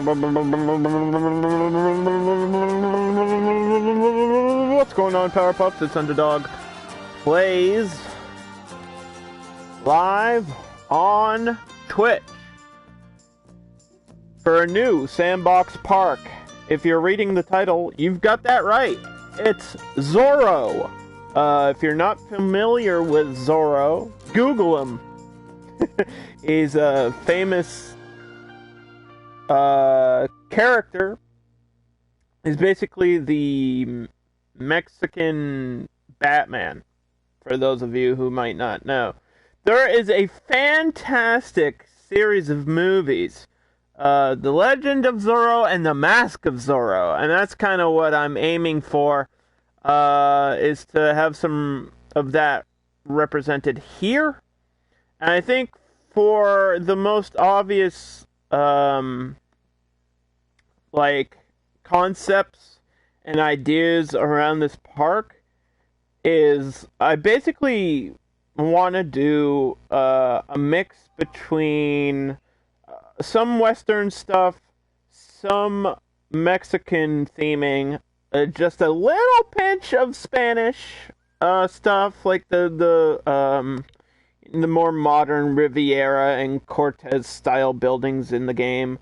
What's going on, Powerpuffs? It's Underdog Plays live on Twitch for a new Sandbox Park. If you're reading the title, you've got that right. It's Zorro. If you're not familiar with Zorro, Google him. He's a famous character. He's basically the Mexican Batman, for those of you who might not know. There is a fantastic series of movies, The Legend of Zorro and The Mask of Zorro, and that's kind of what I'm aiming for, is to have some of that represented here. And I think for the most obvious, concepts and ideas around this park is I basically want to do a mix between some Western stuff, some Mexican theming, just a little pinch of Spanish stuff, like the more modern Riviera and Cortez style buildings in the game.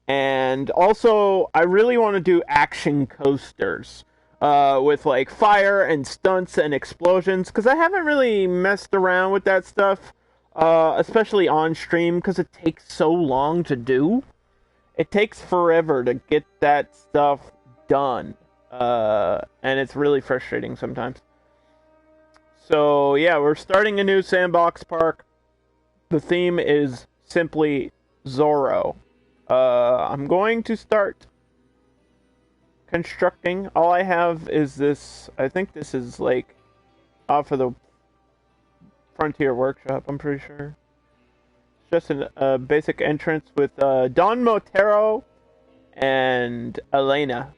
And also, I really want to do action coasters with like fire and stunts and explosions, because I haven't really messed around with that stuff, especially on stream, because it takes so long to do. It takes forever to get that stuff done, and it's really frustrating sometimes. So yeah, we're starting a new Sandbox Park. The theme is simply Zorro. I'm going to start constructing. All I have is this. I think this is like off of the Frontier Workshop, I'm pretty sure. It's just a basic entrance with Don Motero and Elena,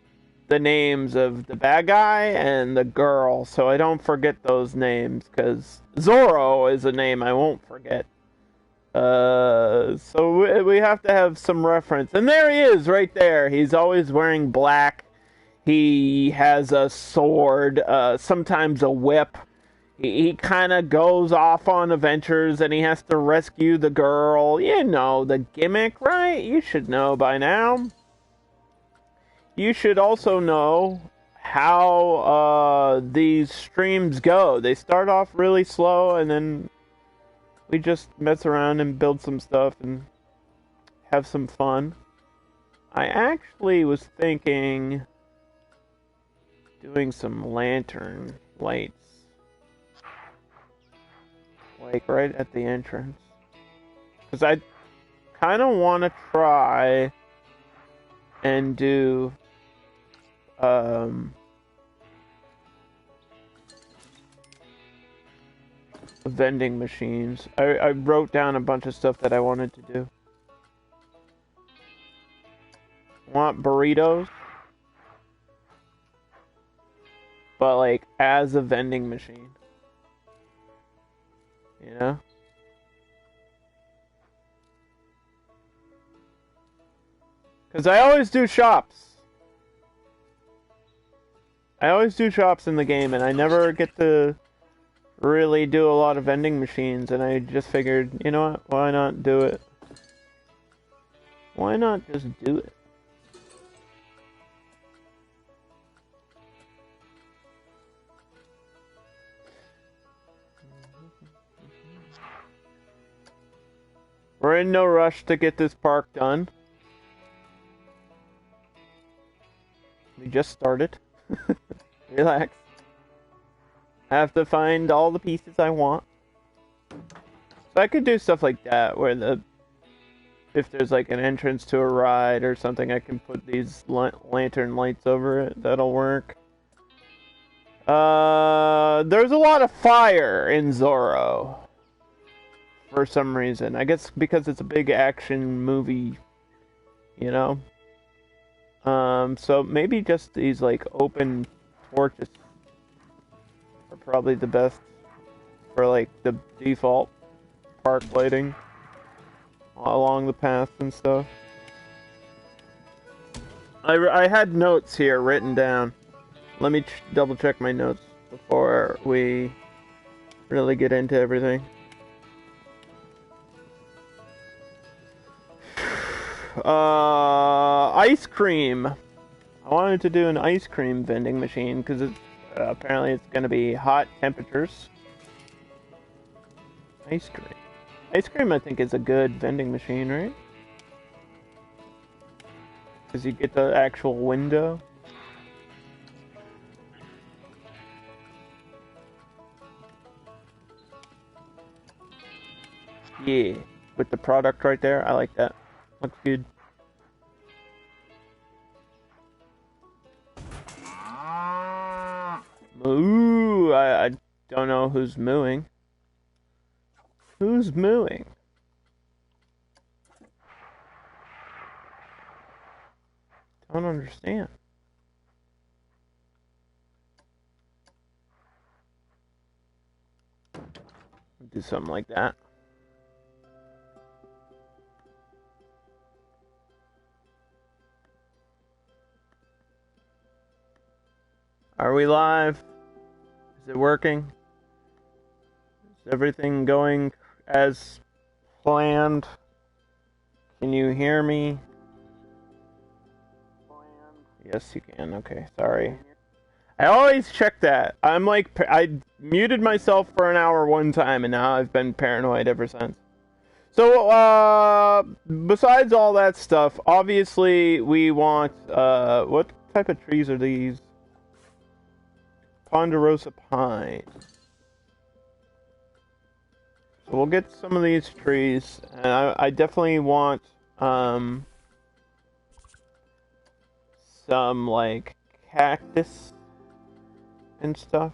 the names of the bad guy and the girl, so I don't forget those names, because Zorro is a name I won't forget. So we have to have some reference. And there he is, right there. He's always wearing black. He has a sword, sometimes a whip. He kind of goes off on adventures, and he has to rescue the girl. You know the gimmick, right? You should know by now. You should also know how these streams go. They start off really slow, and then we just mess around and build some stuff and have some fun. I actually was thinking doing some lantern lights, like right at the entrance, because I kind of want to try and do vending machines. I wrote down a bunch of stuff that I wanted to do. Want burritos, but like as a vending machine, you know? Because I always do shops. I always do shops in the game, and I never get to really do a lot of vending machines, and I just figured, you know what, why not do it? Why not just do it? We're in no rush to get this park done. We just started. Relax. I have to find all the pieces I want. So I could do stuff like that, where if there's like an entrance to a ride or something, I can put these lantern lights over it. That'll work. There's a lot of fire in Zorro, for some reason. I guess because it's a big action movie, you know? So maybe just these like open torches are probably the best for like the default park lighting along the paths and stuff. I had notes here written down. Let me double check my notes before we really get into everything. Ice cream. I wanted to do an ice cream vending machine because apparently it's going to be hot temperatures. Ice cream. Ice cream, I think, is a good vending machine, right? Because you get the actual window. Yeah, with the product right there. I like that. Looks good. Moo! I don't know who's mooing. Who's mooing? Don't understand. Do something like that. Are we live? Is it working? Is everything going as planned? Can you hear me? Yes, you can. Okay, sorry. I always check that. I'm like, I muted myself for an hour one time, and now I've been paranoid ever since. So, besides all that stuff, obviously we want, what type of trees are these? Ponderosa pine. So we'll get some of these trees, and I definitely want, some, like, cactus and stuff.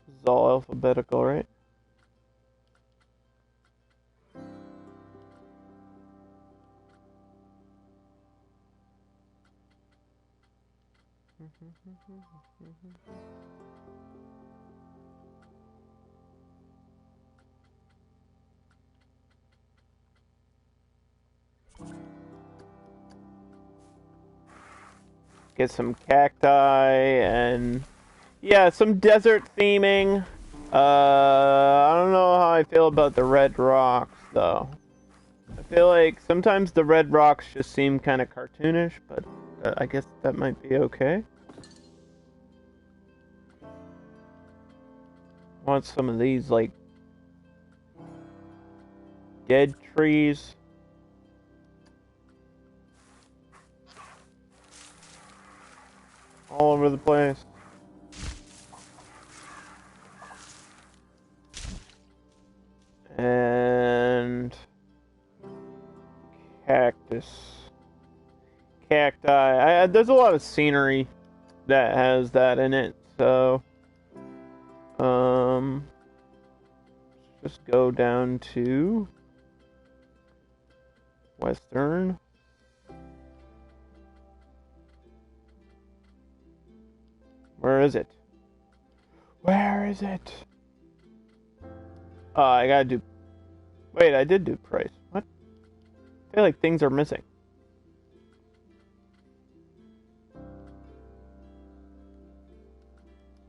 This is all alphabetical, right? Get some cacti and yeah, some desert theming. I don't know how I feel about the red rocks though. I feel like sometimes the red rocks just seem kind of cartoonish, but I guess that might be okay. I want some of these like dead trees. All over the place. And cactus. Cacti. There's a lot of scenery that has that in it, so just go down to Western. Where is it? Where is it? I gotta do... Wait, I did do price. What? I feel like things are missing.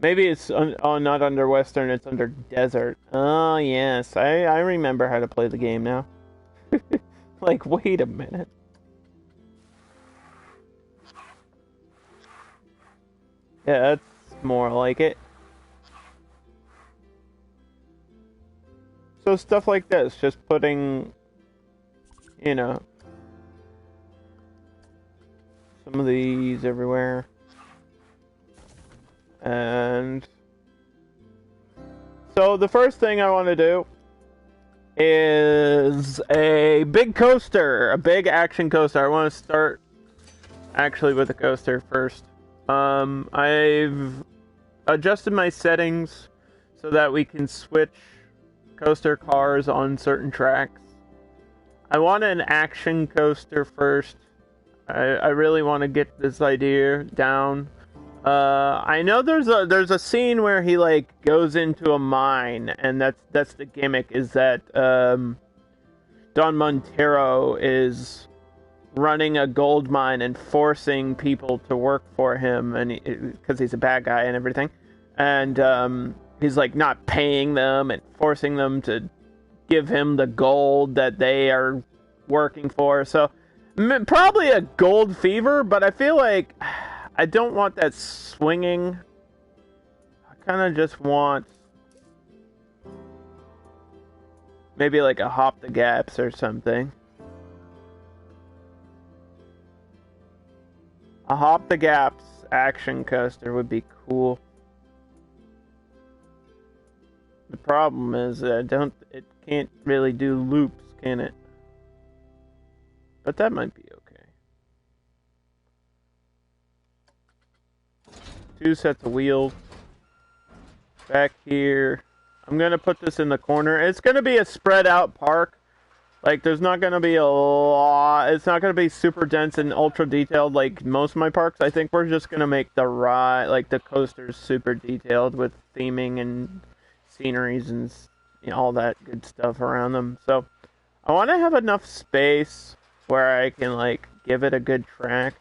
Maybe it's... oh, not under Western, it's under Desert. Oh, yes. I remember how to play the game now. Like, wait a minute. Yeah, that's more like it. So stuff like this, just putting, you know, some of these everywhere. And so the first thing I want to do is a big coaster, a big action coaster. I want to start actually with a coaster first. I've adjusted my settings so that we can switch coaster cars on certain tracks. I want an action coaster first. I really want to get this idea down. I know there's a scene where he like goes into a mine, and that's the gimmick, is that Don Montero is running a gold mine and forcing people to work for him, and because he's a bad guy and everything, and he's like not paying them and forcing them to give him the gold that they are working for. So probably a gold fever, but I feel like I don't want that swinging. I kind of just want maybe like a hop the gaps or something. A hop the gaps action coaster would be cool. The problem is it can't really do loops, can it? But that might be okay. 2 sets of wheels. Back here. I'm gonna put this in the corner. It's gonna be a spread out park. Like, there's not gonna be a lot. It's not gonna be super dense and ultra detailed like most of my parks. I think we're just gonna make the ride, like the coasters, super detailed with theming and sceneries and all that good stuff around them. So I want to have enough space where I can like give it a good track.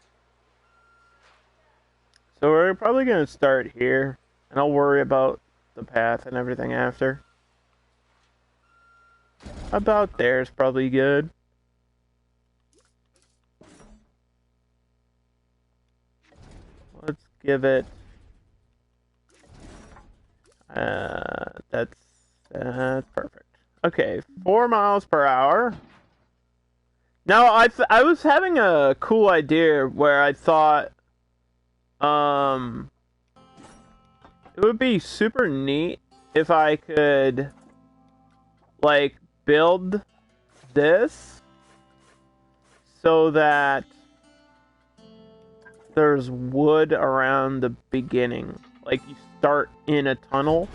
So we're probably gonna start here, and I'll worry about the path and everything after. About there is probably good. Let's give it. That's perfect. Okay, 4 miles per hour. Now I was having a cool idea where I thought it would be super neat if I could like build this so that there's wood around the beginning. Like you start in a tunnel.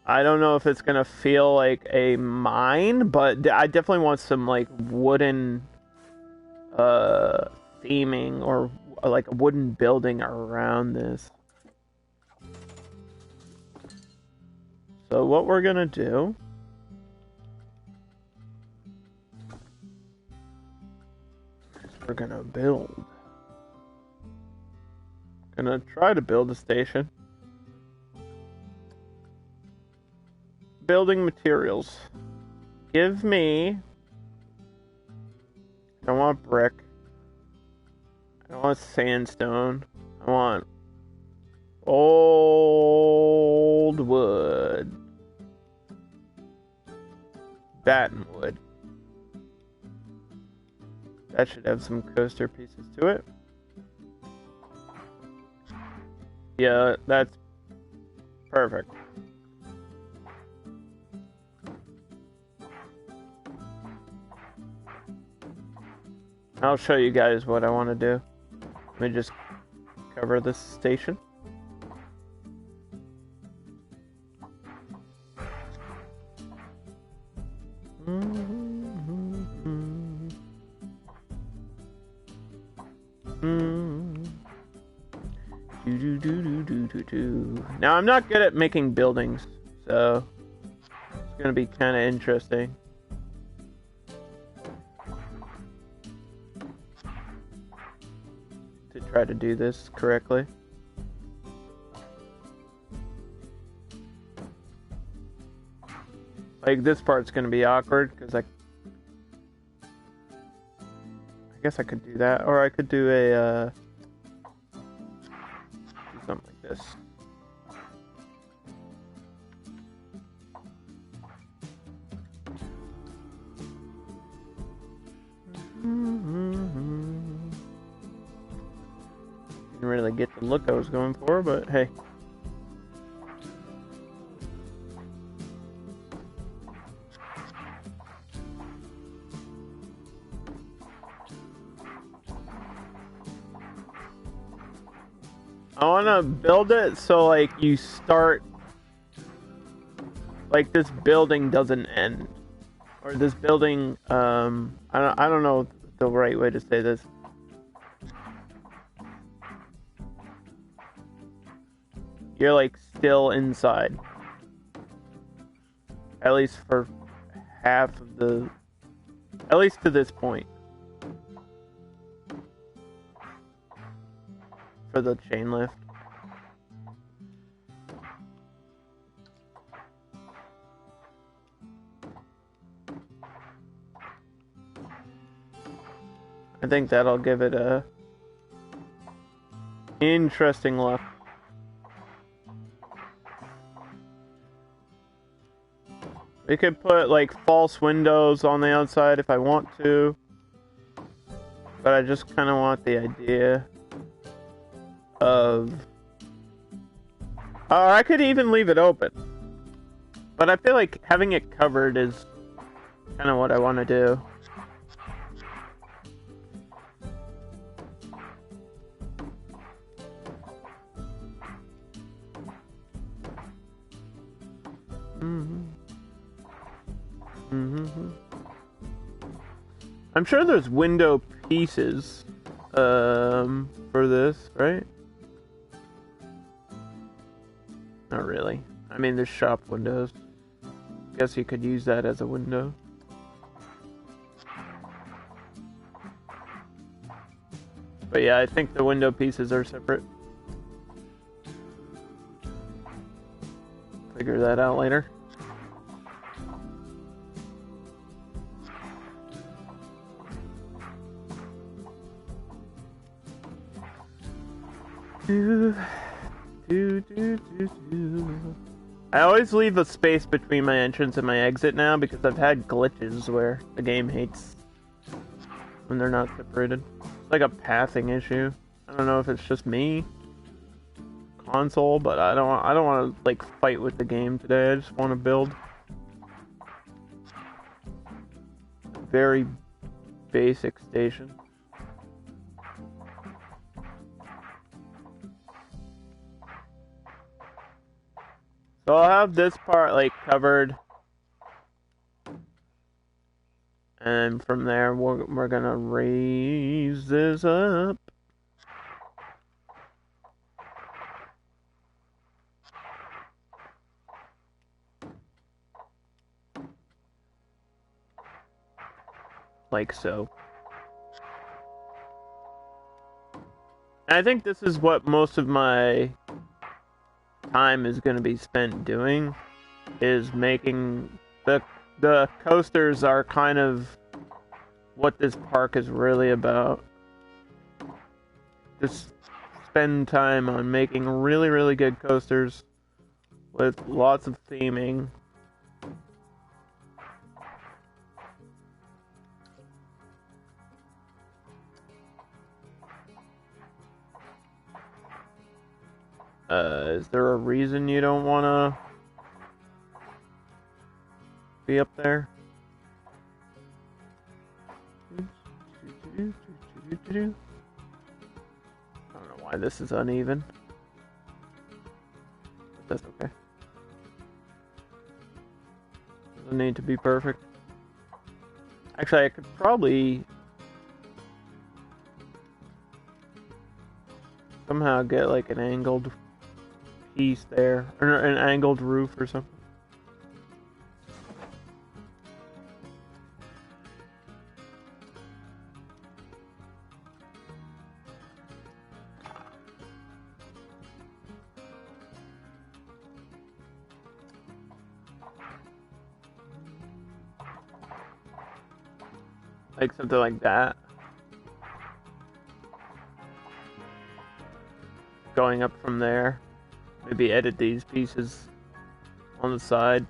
I don't know if it's gonna feel like a mine, but I definitely want some like wooden theming or like a wooden building around this. So what we're gonna do is we're gonna build. Gonna try to build a station. Building materials. Give me. I don't want brick. I don't want sandstone. I want old wood. Batten wood. That should have some coaster pieces to it. Yeah, that's perfect. I'll show you guys what I want to do. Let me just cover this station. Now, I'm not good at making buildings, so it's going to be kind of interesting. To try to do this correctly. Like, this part's going to be awkward, because I guess I could do that, or I could do a, do something like this. Didn't really get the look I was going for, but hey. I want to build it so like you start like this building doesn't end, or this building I don't know the right way to say this. You're like still inside, at least for half of the, at least to this point. for the chain lift. I think that'll give it a interesting look. We could put like false windows on the outside if I want to, but I just kind of want the idea of... I could even leave it open, but I feel like having it covered is kind of what I want to do. I'm sure there's window pieces for this, right? Not really. I mean, there's shop windows. Guess you could use that as a window. But yeah, I think the window pieces are separate. Figure that out later. I always leave a space between my entrance and my exit now because I've had glitches where the game hates when they're not separated. It's like a pathing issue. I don't know if it's just me, console, but I don't want to like fight with the game today. I just want to build a very basic station. So I'll have this part like covered, and from there we're gonna raise this up. Like so. And I think this is what most of my time is going to be spent doing, is making the coasters are kind of what this park is really about. Just spend time on making really, really good coasters with lots of theming. Is there a reason you don't want to be up there? I don't know why this is uneven. But that's okay. Doesn't need to be perfect. Actually, I could probably somehow get like an angled piece there, or an angled roof or something. Like something like that. Going up from there. Maybe edit these pieces on the side.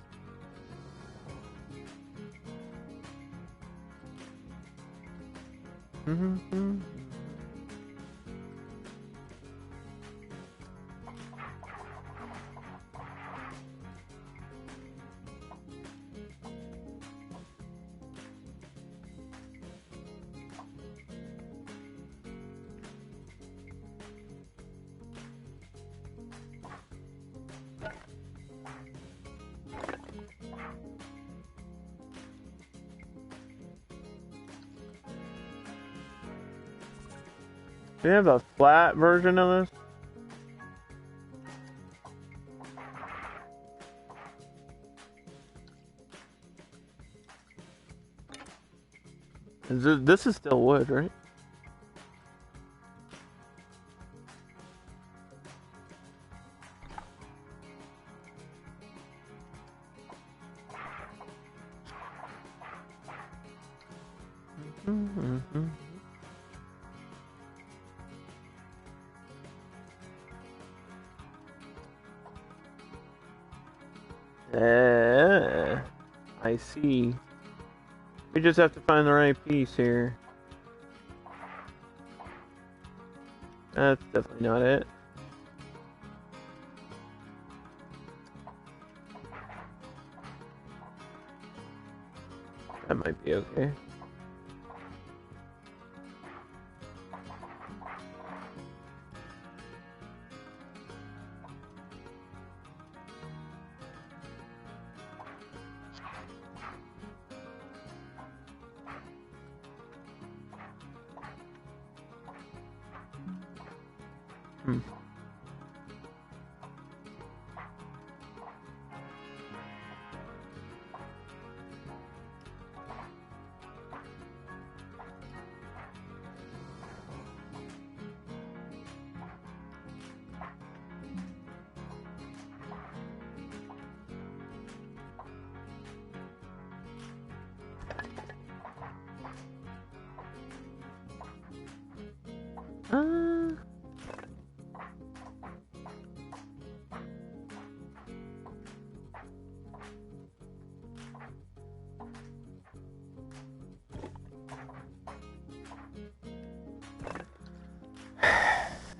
Do you have a flat version of this? This is still wood, right? I see. We just have to find the right piece here. That's definitely not it. That might be okay.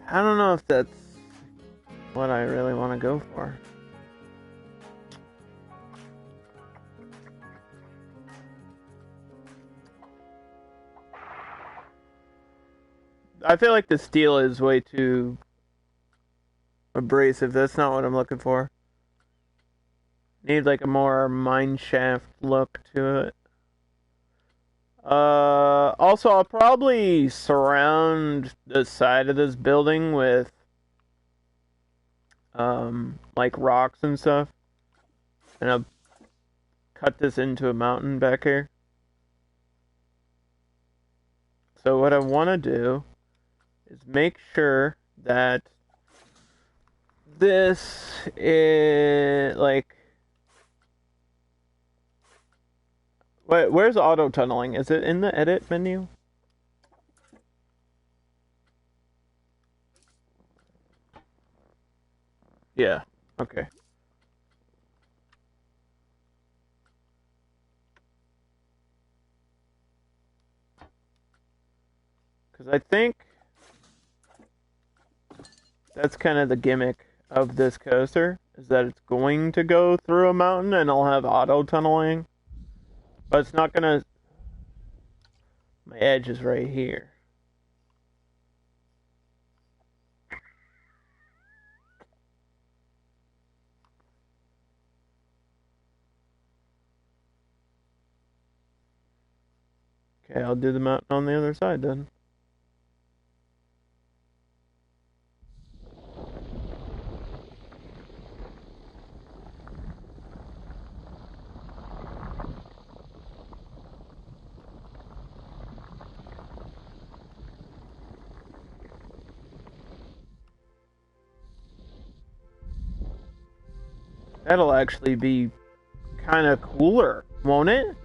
I don't know if that's what I really want to go for. I feel like the steel is way too abrasive. That's not what I'm looking for. Need like a more mineshaft look to it. Also, I'll probably surround the side of this building with like rocks and stuff, and I'll cut this into a mountain back here. So what I want to do is make sure that this is like, where's auto tunneling? Is it in the edit menu? Yeah. Okay. Because I think that's kind of the gimmick of this coaster, is that it's going to go through a mountain and I'll have auto tunneling. But it's not gonna... My edge is right here. Okay, I'll do the mountain on the other side then. That'll actually be kind of cooler, won't it?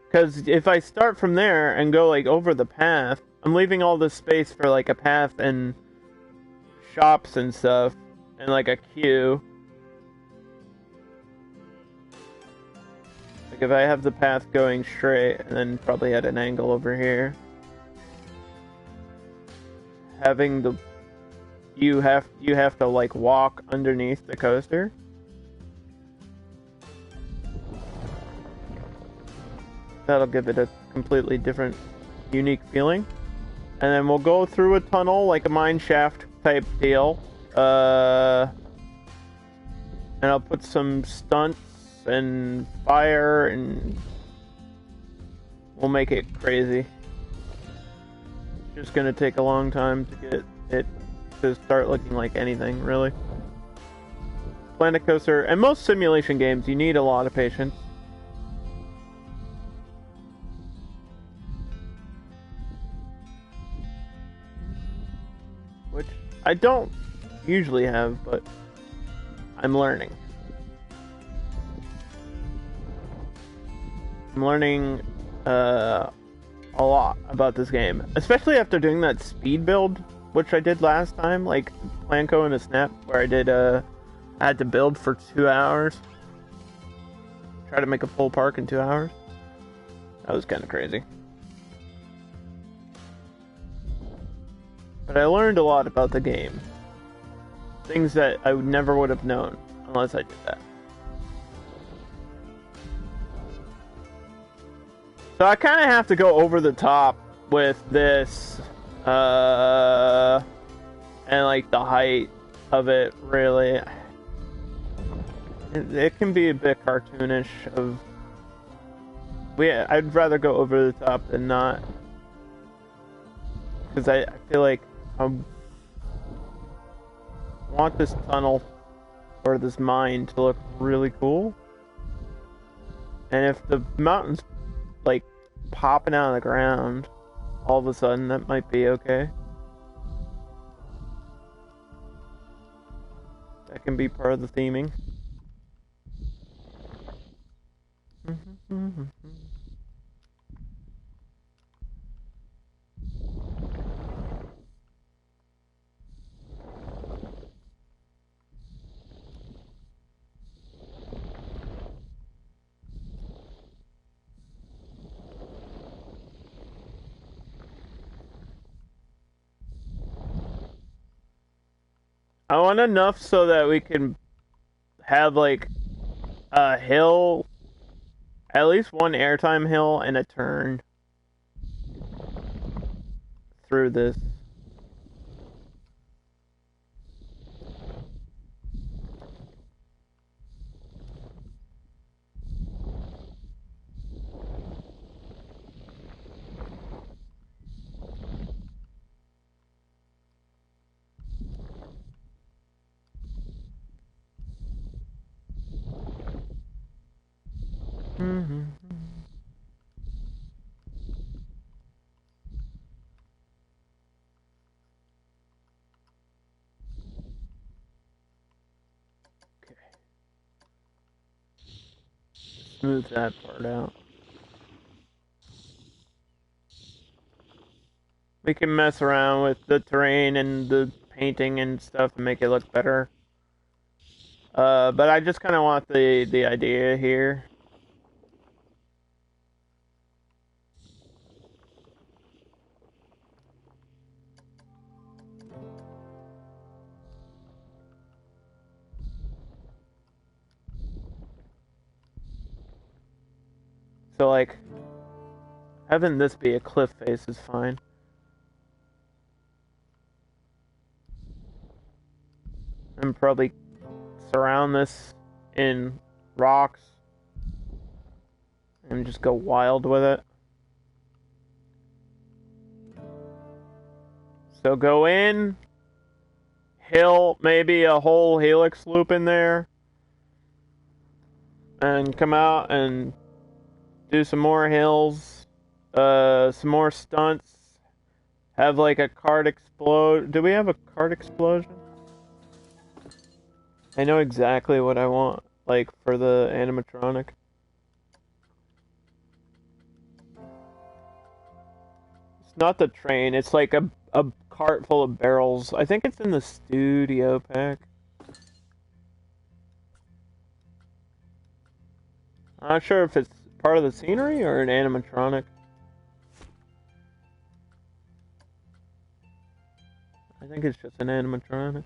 Because if I start from there and go like over the path, I'm leaving all this space for like a path and shops and stuff, and like a queue. Like if I have the path going straight and then probably at an angle over here, having the you have to like walk underneath the coaster. That'll give it a completely different, unique feeling. And then we'll go through a tunnel, like a mine shaft type deal. And I'll put some stunts and fire, and we'll make it crazy. It's just gonna take a long time to get it to start looking like anything, really. Planet Coaster, and most simulation games, you need a lot of patience. Which I don't usually have, but I'm learning. I'm learning a lot about this game, especially after doing that speed build, which I did last time, like Planko and a Snap, where I had to build for 2 hours. Try to make a full park in 2 hours. That was kind of crazy. But I learned a lot about the game. Things that I never would have known unless I did that. So I kind of have to go over the top with this, and like the height of it, really. It can be a bit cartoonish I'd rather go over the top than not. Because I feel like I want this tunnel or this mine to look really cool. And if the mountain's like popping out of the ground all of a sudden, that might be okay. That can be part of the theming. I want enough so that we can have like a hill, at least one airtime hill and a turn through this. Smooth that part out. We can mess around with the terrain and the painting and stuff and make it look better. But I just kind of want the idea here. So, like, having this be a cliff face is fine. And probably surround this in rocks and just go wild with it. So go in, hill, maybe a whole helix loop in there, and come out and do some more hills, some more stunts, have like a cart explode. Do we have a cart explosion? I know exactly what I want, like, for the animatronic. It's not the train, it's like a cart full of barrels. I think it's in the studio pack. I'm not sure if it's part of the scenery or an animatronic. I think it's just an animatronic.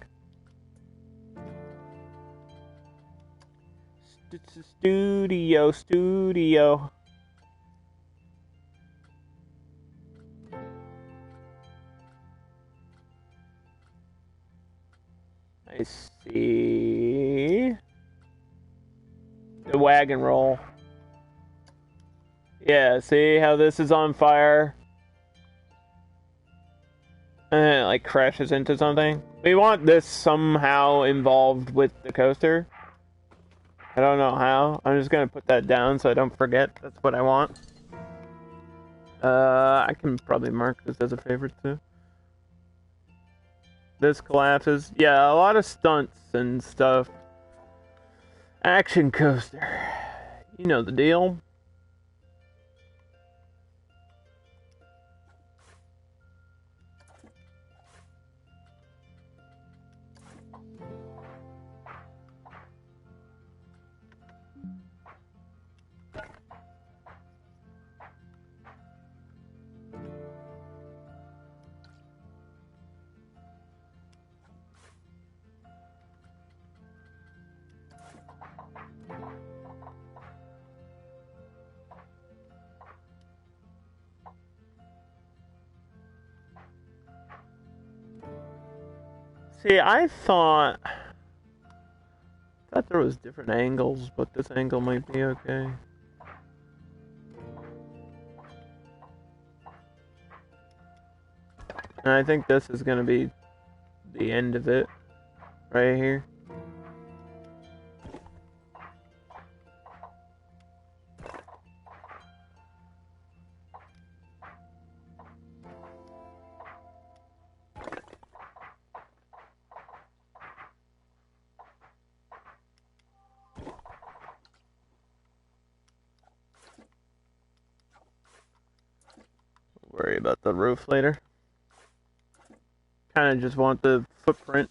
Studio. I see. The wagon roll. Yeah, see how this is on fire? And then it like crashes into something. We want this somehow involved with the coaster. I don't know how. I'm just gonna put that down so I don't forget. That's what I want. I can probably mark this as a favorite too. This collapses. Yeah, a lot of stunts and stuff. Action coaster. You know the deal. See, I thought there was different angles, but this angle might be okay. And I think this is gonna be the end of it, right here. Worry about the roof later. Kind of just want the footprint.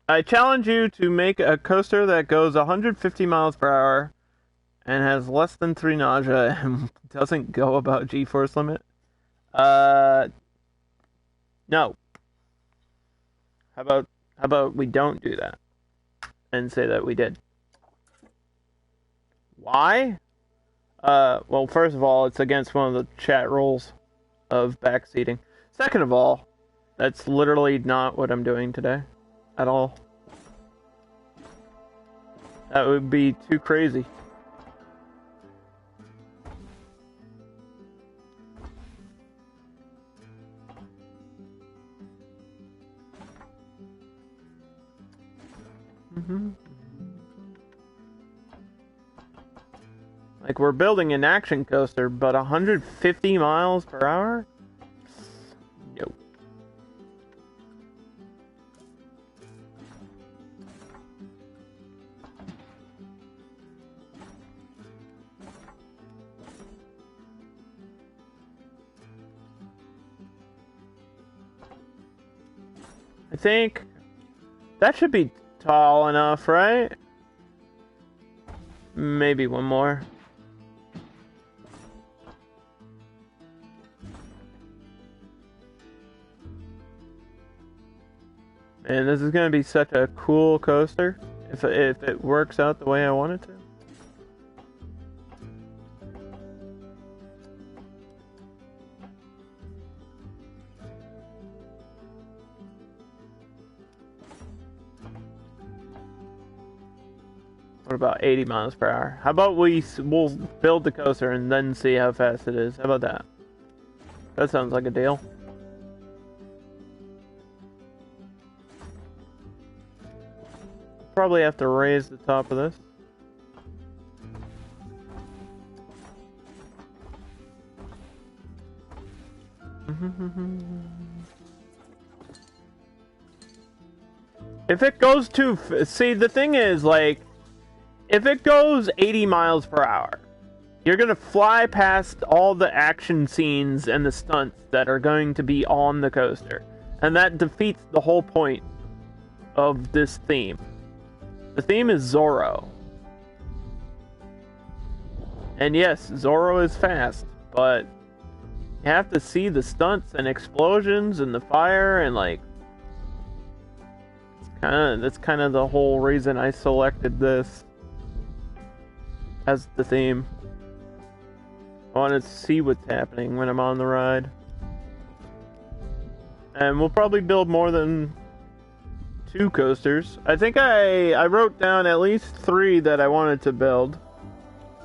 I challenge you to make a coaster that goes 150 miles per hour and has less than 3 nausea and doesn't go about G-force limit. No. How about we don't do that and say that we did? Why? Well, first of all, it's against one of the chat rules of backseating. Second of all, that's literally not what I'm doing today at all. That would be too crazy. Like, we're building an action coaster, but 150 miles per hour? Nope. I think that should be tall enough, right? Maybe one more. And this is going to be such a cool coaster if it works out the way I want it to. What about 80 miles per hour? How about we'll build the coaster and then see how fast it is? How about that? That sounds like a deal. Probably have to raise the top of this. If it goes too... See, the thing is, like, if it goes 80 miles per hour, you're going to fly past all the action scenes and the stunts that are going to be on the coaster. And that defeats the whole point of this theme. The theme is Zorro. And yes, Zorro is fast, but you have to see the stunts and explosions and the fire and, like, that's kind of the whole reason I selected this as the theme. I want to see what's happening when I'm on the ride. And we'll probably build more than 2 coasters. I think I wrote down at least 3 that I wanted to build.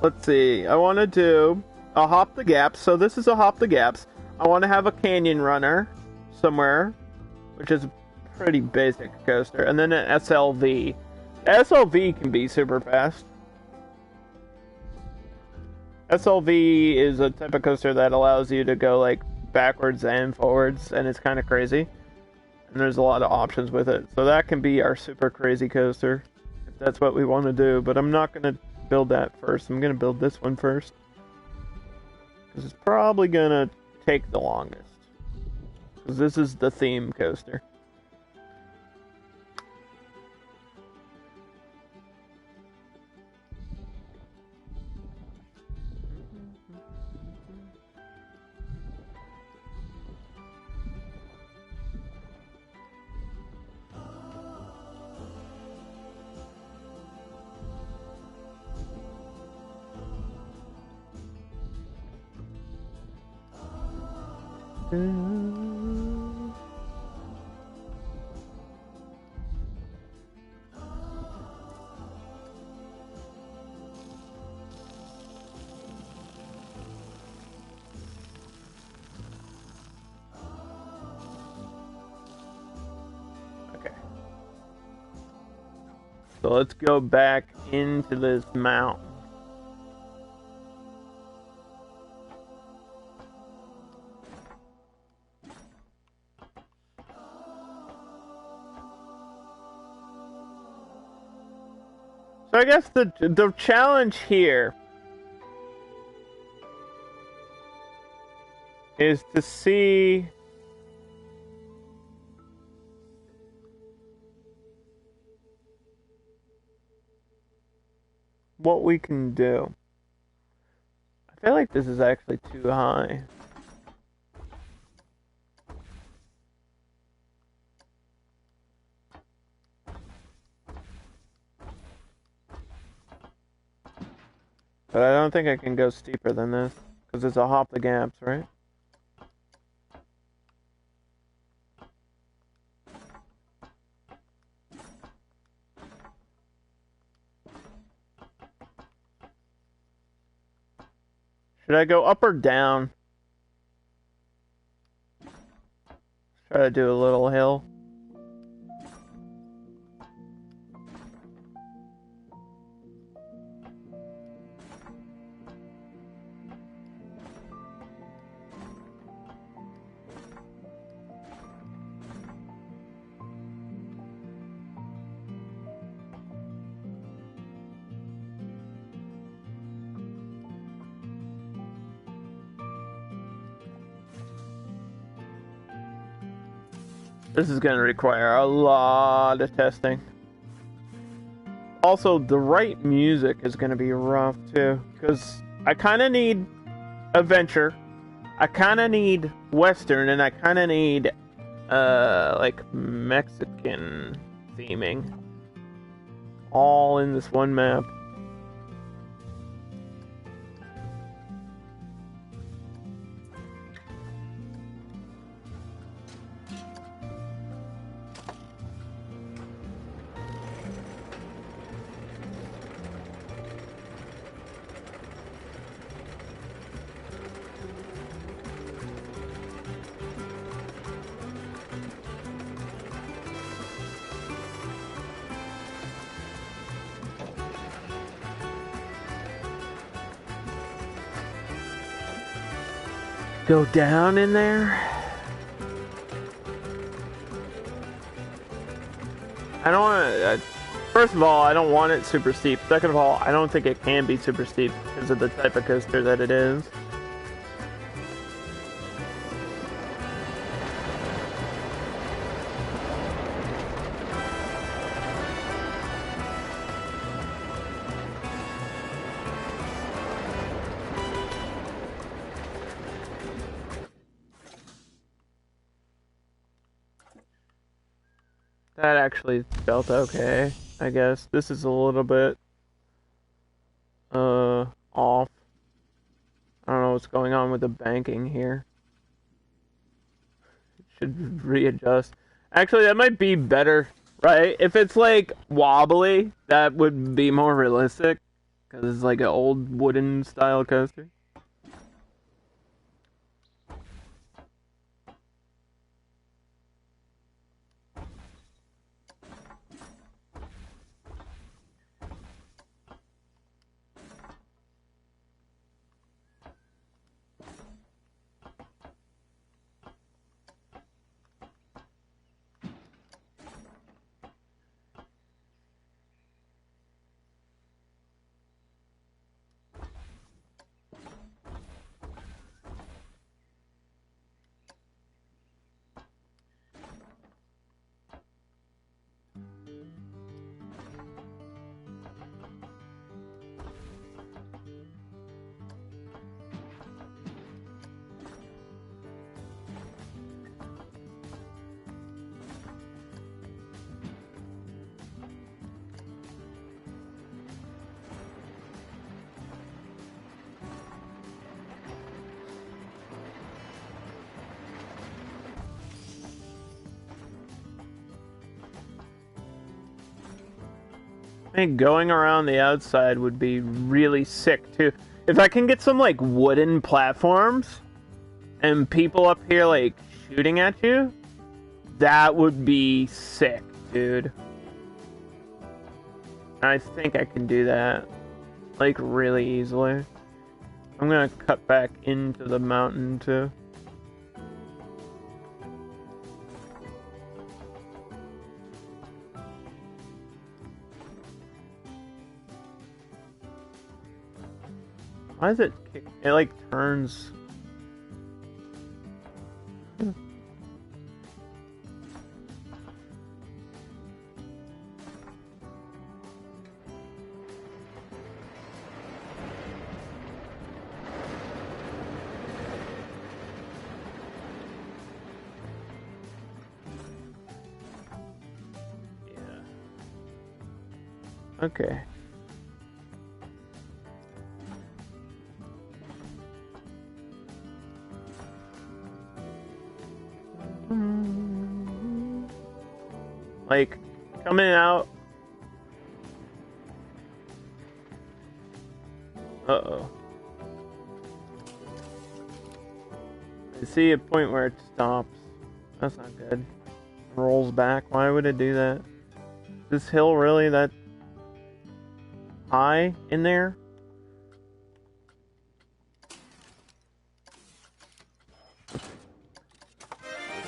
Let's see. I want to do a Hop the Gaps. So this is a Hop the Gaps. I want to have a Canyon Runner somewhere, which is a pretty basic coaster. And then an SLV. The SLV can be super fast. SLV is a type of coaster that allows you to go, like, backwards and forwards, and it's kind of crazy. And there's a lot of options with it. So that can be our super crazy coaster, if that's what we want to do. But I'm not going to build that first. I'm going to build this one first, because it's probably going to take the longest. Because this is the theme coaster. Okay. So let's go back into this mountain. So I guess the challenge here is to see what we can do. I feel like this is actually too high. But I don't think I can go steeper than this, because it's a hop the gaps, right? Should I go up or down? Try to do a little hill. This is going to require a lot of testing. Also, the right music is going to be rough too, because I kind of need adventure, I kind of need Western, and I kind of need like Mexican theming, all in this one map. Go down in there. I don't want to. First of all, I don't want it super steep. Second of all, I don't think it can be super steep because of the type of coaster that it is. That actually felt okay, I guess. This is a little bit off. I don't know what's going on with the banking here. It should readjust. Actually, that might be better, right? If it's like wobbly, that would be more realistic because it's like an old wooden style coaster. I think going around the outside would be really sick too. If I can get some like wooden platforms and people up here like shooting at you, that would be sick, dude. I think I can do that like really easily. I'm gonna cut back into the mountain too. Why is it kick? It like turns. Yeah. Okay. Like, coming out. Uh-oh. I see a point where it stops. That's not good. Rolls back. Why would it do that? Is this hill really that high in there?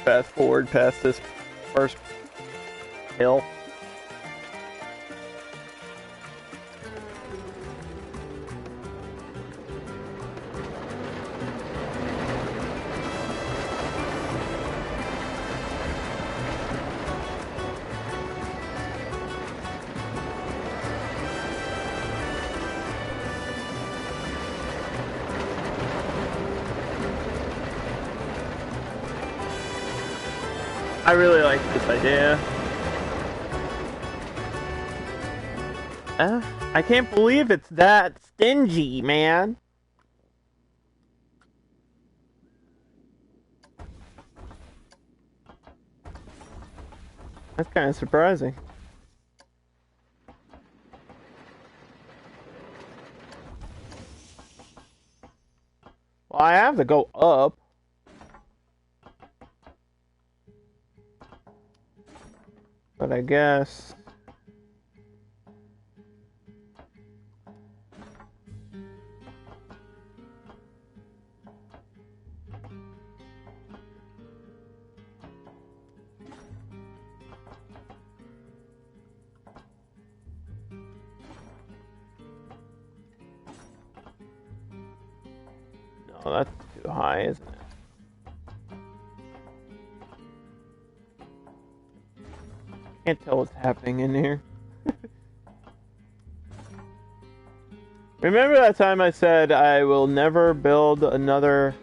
Fast forward past this first hill. I really like this idea. I can't believe it's that stingy, man. That's kind of surprising. Well, I have to go up. But I guess... No, that's too high, isn't it? Can't tell what's happening in here. Remember that time I said I will never build another...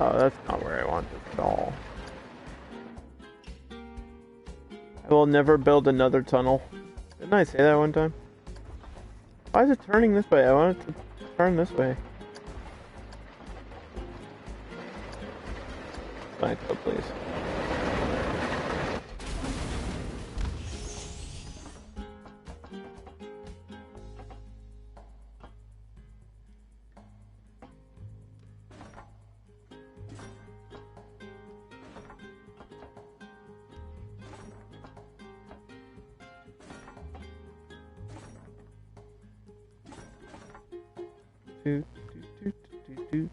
Oh, that's not where I want this at all. I will never build another tunnel. Didn't I say that one time? Why is it turning this way? I want it to turn this way. Back up, please. Do, do, do, do, do, do.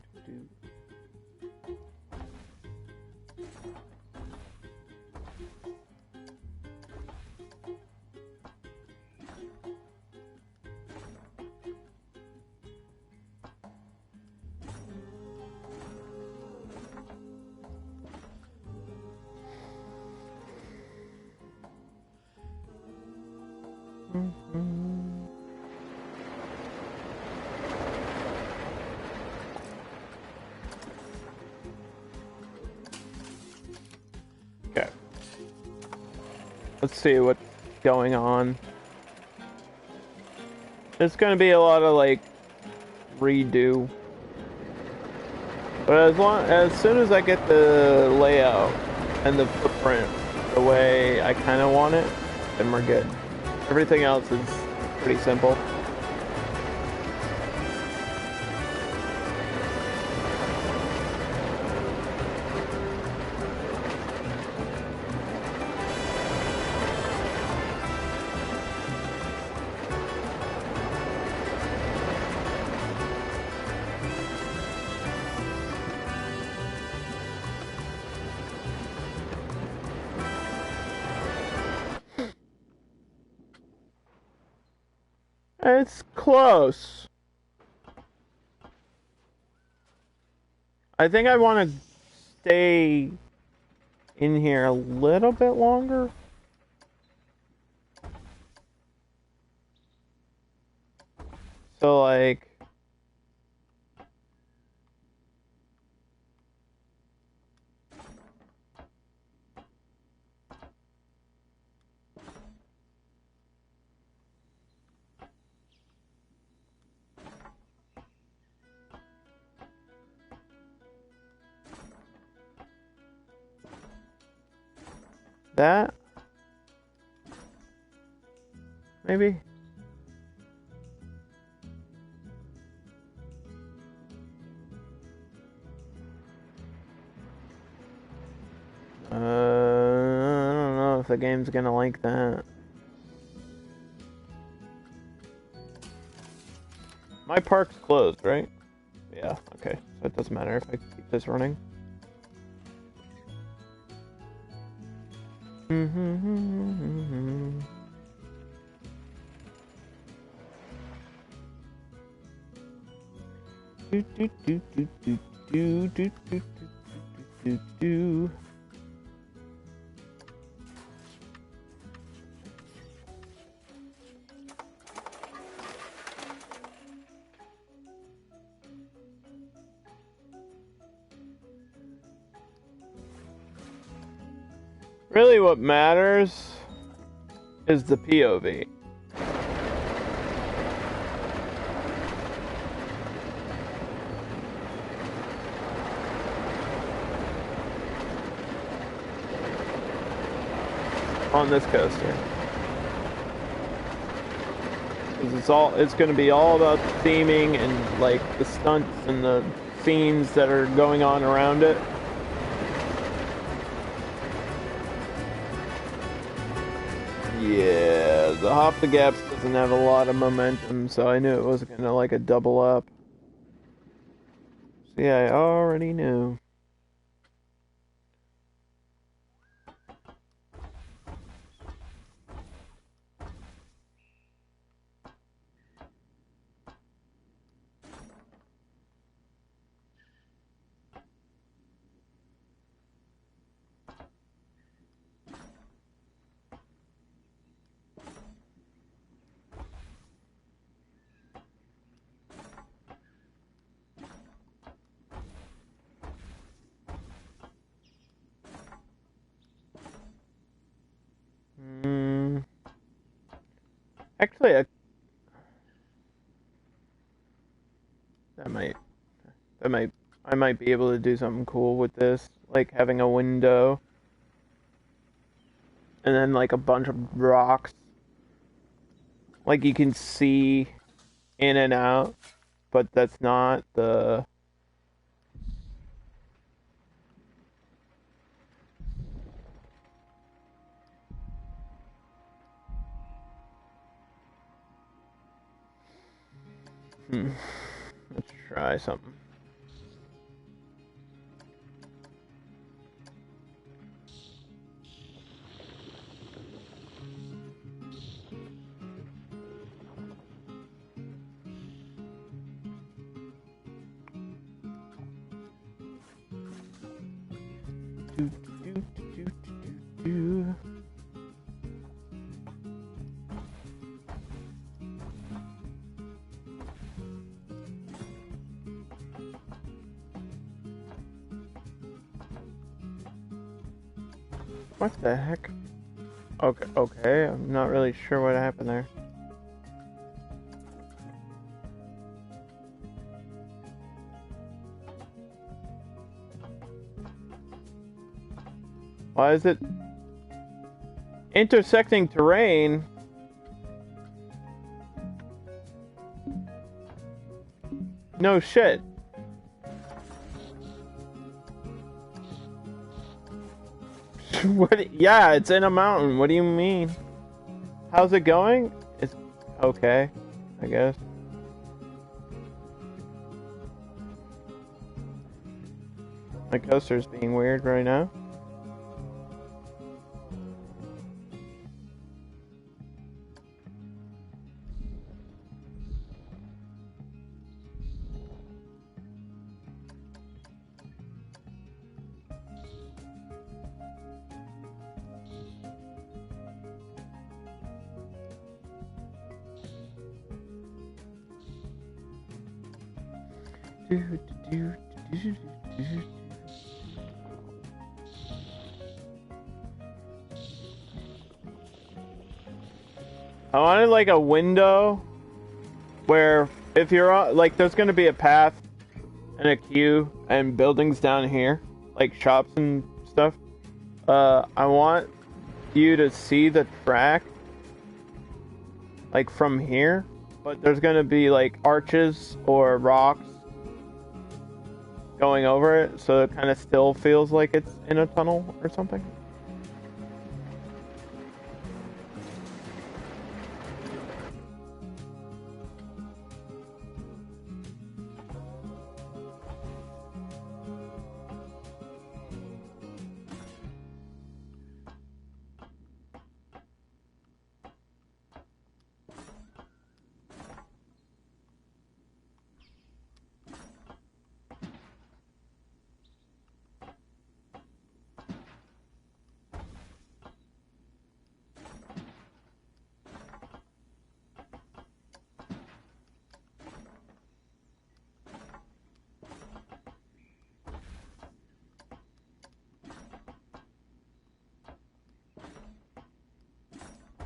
Okay. Let's see what's going on. It's gonna be a lot of like redo. But as soon as I get the layout and the footprint the way I kind of want it, then we're good. Everything else is pretty simple. It's close. I think I want to stay in here a little bit longer. So, like... that? Maybe? I don't know if the game's gonna like that. My park's closed, right? Yeah, okay. So it doesn't matter if I keep this running. Really what matters is the POV. On this coaster. Because it's going to be all about the theming and like the stunts and the scenes that are going on around it. Yeah, the Hop the Gaps doesn't have a lot of momentum, so I knew it wasn't gonna like a double up. See, I already knew. Actually, I might be able to do something cool with this, like having a window, and then like a bunch of rocks, like you can see in and out, but that's not the. Let's try something. What the heck? Okay, I'm not really sure what happened there. Why is it intersecting terrain. No shit. What? Yeah, it's in a mountain. What do you mean? How's it going? It's okay, I guess. My coaster's being weird right now. I wanted like a window where if you're on, like, there's gonna be a path and a queue and buildings down here, like shops and stuff. I want you to see the track like from here, but there's gonna be like arches or rocks going over it, so it kind of still feels like it's in a tunnel or something.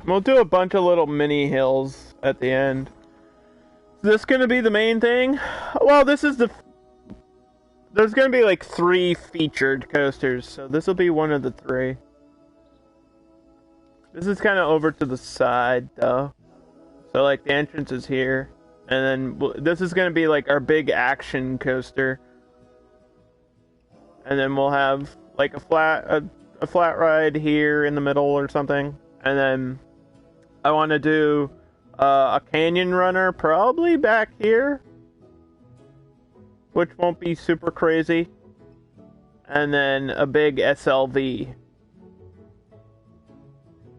We'll do a bunch of little mini hills at the end. Is this gonna be the main thing? Well, this is the... There's gonna be like 3 featured coasters, so this will be one of the 3. This is kind of over to the side, though. So, like, the entrance is here. And then this is gonna be like our big action coaster. And then we'll have like a flat ride here in the middle or something. And then I want to do a canyon runner probably back here, which won't be super crazy. And then a big SLV,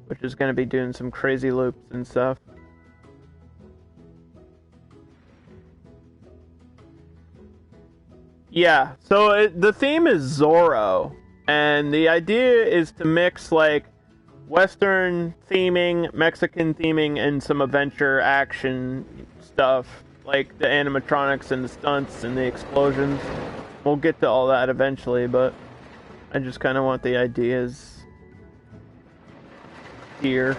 which is going to be doing some crazy loops and stuff. Yeah, so the theme is Zorro, and the idea is to mix like Western theming, Mexican theming, and some adventure action stuff, like the animatronics and the stunts and the explosions. We'll get to all that eventually, but I just kind of want the ideas here.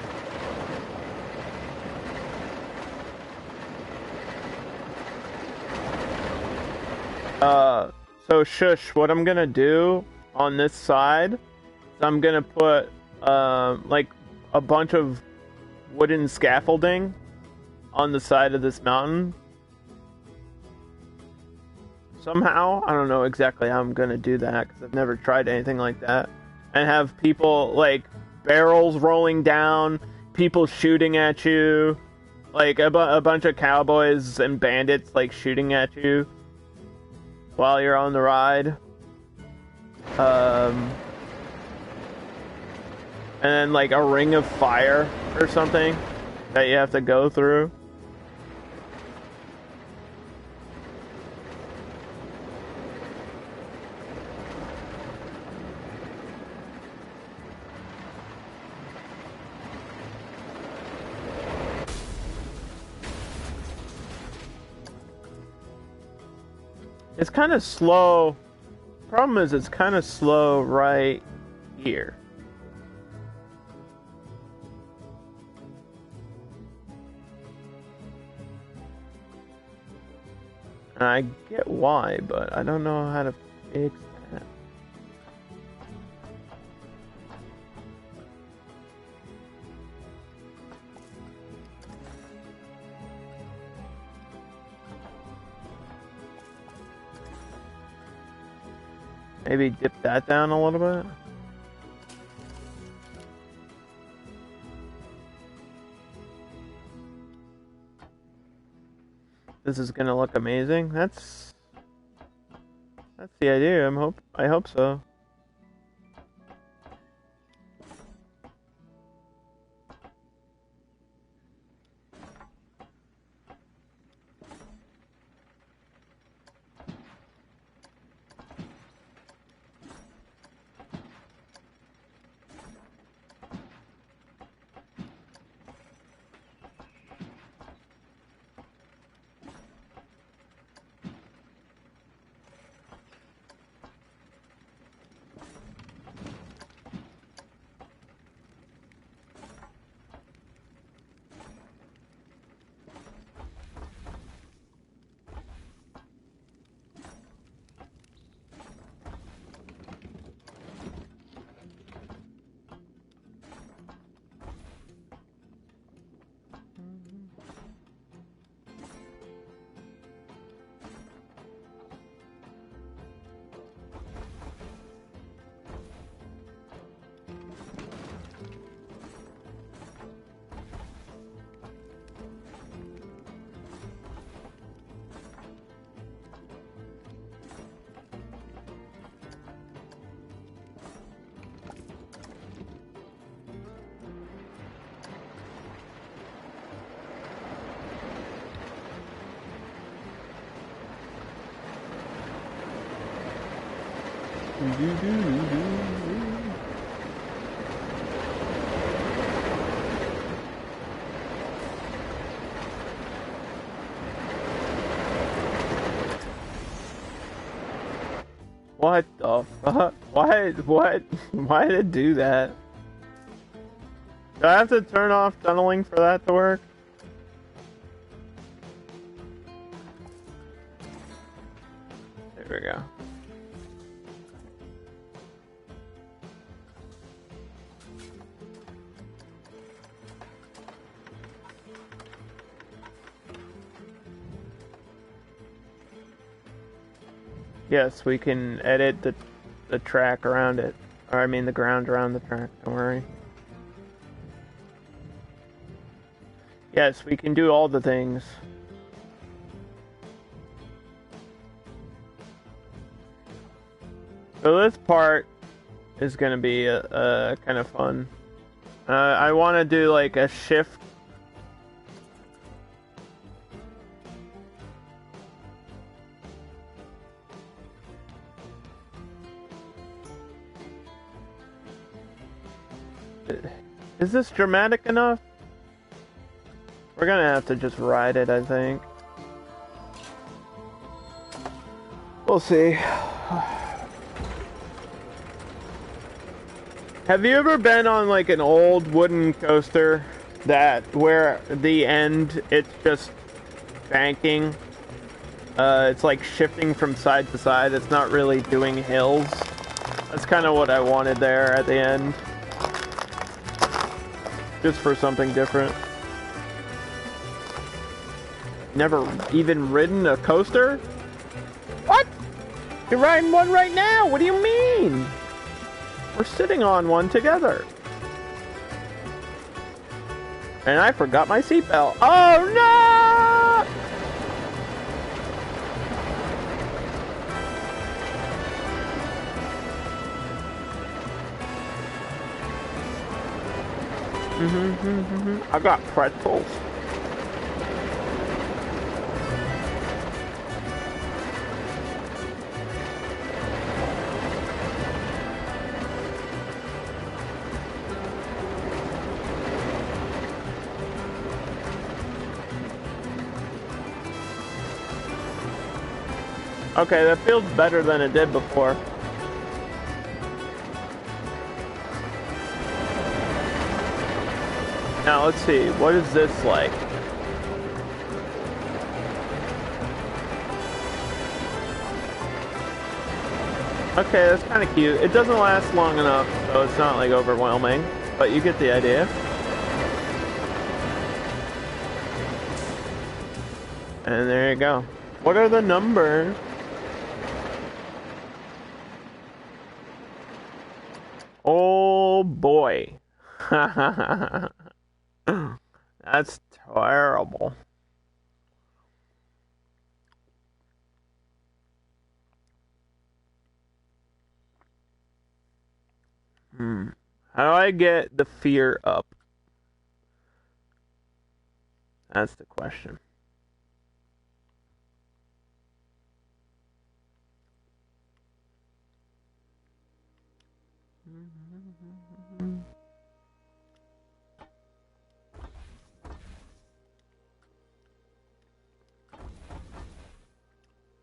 So shush, what I'm gonna do on this side is I'm gonna put like a bunch of wooden scaffolding on the side of this mountain. Somehow, I don't know exactly how I'm gonna do that because I've never tried anything like that. And have people, like, barrels rolling down, people shooting at you, like a bunch of cowboys and bandits, like, shooting at you while you're on the ride. And then, like, a ring of fire or something that you have to go through. It's kind of slow. Problem is, it's kind of slow right here. And I get why, but I don't know how to fix that. Maybe dip that down a little bit. This is gonna look amazing. That's the idea. I hope so. What the fuck? Why did it do that? Do I have to turn off tunneling for that to work? There we go. Yes, we can edit the track around it. Or I mean the ground around the track, don't worry. Yes, we can do all the things. So this part is gonna be kind of fun. I want to do like a shift. Is this dramatic enough? We're gonna have to just ride it, I think. We'll see. Have you ever been on like an old wooden coaster that where the end it's just banking? It's like shifting from side to side. It's not really doing hills. That's kind of what I wanted there at the end. Just for something different. Never even ridden a coaster? What? You're riding one right now. What do you mean? We're sitting on one together. And I forgot my seatbelt. Oh no! I got pretzels. Okay, that feels better than it did before. Now let's see, what is this like? Okay, that's kind of cute. It doesn't last long enough, so it's not like overwhelming, but you get the idea. And there you go. What are the numbers? boy. That's terrible. How do I get the fear up? That's the question.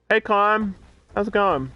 Hey, Climb. How's it going?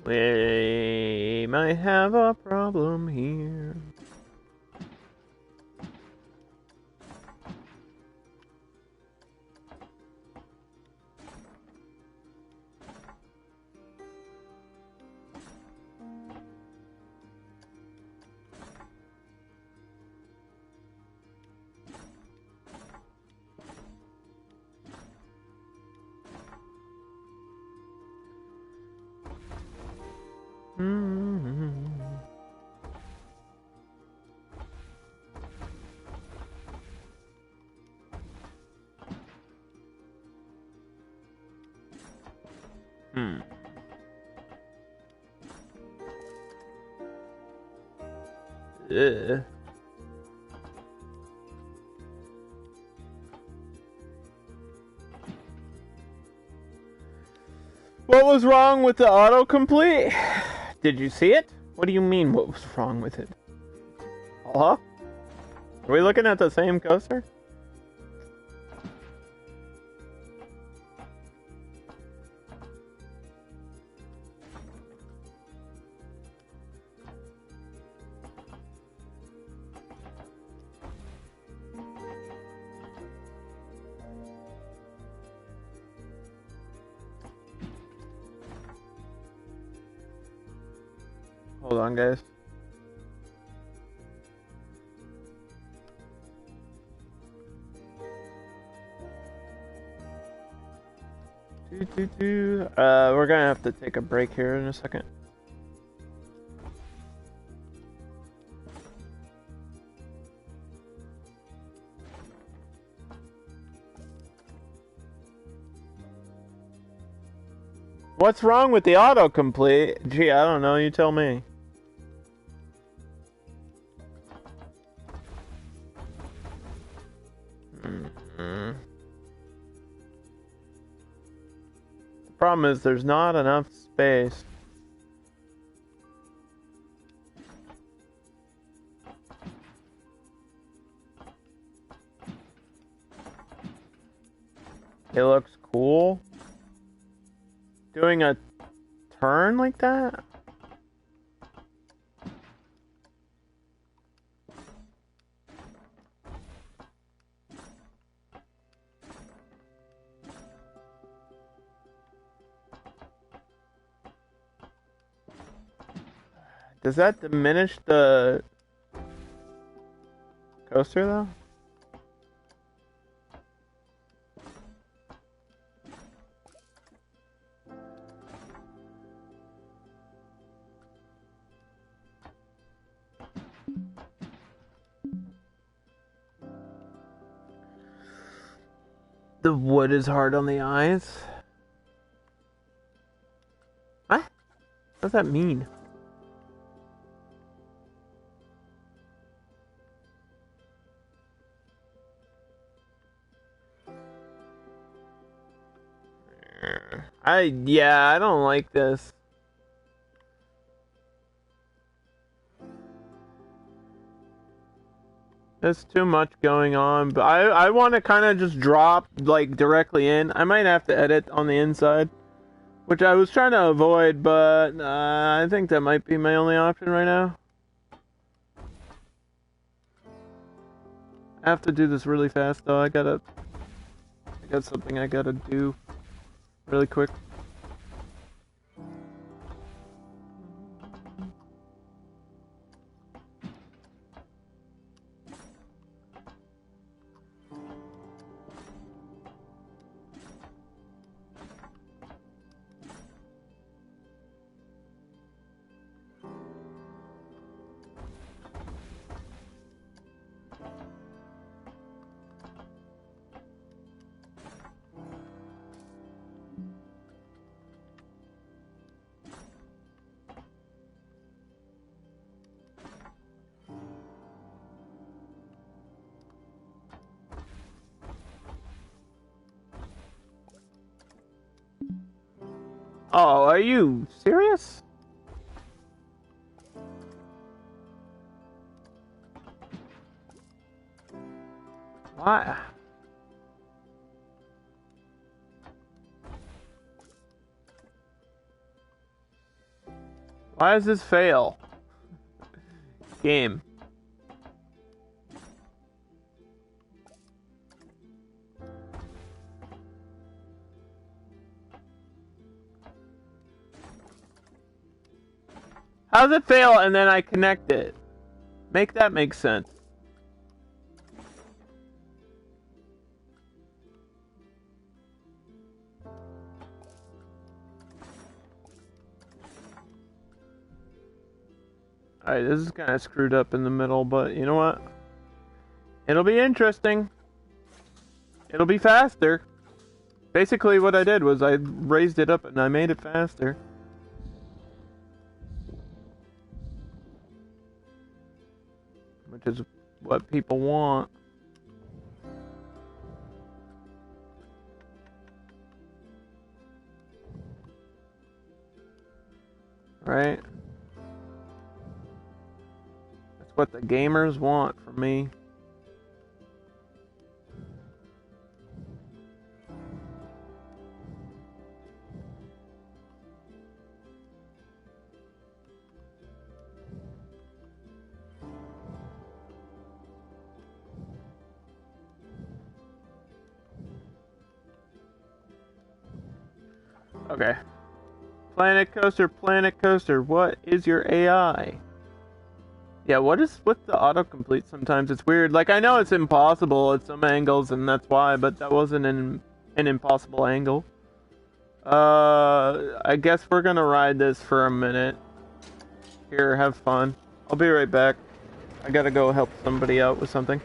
We might have a problem here. Ugh. What was wrong with the autocomplete? Did you see it? What do you mean, what was wrong with it? Hello? Are we looking at the same coaster? Hold on, guys. We're gonna have to take a break here in a second. What's wrong with the autocomplete? Gee, I don't know. You tell me. The problem is there's not enough space. It looks cool. Doing a turn like that? Does that diminish the coaster though? The wood is hard on the eyes. What? What does that mean? Yeah, I don't like this. There's too much going on, but I want to kind of just drop like directly in. I might have to edit on the inside, which I was trying to avoid, but I think that might be my only option right now. I have to do this really fast though. I got something I gotta do really quick. Oh, are you serious? Why? Why does this fail? Game. How does it fail and then I connect it? Make that make sense. Alright, this is kind of screwed up in the middle, but you know what? It'll be interesting. It'll be faster. Basically what I did was I raised it up and I made it faster. Which is what people want. Right? That's what the gamers want from me. Okay. Planet Coaster, what is your AI? Yeah, what is with the autocomplete sometimes? It's weird. Like, I know it's impossible at some angles, and that's why, but that wasn't an impossible angle. I guess we're gonna ride this for a minute. Here, have fun. I'll be right back. I gotta go help somebody out with something.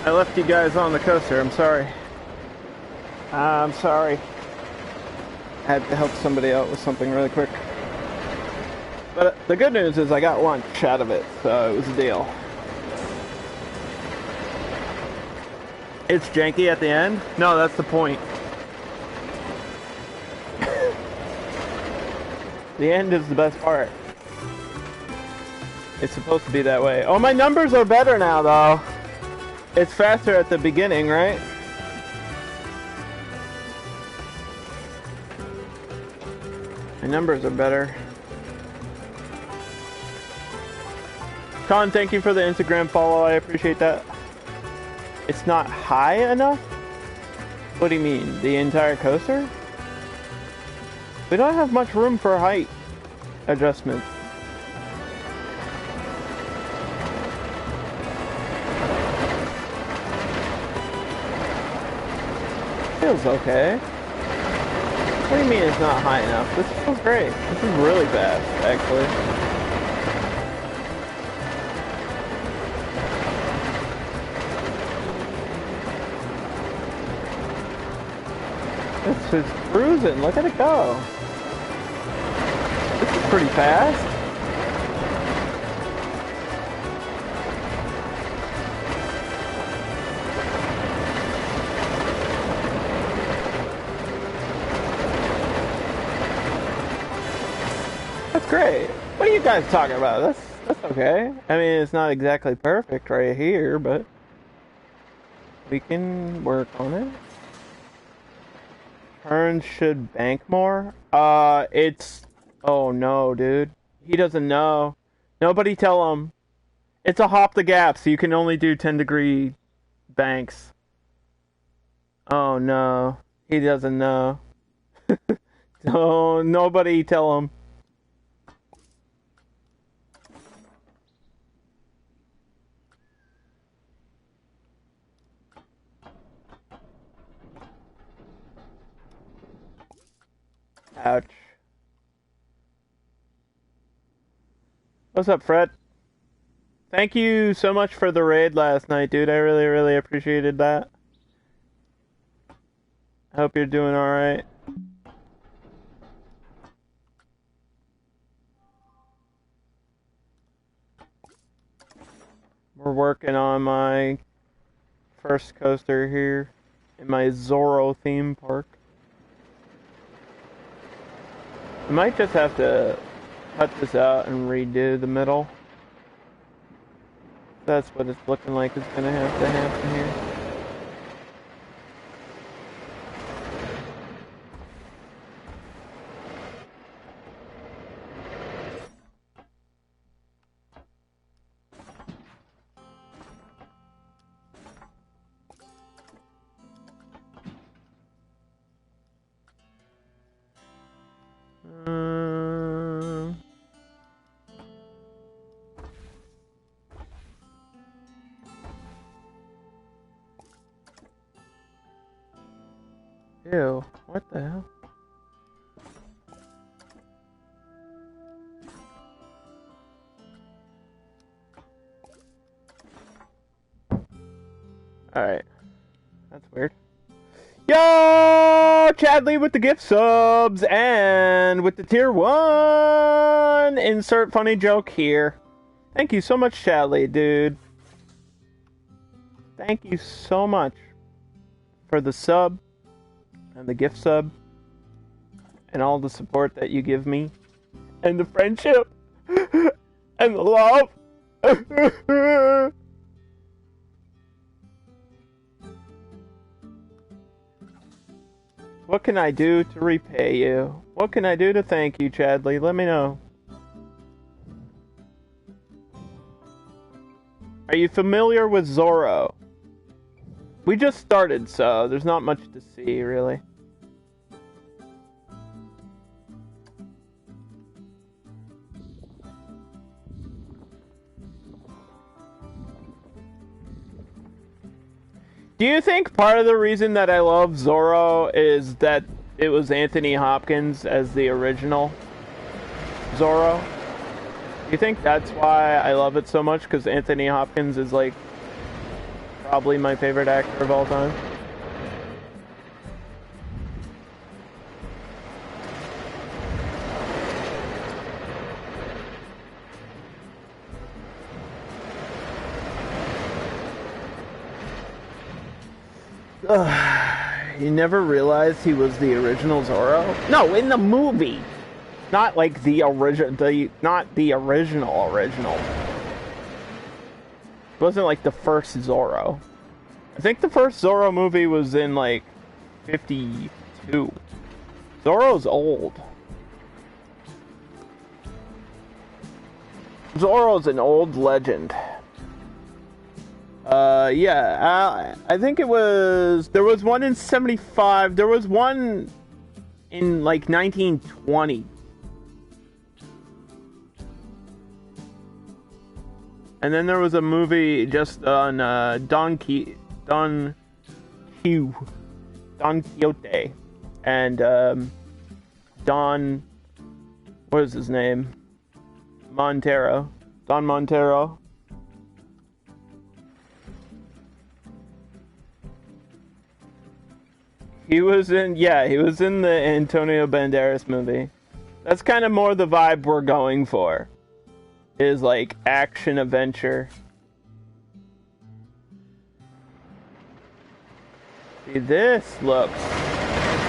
I left you guys on the coaster. I'm sorry. I'm sorry. I had to help somebody out with something really quick. But the good news is I got lunch out of it, so it was a deal. It's janky at the end? No, that's the point. The end is the best part. It's supposed to be that way. Oh, my numbers are better now, though. It's faster at the beginning, right? My numbers are better. Con, thank you for the Instagram follow. I appreciate that. It's not high enough? What do you mean? The entire coaster? We don't have much room for height adjustment. Feels okay. What do you mean it's not high enough? This feels great. This is really fast, actually. It's just cruising. Look at it go. This is pretty fast. That's great. What are you guys talking about? That's okay. I mean, it's not exactly perfect right here, but we can work on it. Turns should bank more. It's... Oh no, dude. He doesn't know. Nobody tell him. It's a hop the gap, so you can only do 10-degree banks. Oh no. He doesn't know. Oh, nobody tell him. Ouch. What's up, Fred? Thank you so much for the raid last night, dude. I really, really appreciated that. I hope you're doing alright. We're working on my first coaster here in my Zorro theme park. I might just have to cut this out and redo the middle. That's what it's looking like is gonna have to happen here. Ew, what the hell? Alright. That's weird. Yo! Chadley with the gift subs and with the tier 1! Insert funny joke here. Thank you so much, Chadley, dude. Thank you so much for the sub and the gift sub and all the support that you give me and the friendship and the love. What can I do to repay you? What can I do to thank you, Chadley? Let me know. Are you familiar with Zorro? We just started, so there's not much to see, really. Do you think part of the reason that I love Zorro is that it was Anthony Hopkins as the original Zorro? Do you think that's why I love it so much? Because Anthony Hopkins is like probably my favorite actor of all time. You never realized he was the original Zorro? No, in the movie. Not like the original, not the original. It wasn't like the first Zorro. I think the first Zorro movie was in like 52. Zorro's old. Zorro's an old legend. Yeah, I think it was... There was one in 75. There was one in, like, 1920. And then there was a movie just on, Don Quixote. And, Don... What is his name? Montero. Don Montero. He was in the Antonio Banderas movie. That's kind of more the vibe we're going for. Is like action adventure. See, this looks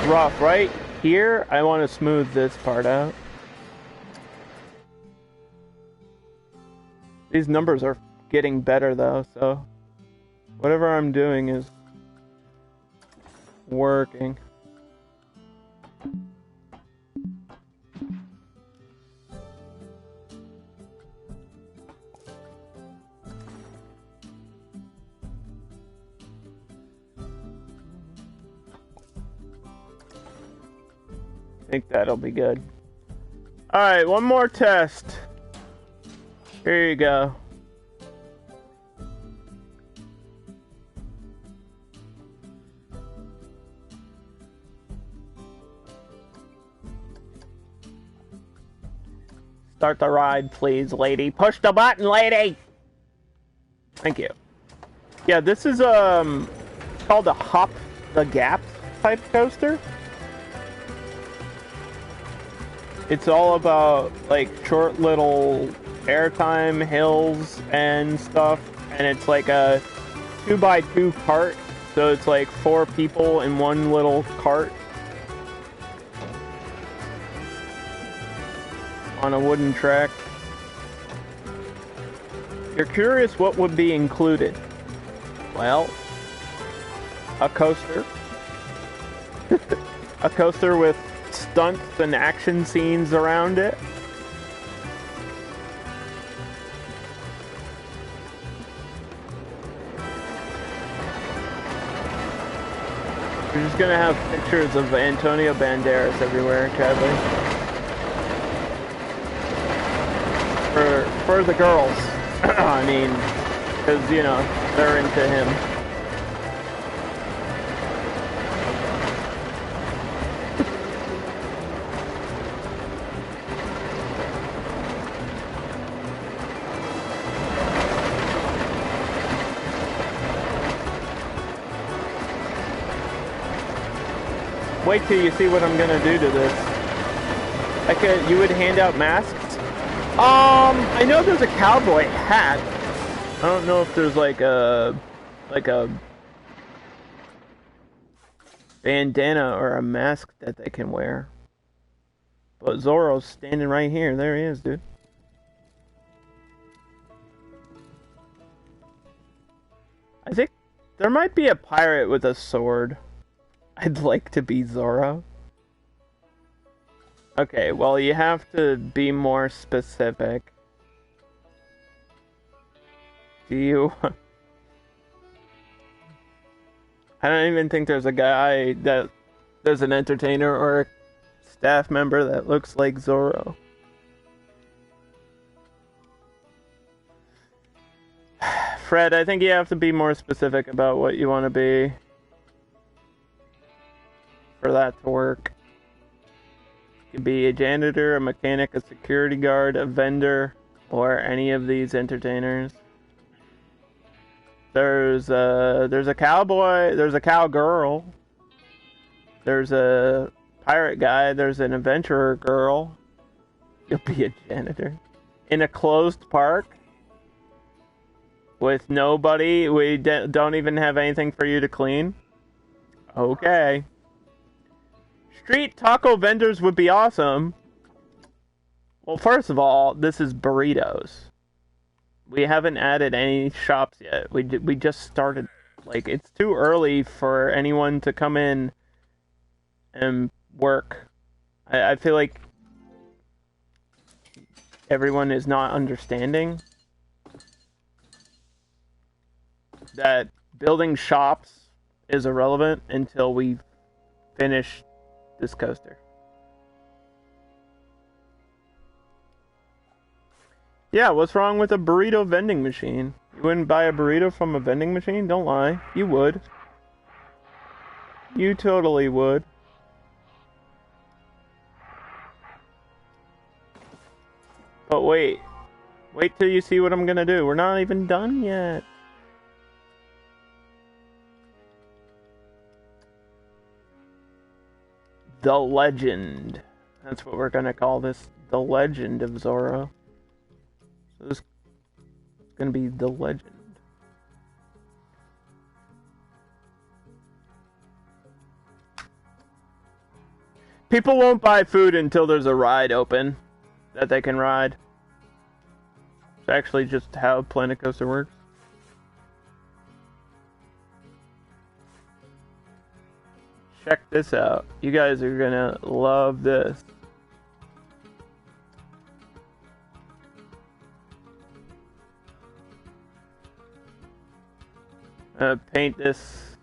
rough, right? Here, I want to smooth this part out. These numbers are getting better though, so whatever I'm doing is working. I think that'll be good. Alright, one more test. Here you go. Start the ride, please, lady. Push the button, lady! Thank you. Yeah, this is, called a Hop the Gap type coaster. It's all about, like, short little airtime hills and stuff. And it's like a 2x2 cart. So it's like 4 people in one little cart. On a wooden track. You're curious what would be included. Well, a coaster. A coaster with stunts and action scenes around it. You're just gonna have pictures of Antonio Banderas everywhere, Chadley. For the girls. I mean, because, you know, they're into him. Wait till you see what I'm gonna do to this. You would hand out masks? I know there's a cowboy hat. I don't know if there's like a bandana or a mask that they can wear. But Zorro's standing right here. There he is, dude. I think there might be a pirate with a sword. I'd like to be Zorro. Okay, well, you have to be more specific. Do you... I don't even think there's a guy that... There's an entertainer or a staff member that looks like Zorro. Fred, I think you have to be more specific about what you want to be for that to work. You could be a janitor, a mechanic, a security guard, a vendor, or any of these entertainers. There's a cowboy, there's a cowgirl, there's a pirate guy, there's an adventurer girl. You'll be a janitor. In a closed park with nobody, we don't even have anything for you to clean. Okay. Street taco vendors would be awesome. Well, first of all, this is burritos. We haven't added any shops yet. We just started. Like, it's too early for anyone to come in and work. I feel like everyone is not understanding that building shops is irrelevant until we finish this coaster. Yeah, what's wrong with a burrito vending machine? You wouldn't buy a burrito from a vending machine? Don't lie. You would. You totally would. But wait. Wait till you see what I'm gonna do. We're not even done yet. The Legend. That's what we're gonna call this. The Legend of Zorro. So this is gonna be The Legend. People won't buy food until there's a ride open that they can ride. It's actually just how Planet Coaster works. Check this out. You guys are gonna love this. Paint this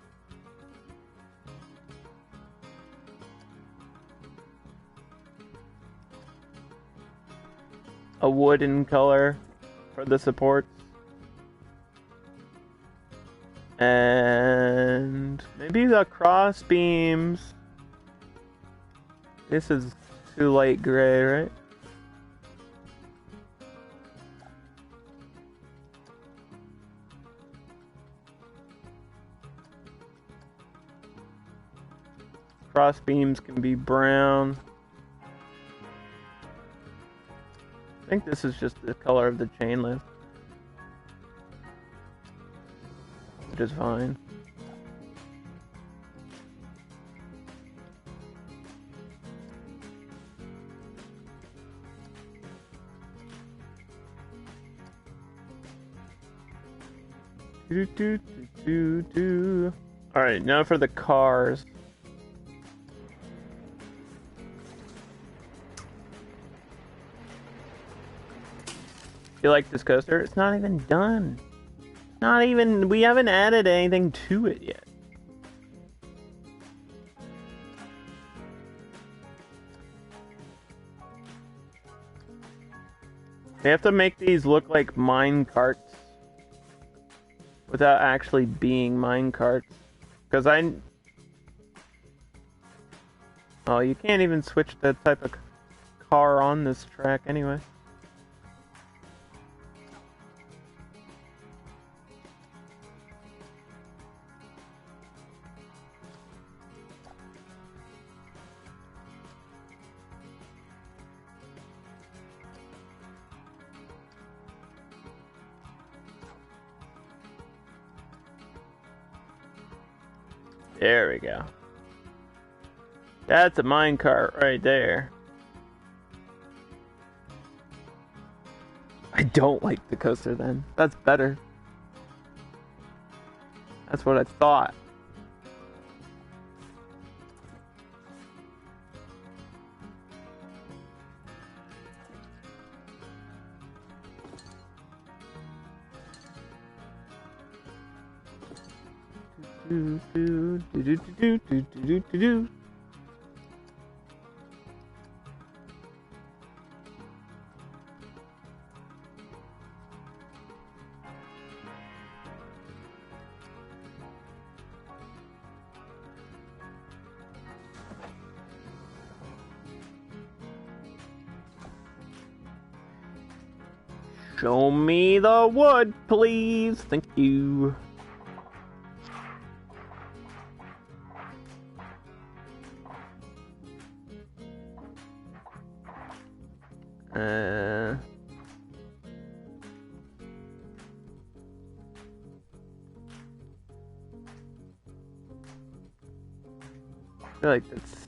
a wooden color for the supports. And maybe the cross beams. This is too light gray, right? Cross beams can be brown. I think this is just the color of the chain lift, which is fine. Alright, now for the cars. You like this coaster? It's not even done. Not even, we haven't added anything to it yet. They have to make these look like mine carts without actually being mine carts. Because oh, you can't even switch that type of car on this track anyway. There we go. That's a minecart right there. I don't like the coaster then. That's better. That's what I thought. Show me the wood, please. Thank you. Uh, I feel like that's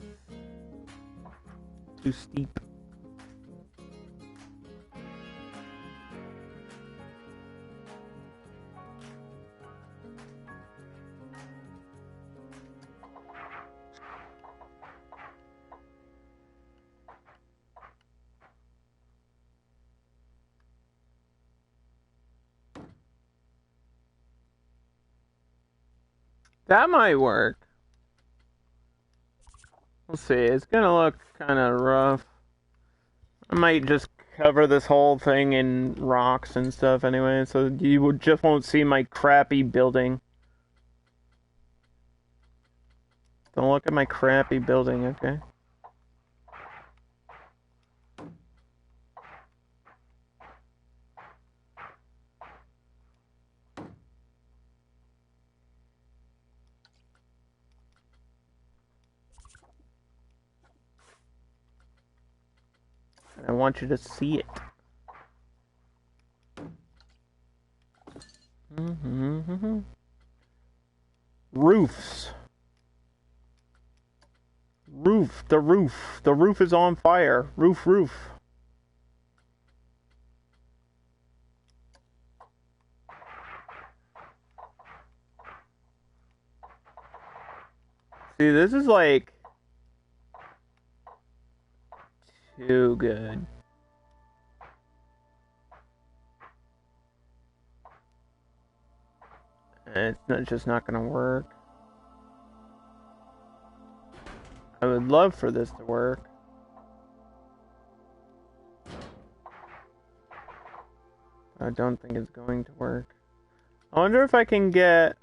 too steep. That might work. We'll see. It's gonna look kind of rough. I might just cover this whole thing in rocks and stuff anyway, so you just won't see my crappy building. Don't look at my crappy building, okay? I want you to see it. Roofs. Roof. The roof. The roof is on fire. Roof, roof. See, this is like too good. Just not gonna work. I would love for this to work. I don't think it's going to work. I wonder if I can get...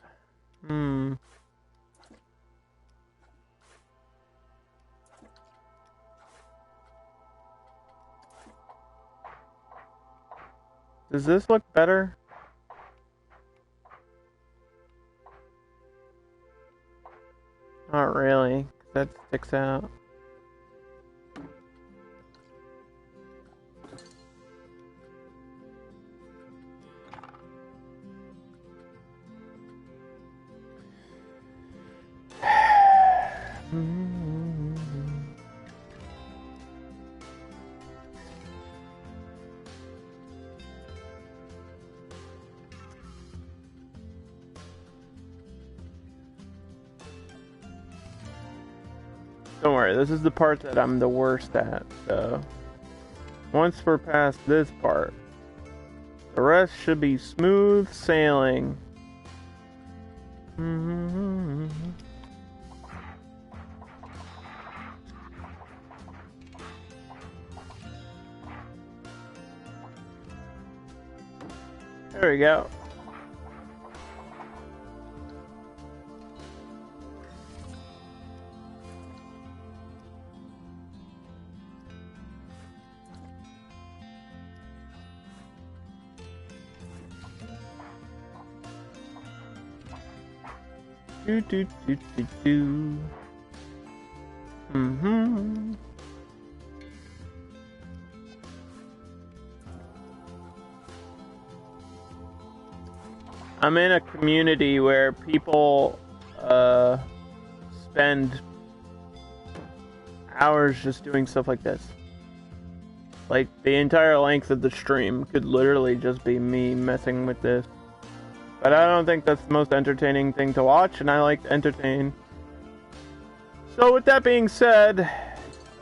Does this look better? Not really, 'cause that sticks out. Don't worry, this is the part that I'm the worst at, so... Once we're past this part, the rest should be smooth sailing. There we go. Do do do do do. I'm in a community where people spend hours just doing stuff like this. Like, the entire length of the stream could literally just be me messing with this. But I don't think that's the most entertaining thing to watch, and I like to entertain. So with that being said,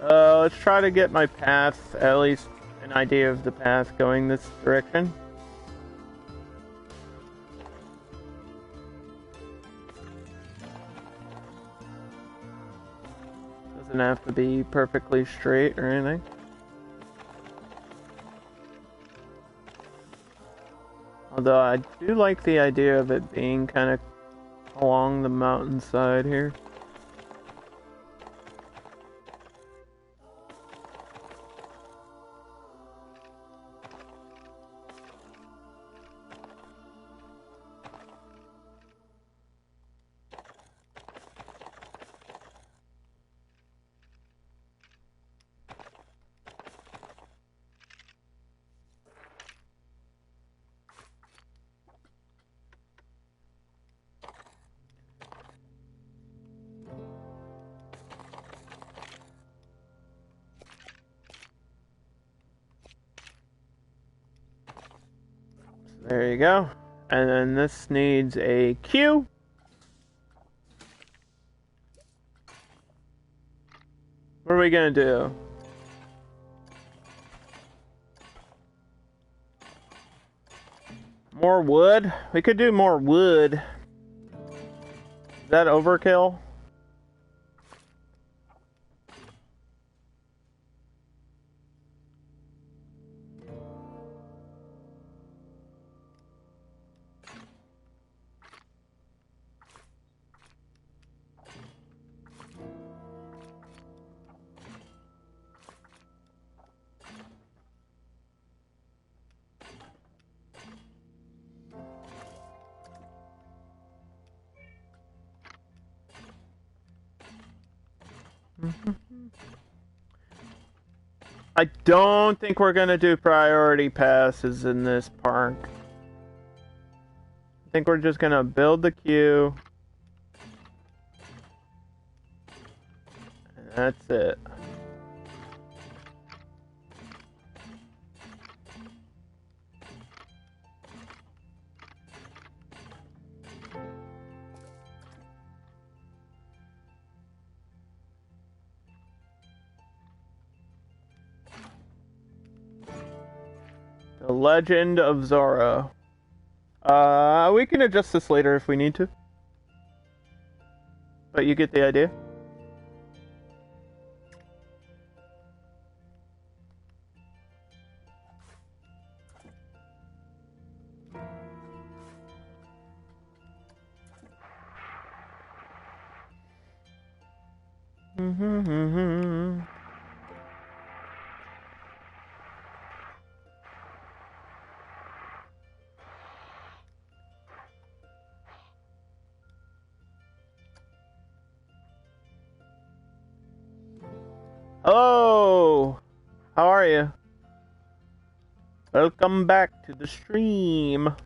let's try to get my path, at least an idea of the path going this direction. Doesn't have to be perfectly straight or anything. Although I do like the idea of it being kind of along the mountainside here. There you go. And then this needs a queue. What are we gonna do? More wood? We could do more wood. Is that overkill? I don't think we're gonna do priority passes in this park. I think we're just gonna build the queue. And that's it. The Legend of Zorro. We can adjust this later if we need to. But you get the idea. Hello! How are you? Welcome back to the stream.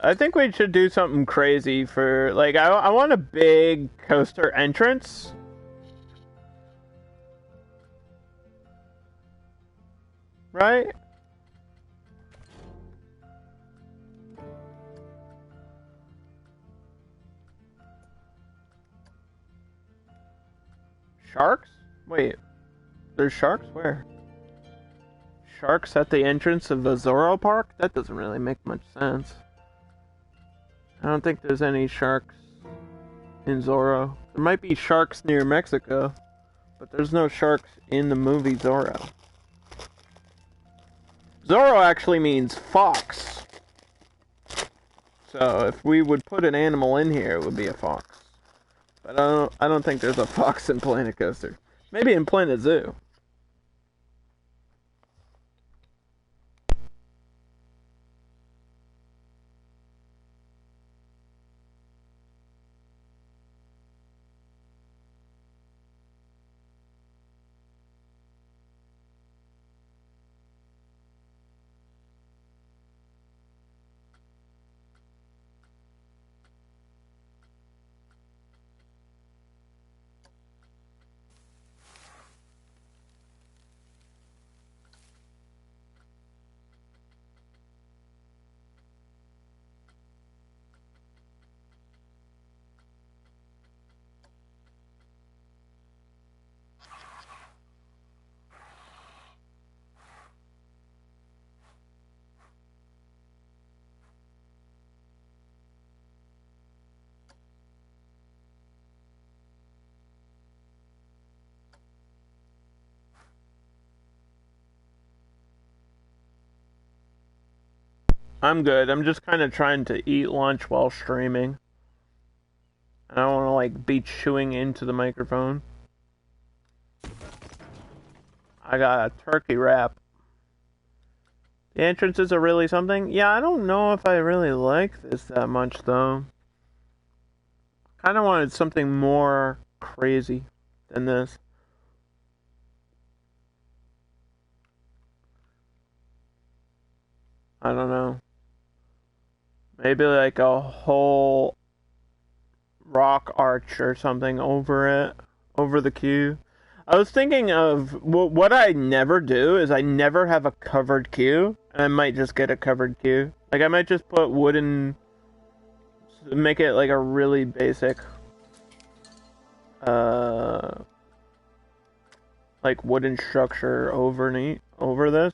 I think we should do something crazy for, like, I want a big coaster entrance. Right? Sharks? Wait, there's sharks? Where? Sharks at the entrance of the Zorro Park? That doesn't really make much sense. I don't think there's any sharks in Zorro. There might be sharks near Mexico, but there's no sharks in the movie Zorro. Zorro actually means fox. So if we would put an animal in here, it would be a fox. But I don't think there's a fox in Planet Coaster. Maybe in Planet Zoo. I'm good. I'm just kind of trying to eat lunch while streaming. I don't want to, like, be chewing into the microphone. I got a turkey wrap. The entrances are really something. Yeah, I don't know if I really like this that much, though. Kind of wanted something more crazy than this. I don't know. Maybe like a whole rock arch or something over it, over the queue. I was thinking of what I never do is I never have a covered queue, and I might just get a covered queue. Like I might just put wooden, make it like a really basic, uh, like wooden structure over this.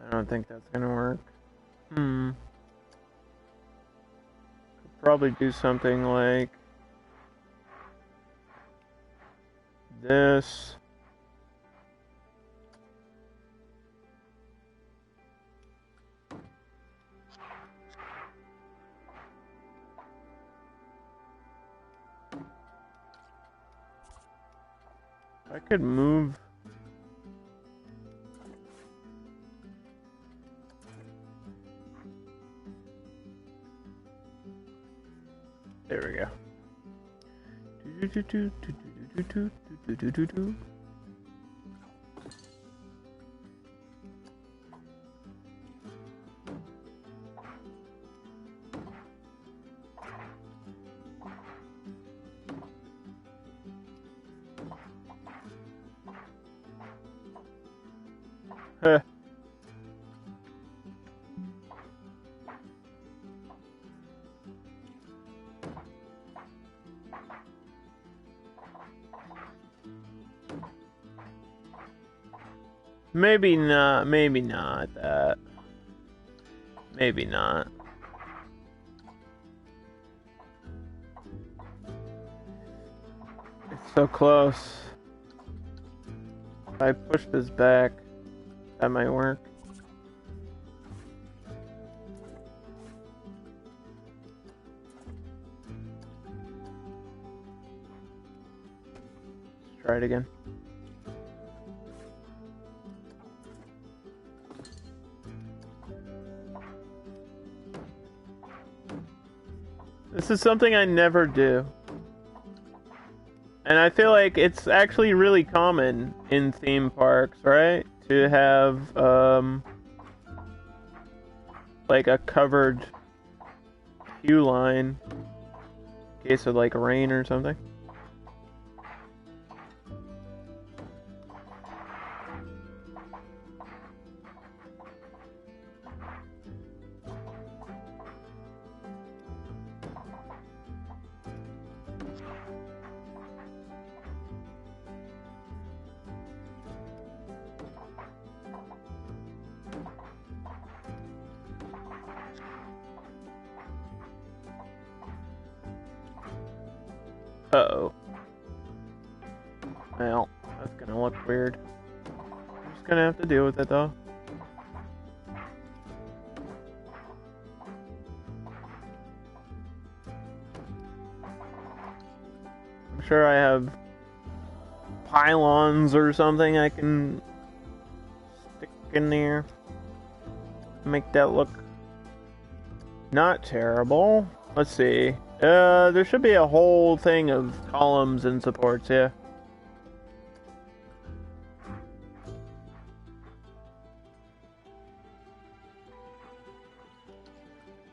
I don't think that's gonna work. Could probably do something like this. I could move. There we go. Huh. Maybe not that. Maybe not. It's so close. If I push this back, that might work. Let's try it again. This is something I never do. And I feel like it's actually really common in theme parks, right? To have, like a covered queue line in case of like rain or something. Uh-oh. Well, that's gonna look weird. I'm just gonna have to deal with it though. I'm sure I have pylons or something I can stick in there. Make that look not terrible. Let's see. There should be a whole thing of columns and supports, yeah.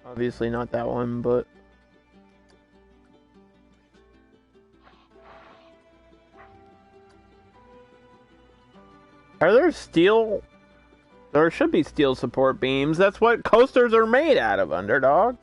Obviously not that one, but... Are there steel? There should be steel support beams. That's what coasters are made out of, Underdog.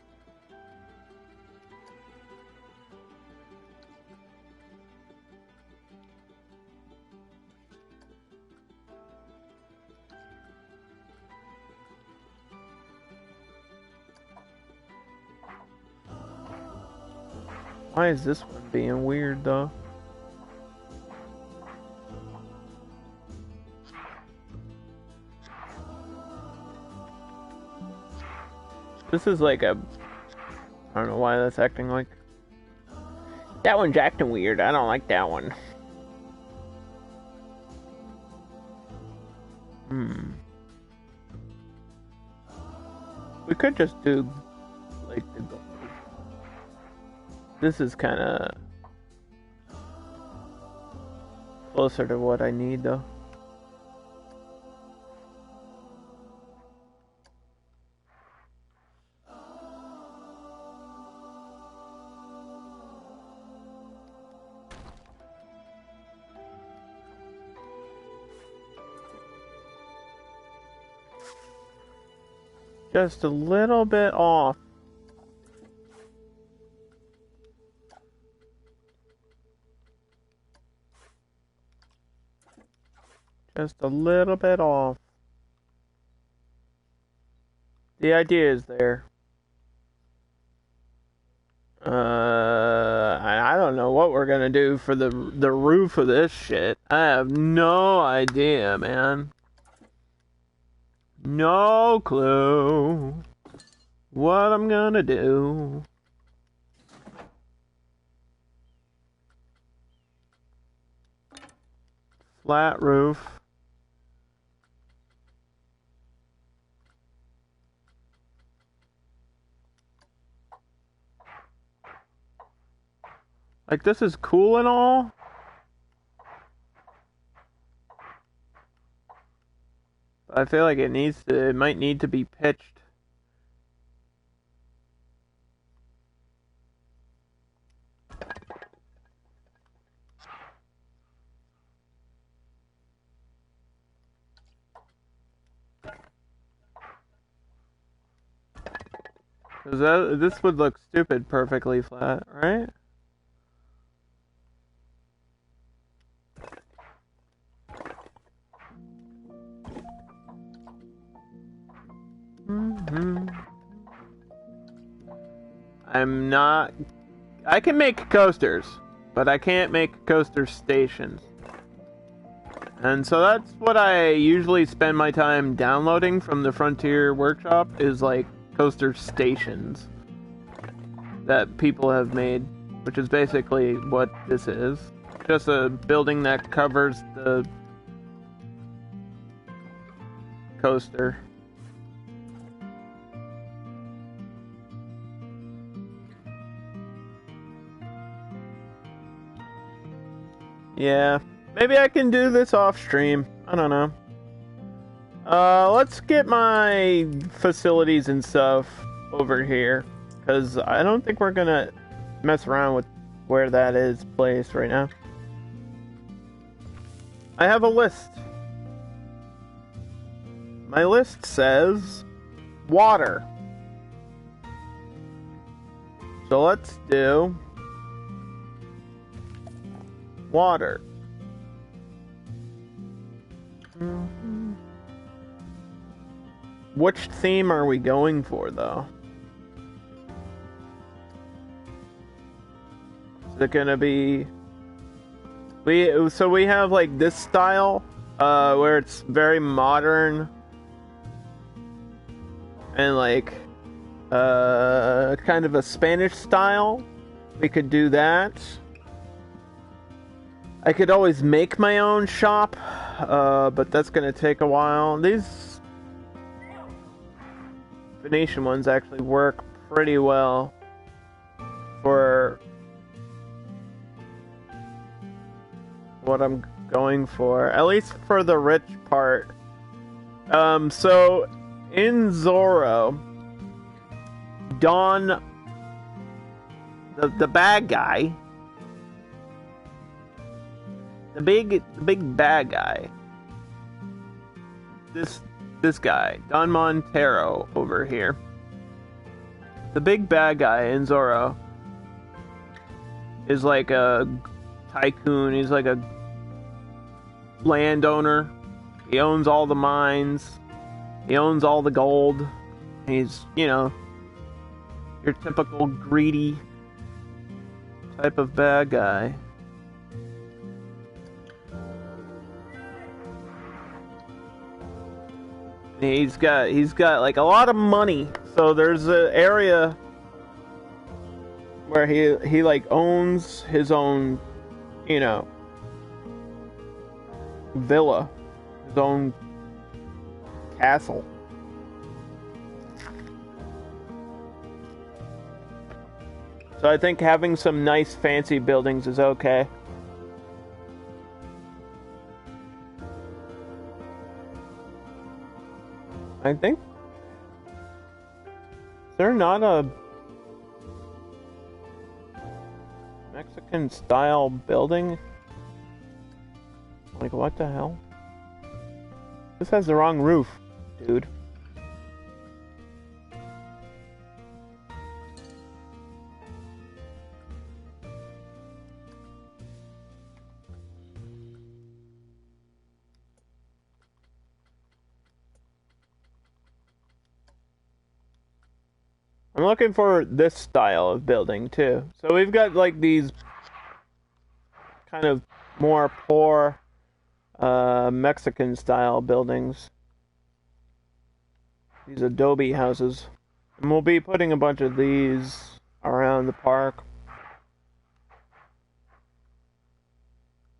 Why is this one being weird, though? This is like a... I don't know why that's acting like... That one's acting weird. I don't like that one. We could just do like the gold. This is kind of closer to what I need, though. Just a little bit off. Just a little bit off. The idea is there. I don't know what we're gonna do for the roof of this shit. I have no idea, man. No clue what I'm gonna do. Flat roof. Like, this is cool and all. I feel like it might need to be pitched. Because this would look stupid perfectly flat, right? I can make coasters, but I can't make coaster stations. And so that's what I usually spend my time downloading from the Frontier Workshop, is like coaster stations that people have made, which is basically what this is. Just a building that covers the coaster. Yeah, maybe I can do this off stream. I don't know. Let's get my facilities and stuff over here, because I don't think we're gonna mess around with where that is placed right now. I have a list. My list says water. So let's do water. Which theme are we going for, though? Is it gonna be... So we have, like, this style, where it's very modern, and, like, kind of a Spanish style. We could do that. I could always make my own shop, but that's gonna take a while. These Venetian ones actually work pretty well for what I'm going for, at least for the rich part. So in Zorro, Don, the bad guy, the big bad guy, this guy, Don Montero over here, the big bad guy in Zorro, is like a tycoon. He's like a landowner. He owns all the mines. He owns all the gold. He's, you know, your typical greedy type of bad guy. He's got like a lot of money. So there's an area where he like owns his own, you know, villa, his own castle. So I think having some nice fancy buildings is okay. I think... Is there not a Mexican style building? Like, what the hell? This has the wrong roof, dude. I'm looking for this style of building too. So we've got like these kind of more poor Mexican style buildings. These adobe houses. And we'll be putting a bunch of these around the park.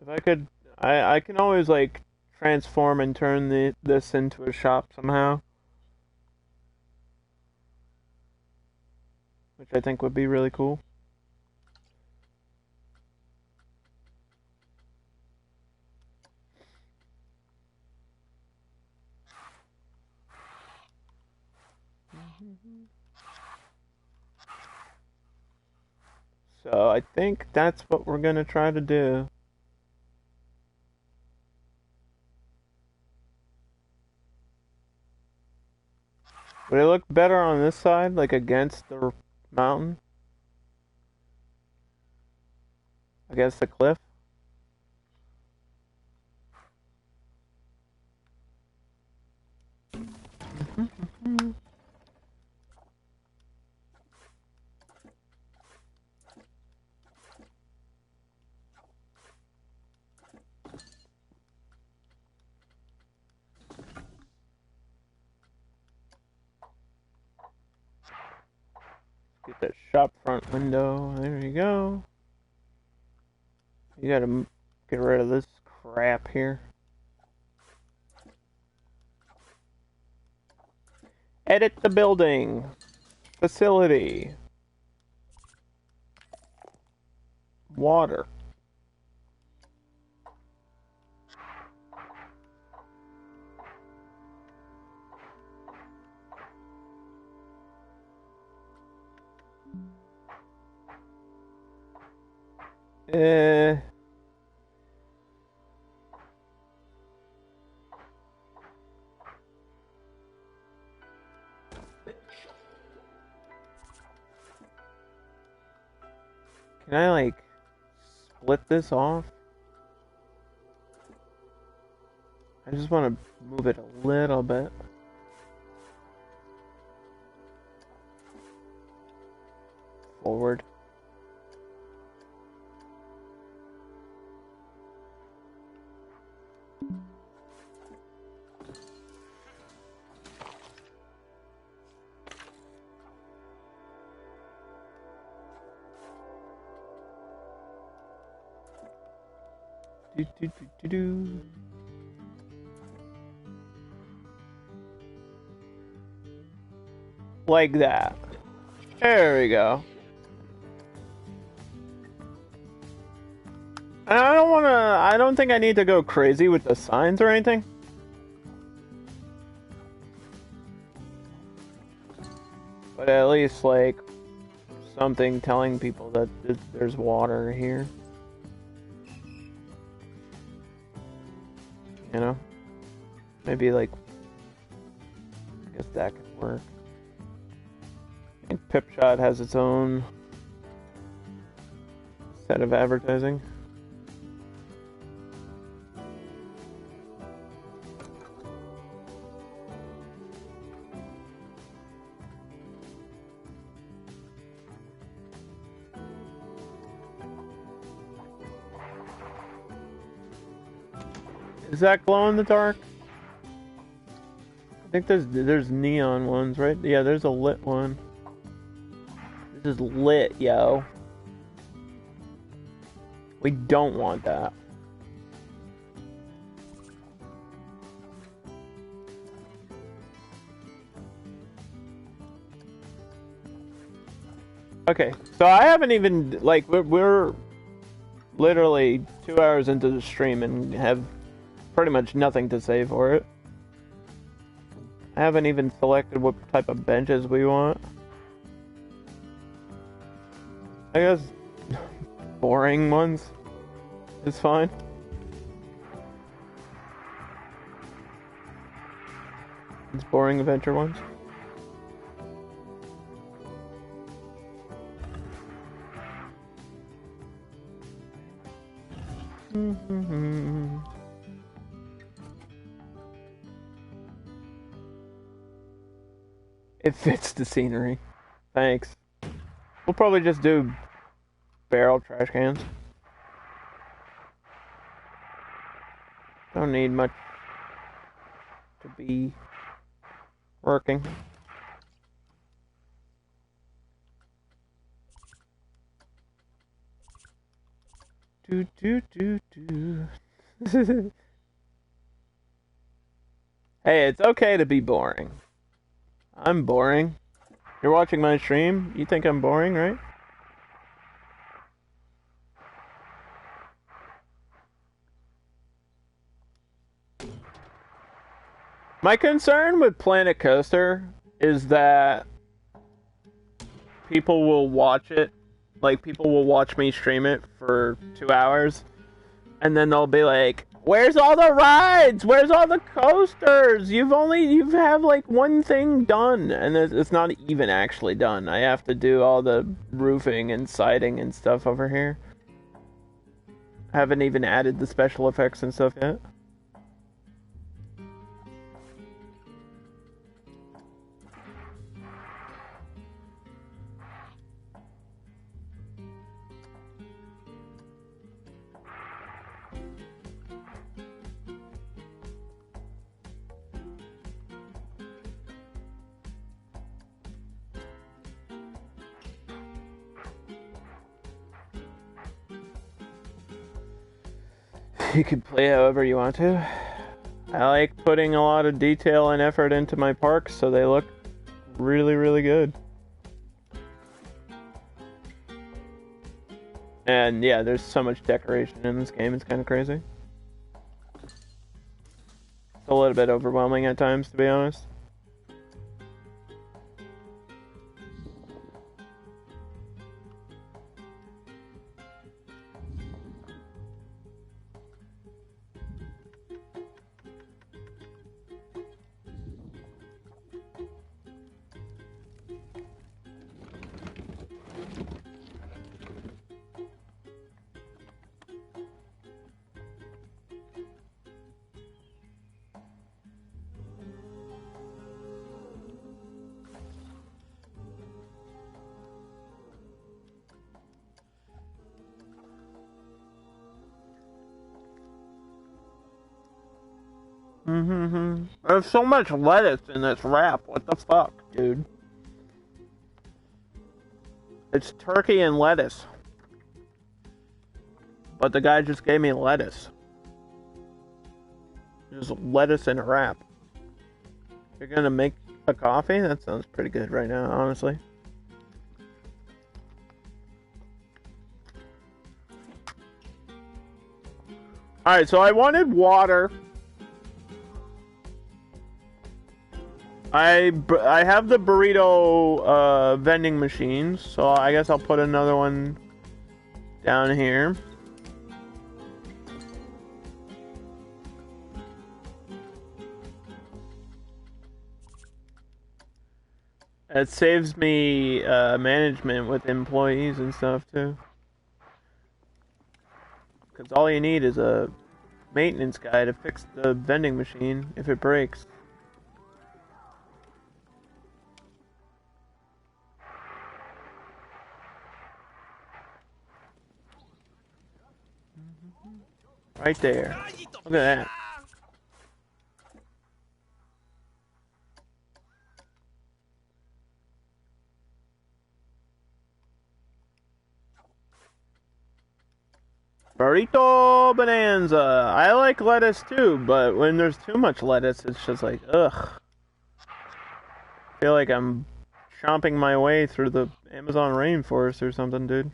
If I could, I can always like transform and turn this into a shop somehow. Which I think would be really cool. So I think that's what we're gonna try to do. Would it look better on this side, like against the mountain? Against the cliff? Get that shop front window. There you go. You gotta get rid of this crap here. Edit the building. Facility. Water. Can I like split this off? I just want to move it a little bit. Forward. Do, do, do, do, do. Like that. There we go. I don't think I need to go crazy with the signs or anything. But at least, like, something telling people that there's water here. You know? Maybe, like, I guess that could work. I think Pipshot has its own set of advertising. Is that glow in the dark? I think there's neon ones, right? Yeah, there's a lit one. This is lit, yo. We don't want that. Okay, so I haven't even like we're literally 2 hours into the stream and have pretty much nothing to say for it. I haven't even selected what type of benches we want. I guess boring ones is fine. It's boring adventure ones. It fits the scenery. Thanks. We'll probably just do barrel trash cans. Don't need much to be working. Do do do do. Hey, it's okay to be boring. I'm boring. You're watching my stream? You think I'm boring, right? My concern with Planet Coaster is that people will watch it, like people will watch me stream it for 2 hours, and then they'll be like, "Where's all the rides? Where's all the coasters? You have like one thing done," and it's not even actually done. I have to do all the roofing and siding and stuff over here. I haven't even added the special effects and stuff yet. You can play however you want to. I like putting a lot of detail and effort into my parks so they look really, really good. And yeah, there's so much decoration in this game, it's kind of crazy. It's a little bit overwhelming at times, to be honest. There's so much lettuce in this wrap. What the fuck, dude? It's turkey and lettuce. But the guy just gave me lettuce. Just lettuce in a wrap. You're gonna make a coffee? That sounds pretty good right now, honestly. Alright, so I wanted water. I have the burrito vending machines, so I guess I'll put another one down here. It saves me management with employees and stuff too. Because all you need is a maintenance guy to fix the vending machine if it breaks. Right there. Look at that. Burrito bonanza. I like lettuce too, but when there's too much lettuce, it's just like, ugh. I feel like I'm chomping my way through the Amazon rainforest or something, dude.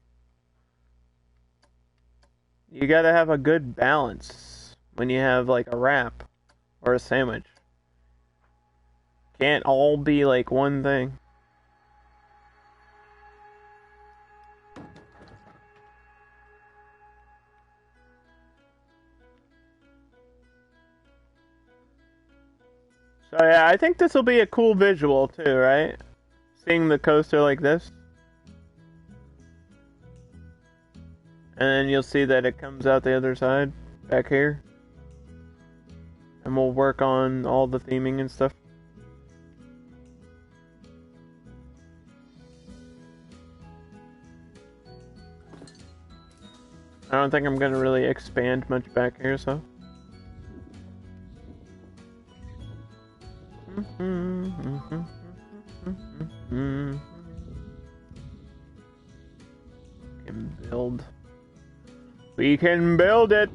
You gotta have a good balance when you have like a wrap or a sandwich. Can't all be like one thing. So yeah, I think this will be a cool visual too, right? Seeing the coaster like this. And then you'll see that it comes out the other side, back here. And we'll work on all the theming and stuff. I don't think I'm gonna really expand much back here, so. Can build. We can build it!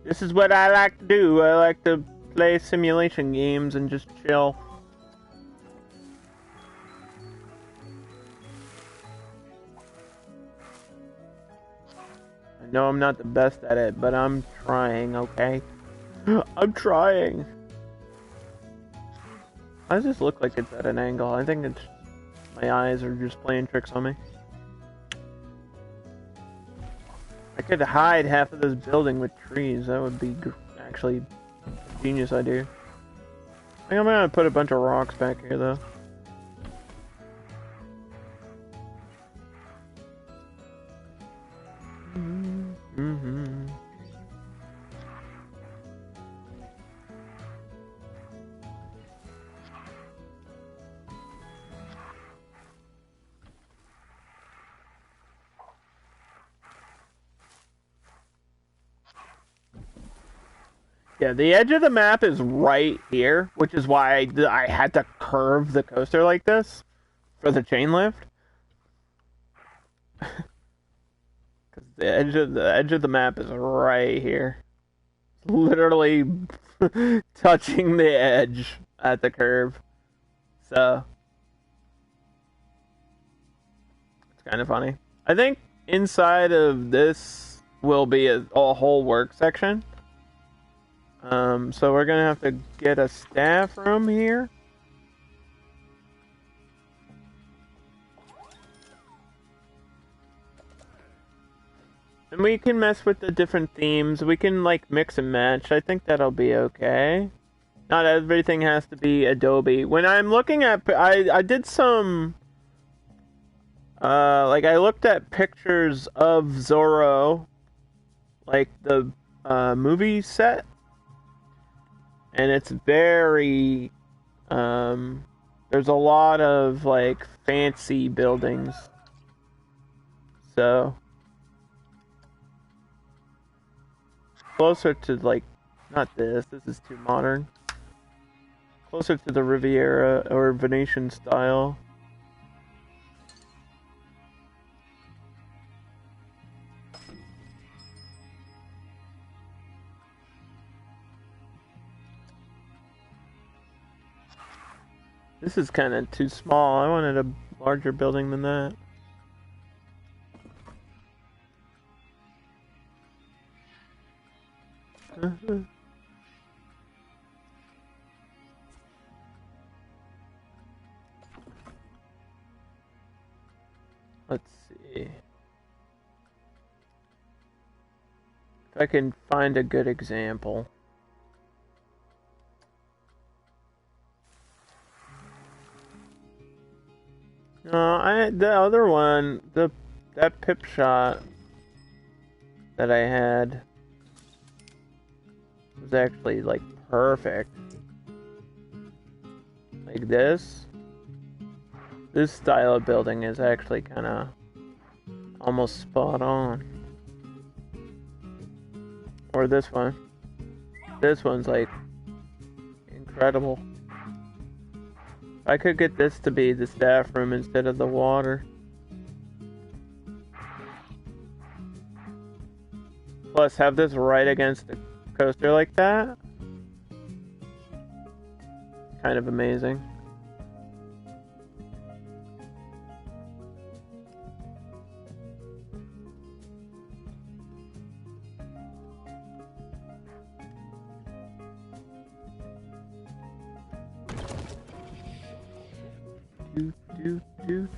This is what I like to do. I like to play simulation games and just chill. I know I'm not the best at it, but I'm trying, okay? I'm trying. Why does this look like it's at an angle? I think it's my eyes are just playing tricks on me. I could hide half of this building with trees. That would be actually a genius idea. I think I'm gonna put a bunch of rocks back here though. Yeah, the edge of the map is right here, which is why I had to curve the coaster like this for the chain lift. Because the edge of the map is right here, literally touching the edge at the curve. So it's kind of funny. I think inside of this will be a whole work section. So we're gonna have to get a staff room here. And we can mess with the different themes. We can like mix and match. I think that'll be okay. Not everything has to be Adobe. When I'm looking at, I did some, like I looked at pictures of Zorro, like the movie set. And it's very, there's a lot of, like, fancy buildings. So, closer to, like, not this is too modern. Closer to the Riviera or Venetian style. This is kind of too small. I wanted a larger building than that. Let's see. If I can find a good example. No, the other one, that pip shot that I had was actually like perfect. Like this. This style of building is actually kind of almost spot on. Or this one. This one's like incredible. I could get this to be the staff room instead of the water. Plus have this right against the coaster like that. Kind of amazing.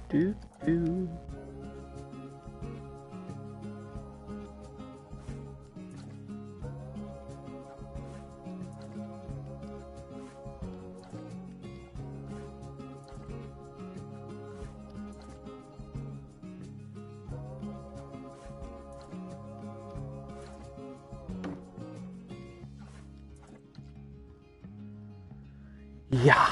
Do. Yeah.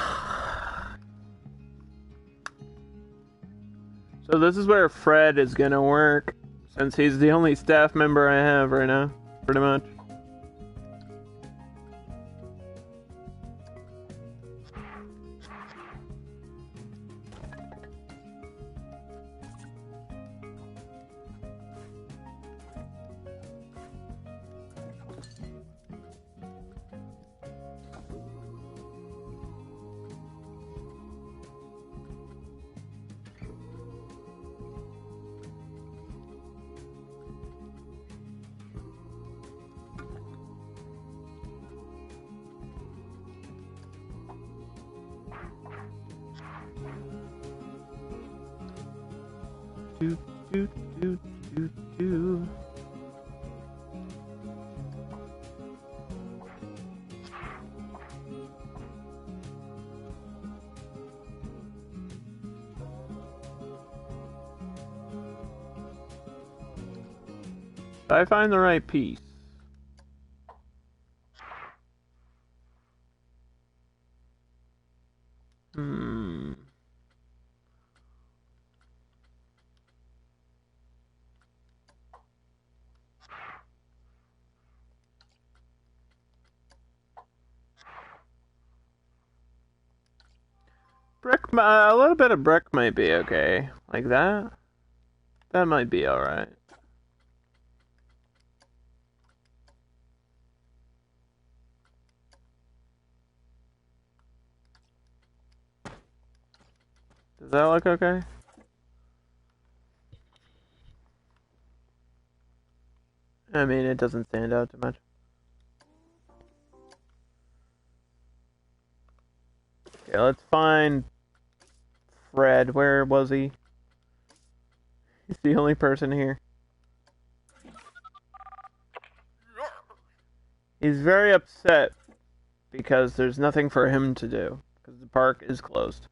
So this is where Fred is gonna work, since he's the only staff member I have right now, pretty much. Do. Did I find the right piece? Brick, a little bit of brick might be okay. Like that? That might be alright. Does that look okay? I mean, it doesn't stand out too much. Okay, let's find Fred. Where was he? He's the only person here. He's very upset because there's nothing for him to do, because the park is closed.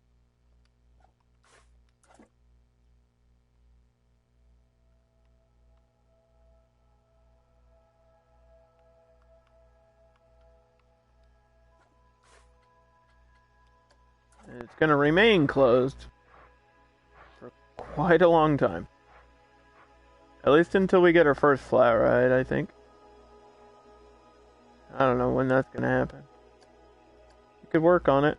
And it's going to remain closed for quite a long time. At least until we get our first flat ride, I think. I don't know when that's going to happen. You could work on it.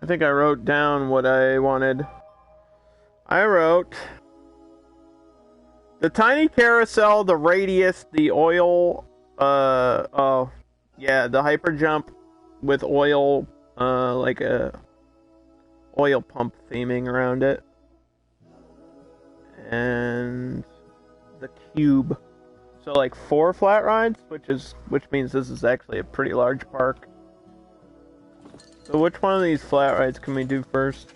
I think I wrote down what I wanted. I wrote the tiny carousel, the radius, the oil, the hyper jump with oil, like a oil pump theming around it, and the cube. So like 4 flat rides, which means this is actually a pretty large park. So which one of these flat rides can we do first?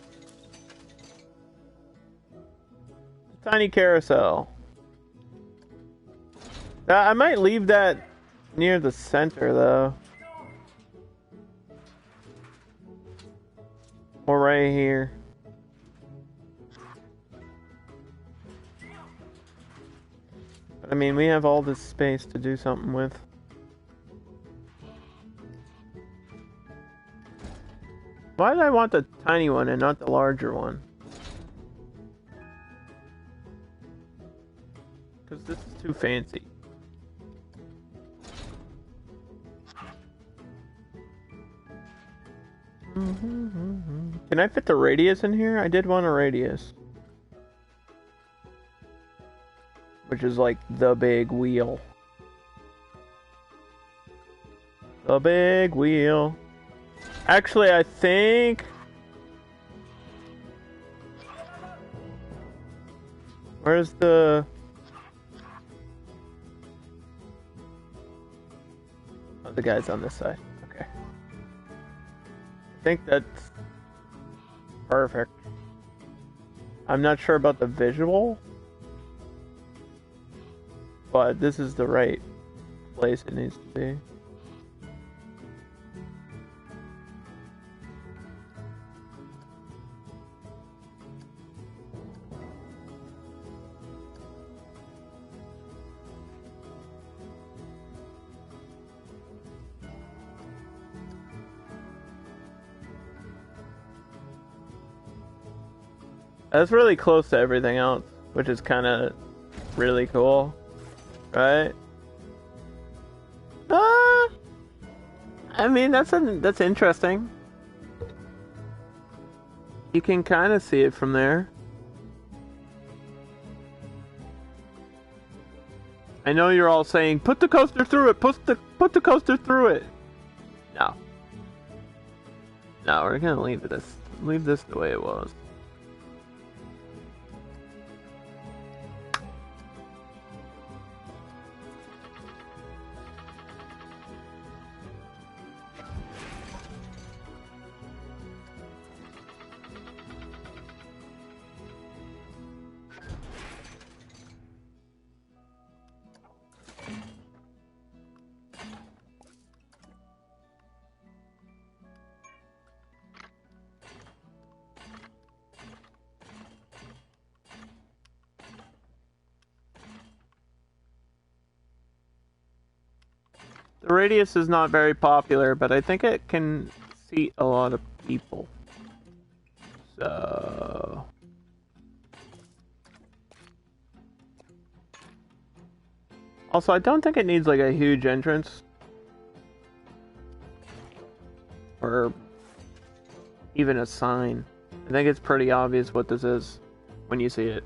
The tiny carousel. I might leave that near the center, though. We're right here. But I mean, we have all this space to do something with. Why did I want the tiny one and not the larger one? Because this is too fancy. Can I fit the radius in here? I did want a radius. Which is like the big wheel. The big wheel. Actually, I think... Where's the... Oh, the guy's on this side. Okay. I think that's perfect. I'm not sure about the visual, but this is the right place it needs to be. That's really close to everything else, which is kind of really cool, right? I mean, that's interesting. You can kind of see it from there. I know you're all saying, "Put the coaster through it. Put the coaster through it." No, no, we're gonna leave this the way it was. The radius is not very popular, but I think it can seat a lot of people. So... Also, I don't think it needs like a huge entrance. Or even a sign. I think it's pretty obvious what this is when you see it.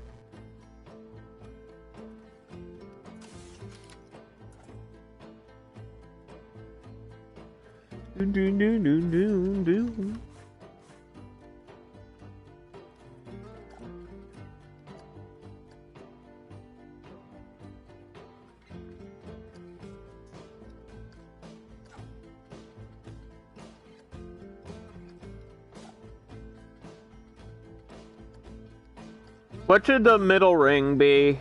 What should the middle ring be?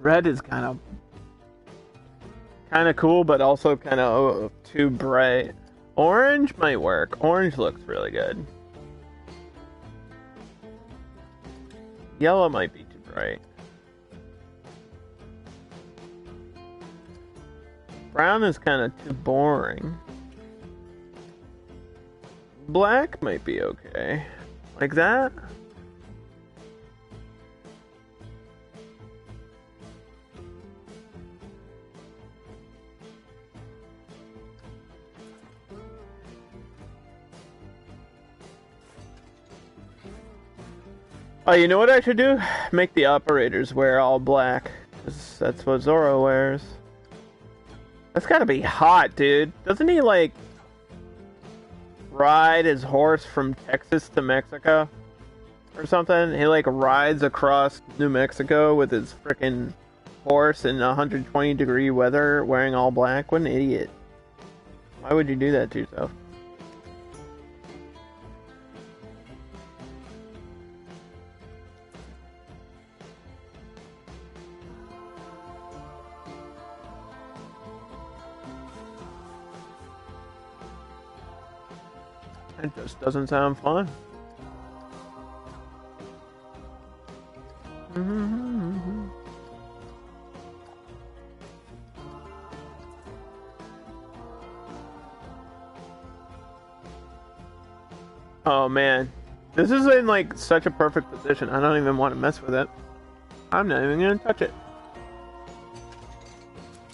Red is kind of cool, but also kind of too bright. Orange might work. Orange looks really good. Yellow might be too bright. Brown is kind of too boring. Black might be okay. Like that? Oh, you know what I should do? Make the operators wear all black. 'Cause that's what Zorro wears. That's gotta be hot, dude. Doesn't he, like, ride his horse from Texas to Mexico? Or something? He, like, rides across New Mexico with his frickin' horse in 120-degree weather wearing all black? What an idiot. Why would you do that to yourself? It just doesn't sound fun. Oh man, this is in like such a perfect position. I don't even want to mess with it. I'm not even gonna touch it.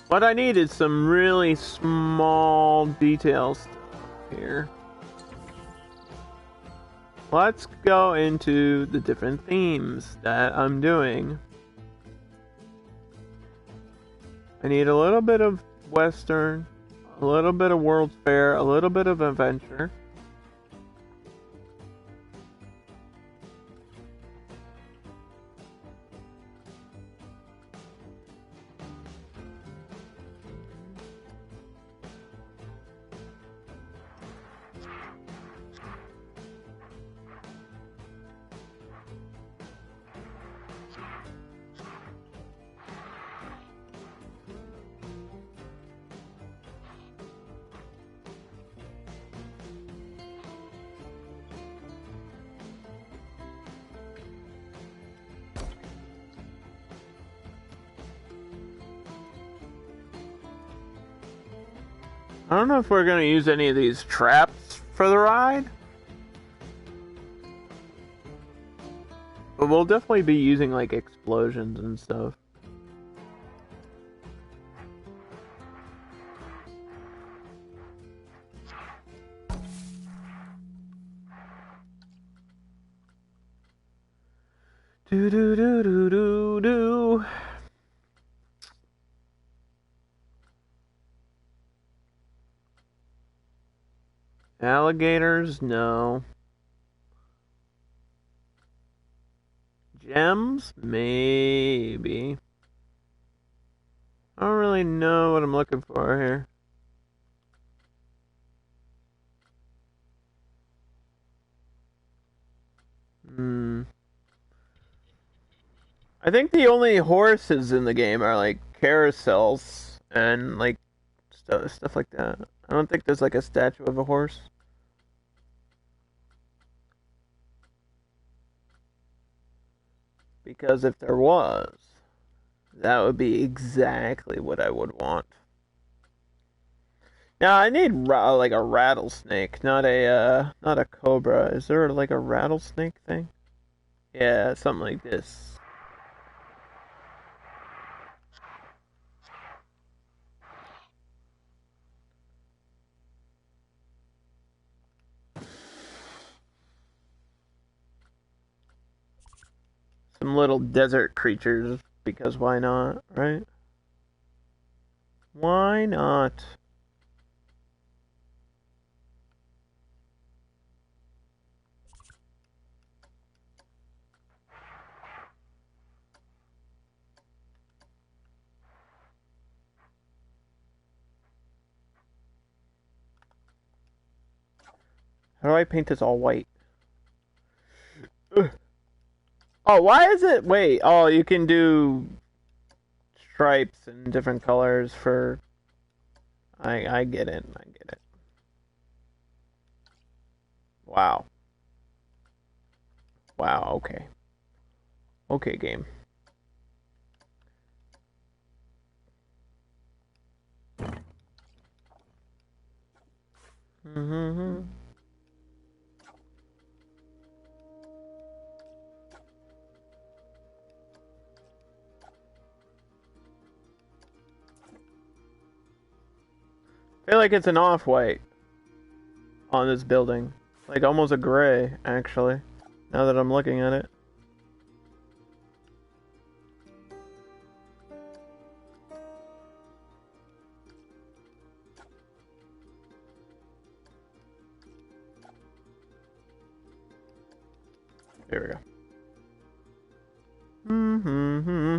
What I need is some really small details here. Let's go into the different themes that I'm doing. I need a little bit of Western, a little bit of World's Fair, a little bit of adventure. I don't know if we're going to use any of these traps for the ride. But we'll definitely be using like explosions and stuff. Do do do do do do. Alligators? No. Gems? Maybe. I don't really know what I'm looking for here. I think the only horses in the game are like carousels and like stuff like that. I don't think there's like a statue of a horse. Because if there was, that would be exactly what I would want. Now I need like a rattlesnake, not a cobra. Is there like a rattlesnake thing? Yeah, something like this. Some little desert creatures, because why not, right? Why not? How do I paint this all white? Ugh. Oh, why is it? Wait, oh, you can do stripes and different colors for. I get it. I get it. Wow. Wow. Okay. Okay, game. Mm-hmm. I feel like it's an off-white on this building. Like almost a gray, actually. Now that I'm looking at it. There we go. Mm-hmm.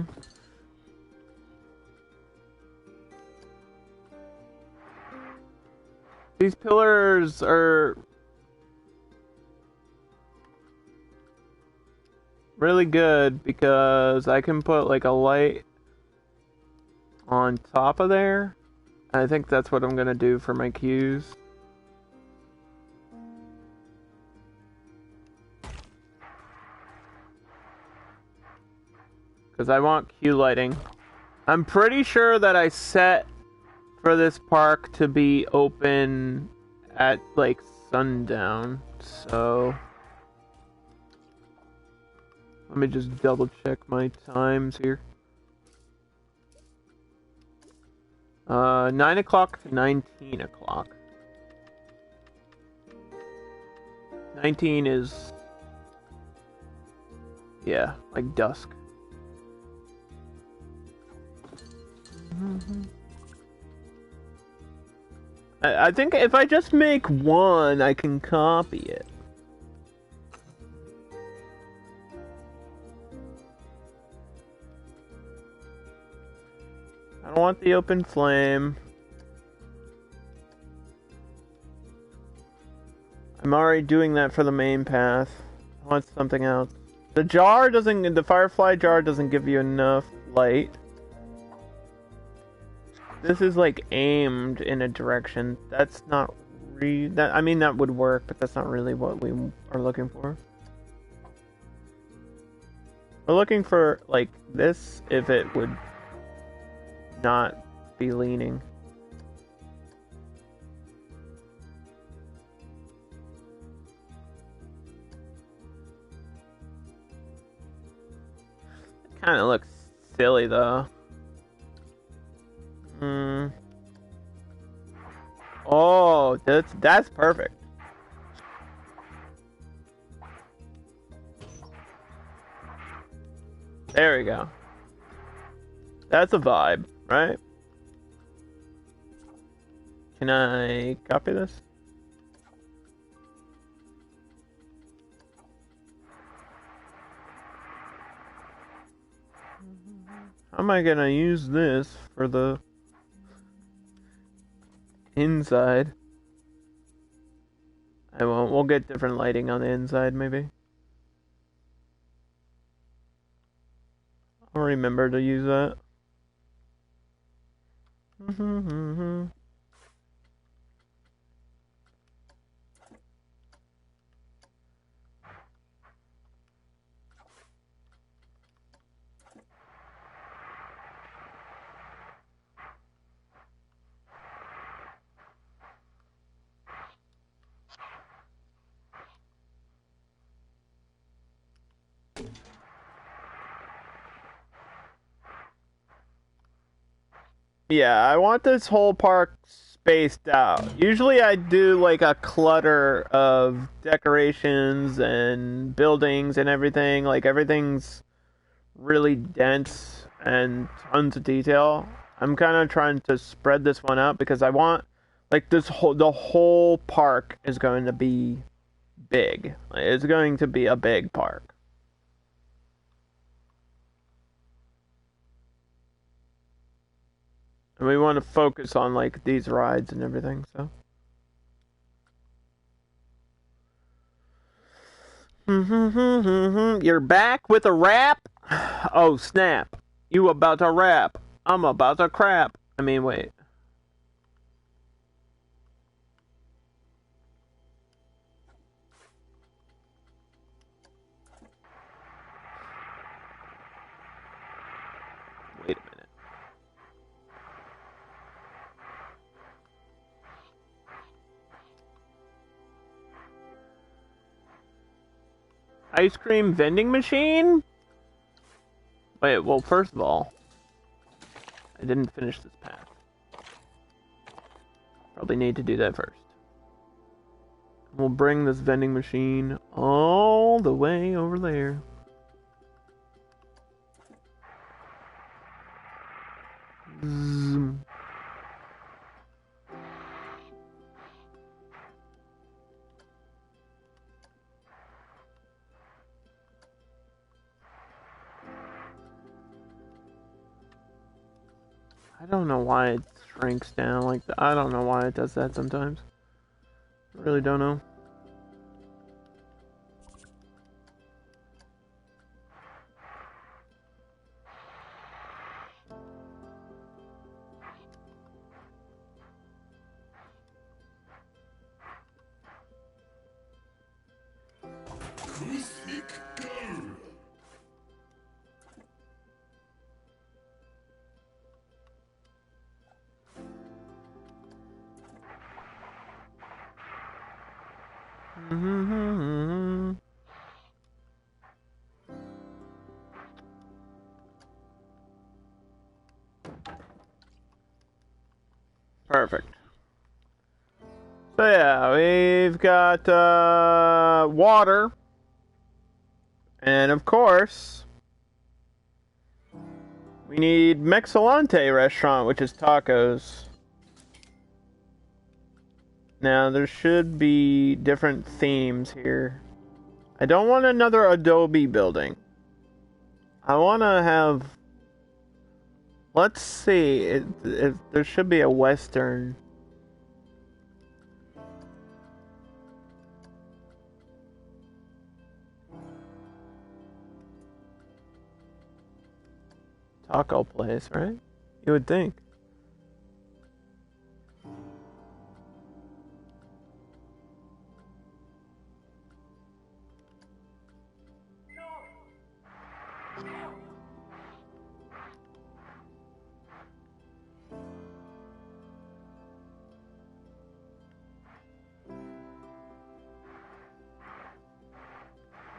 These pillars are really good because I can put like a light on top of there. I think that's what I'm gonna do for my cues. because I want queue lighting. I'm pretty sure that I set for this park to be open at like sundown, so let me just double check my times here. 9 o'clock to 19 o'clock. 19 is, yeah, like dusk. I think if I just make one, I can copy it. I don't want the open flame. I'm already doing that for the main path. I want something else. The firefly jar doesn't give you enough light. This is like aimed in a direction. That's not I mean, that would work, but that's not really what we are looking for. We're looking for like this if it would not be leaning. It kind of looks silly though. Oh, that's perfect. There we go. That's a vibe, right? Can I copy this? How am I gonna use this for the inside? I won't. We'll get different lighting on the inside, maybe. I'll remember to use that. Yeah, I want this whole park spaced out. Usually I do like a clutter of decorations and buildings and everything. Like everything's really dense and tons of detail. I'm kind of trying to spread this one out because I want like the whole park is going to be big. It's going to be a big park. And we want to focus on like these rides and everything, so. You're back with a rap? Oh snap. You about to rap. I'm about to crap. I mean, wait. Wait a minute. Ice cream vending machine? Wait, well, first of all, I didn't finish this path. Probably need to do that first. We'll bring this vending machine all the way over there. Zoom. I don't know why it shrinks down like that. I don't know why it does that sometimes. I really don't know. So yeah, we've got water, and of course, we need Mexalante restaurant, which is tacos. Now there should be different themes here. I don't want another adobe building. I want to have. Let's see. If there should be a western. Taco place, right? You would think.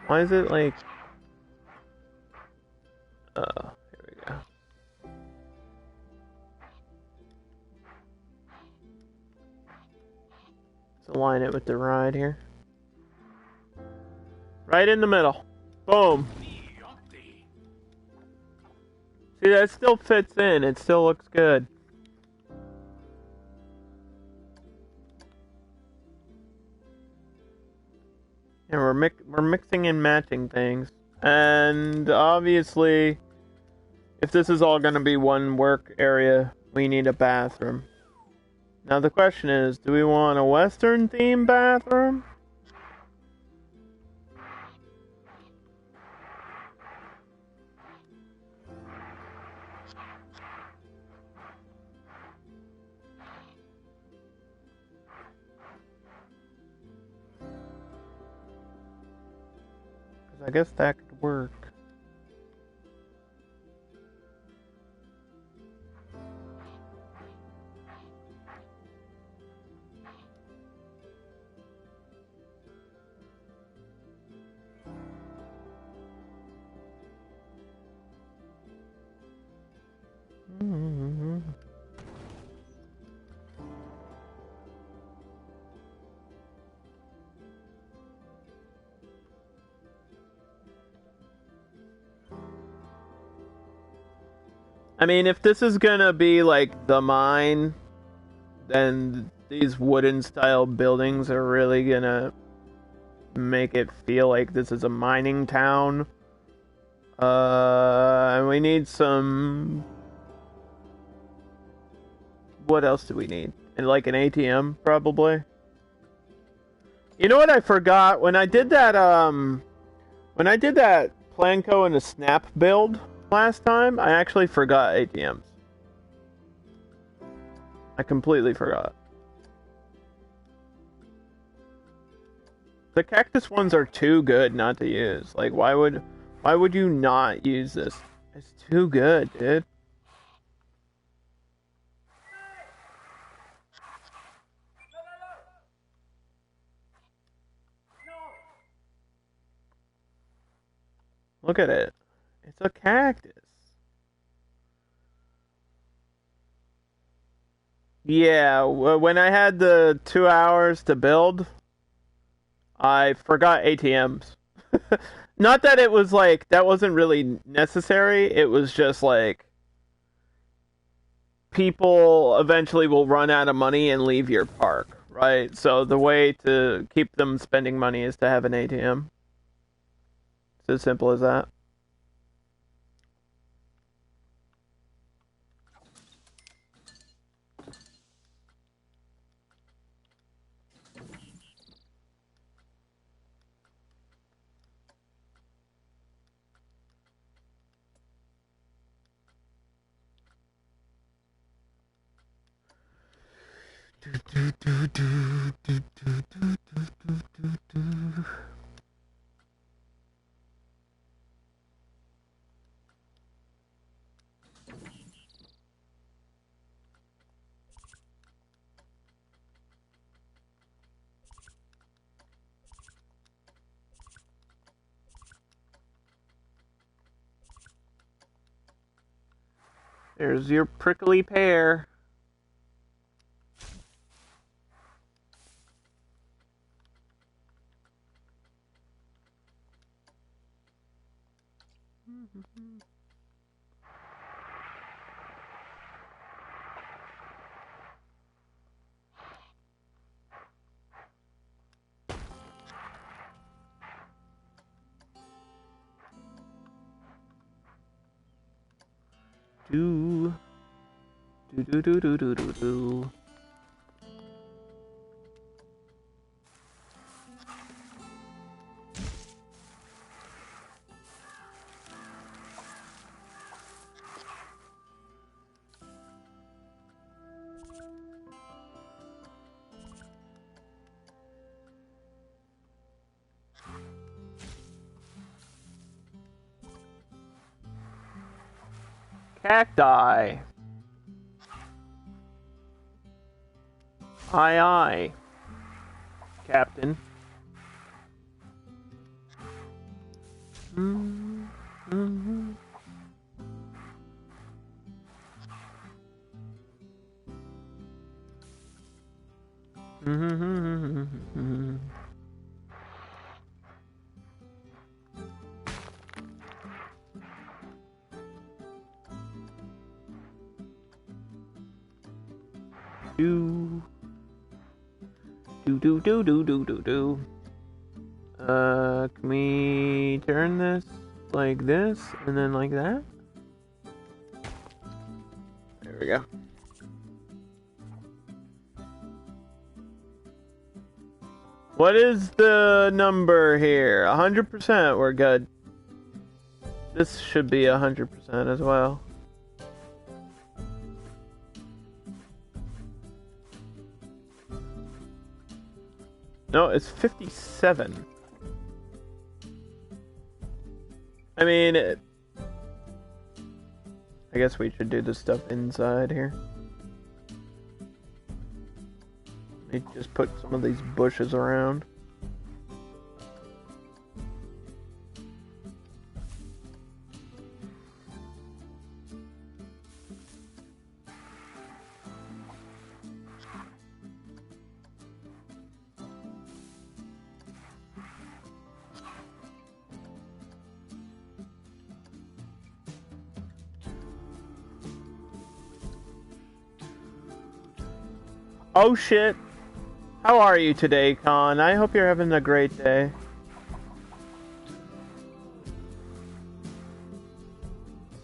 Why is it like... here we go. Let's align it with the ride here. Right in the middle. Boom. See, that still fits in. It still looks good. And we're mixing and matching things. And obviously, if this is all going to be one work area, we need a bathroom. Now the question is, do we want a Western themed bathroom? I guess that could work. I mean, if this is gonna be like the mine, then these wooden style buildings are really gonna make it feel like this is a mining town. And we need some... What else do we need? And like an ATM, probably? You know what I forgot? When I did that Planco and a Snap build last time, I actually forgot ATMs. I completely forgot. The cactus ones are too good not to use. Like, why would you not use this? It's too good, dude. Look at it. It's a cactus. Yeah, when I had the 2 hours to build, I forgot ATMs. Not that it was like, that wasn't really necessary. It was just like, people eventually will run out of money and leave your park, right? So the way to keep them spending money is to have an ATM. It's as simple as that. There's your prickly pear. Do do do do do do do do. Cacti. Aye, aye, Captain. Mm-hmm. Mm-hmm. Do do do do do do do do. Can we turn this like this and then like that? There we go. What is the number here? 100%. We're good. This should be 100% as well. No, it's 57. I mean, I guess we should do this stuff inside here. Let me just put some of these bushes around. Oh shit! How are you today, Con? I hope you're having a great day.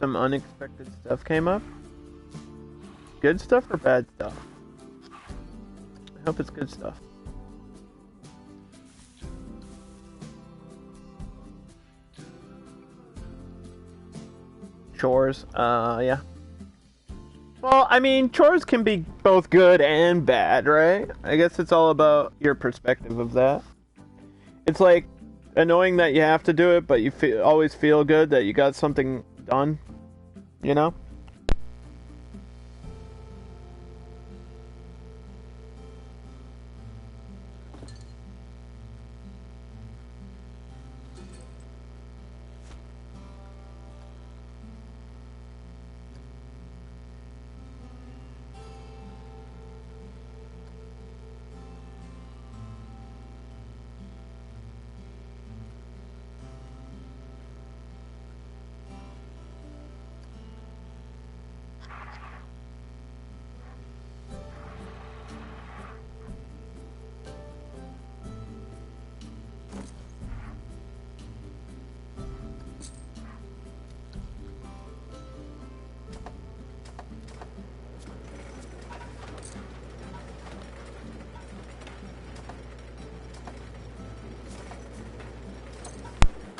Some unexpected stuff came up? Good stuff or bad stuff? I hope it's good stuff. Chores, yeah. Well, I mean, chores can be both good and bad, right? I guess it's all about your perspective of that. It's like annoying that you have to do it, but you always feel good that you got something done, you know?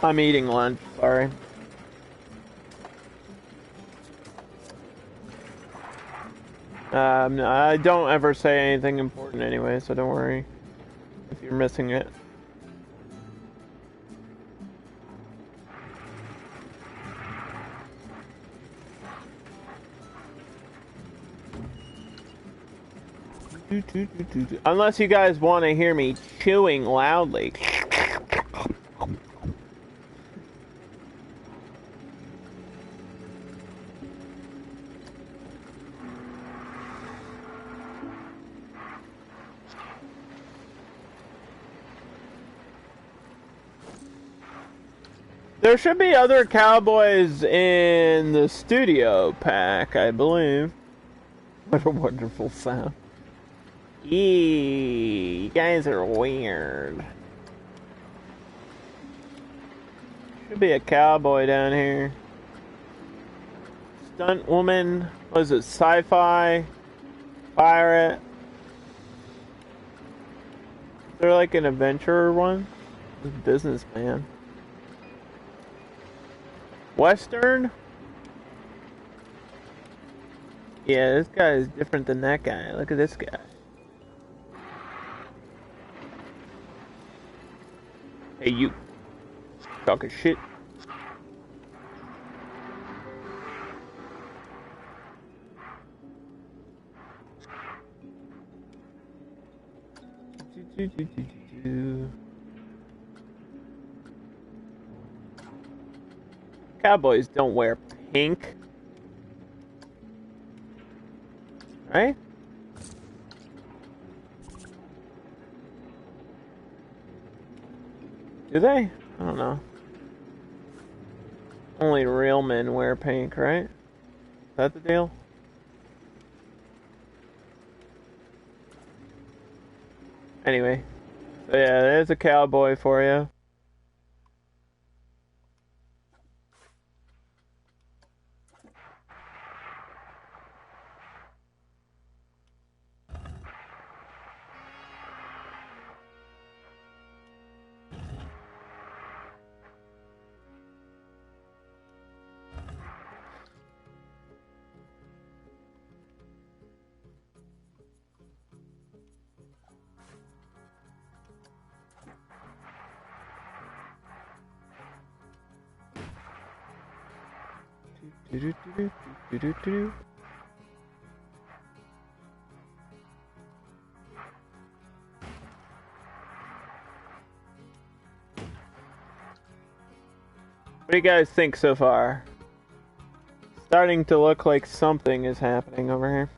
I'm eating lunch, sorry. I don't ever say anything important anyway, so don't worry if you're missing it. Unless you guys want to hear me chewing loudly. There should be other cowboys in the studio pack, I believe. What a wonderful sound. Eee, you guys are weird. Should be a cowboy down here. Stunt woman. Was it sci-fi? Pirate? Is there like an adventurer one? Businessman. Western? Yeah, this guy is different than that guy. Look at this guy. Hey, you. Talking shit. Cowboys don't wear pink. Right? Do they? I don't know. Only real men wear pink, right? Is that the deal? Anyway. So yeah, there's a cowboy for you. Do-do-do-do-do-do-do. What do you guys think so far? Starting to look like something is happening over here.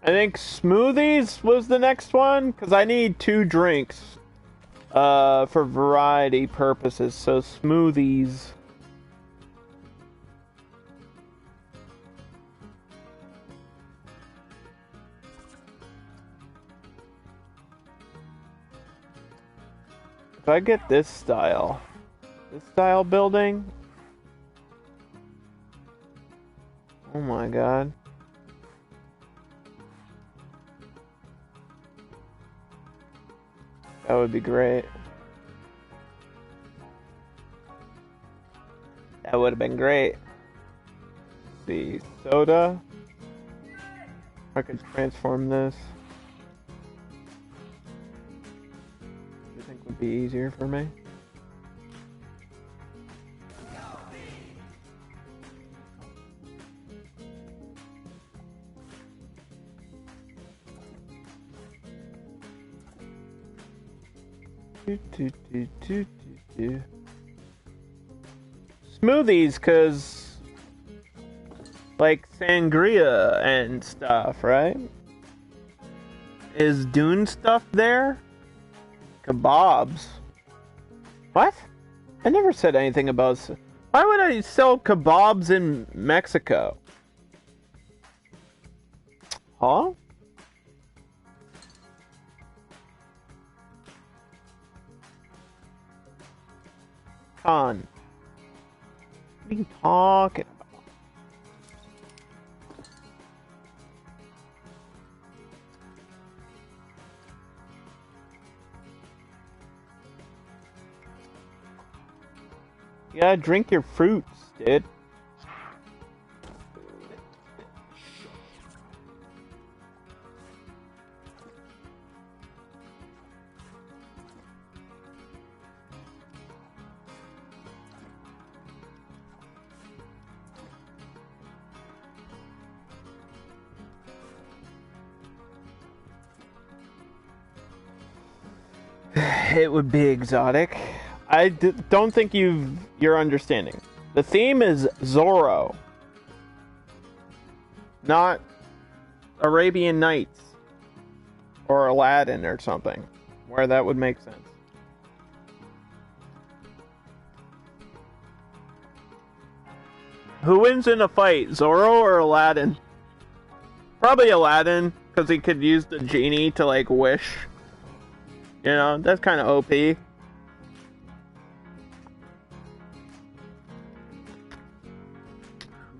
I think smoothies was the next one, because I need 2 drinks for variety purposes, so smoothies. If I get this style building, oh my god. That would be great. That would have been great. The soda. I could transform this. I think would be easier for me. Smoothies, cause like sangria and stuff, right? Is Dune stuff there? Kebabs. What? I never said anything about. Why would I sell kebabs in Mexico? Huh? Con. What are you talking about? You gotta drink your fruits, dude. It would be exotic. Don't think you're understanding. The theme is Zorro, not Arabian Nights. or Aladdin or something, where that would make sense. Who wins in a fight, Zorro or Aladdin? Probably Aladdin, because he could use the genie to, like, wish. You know, that's kind of OP.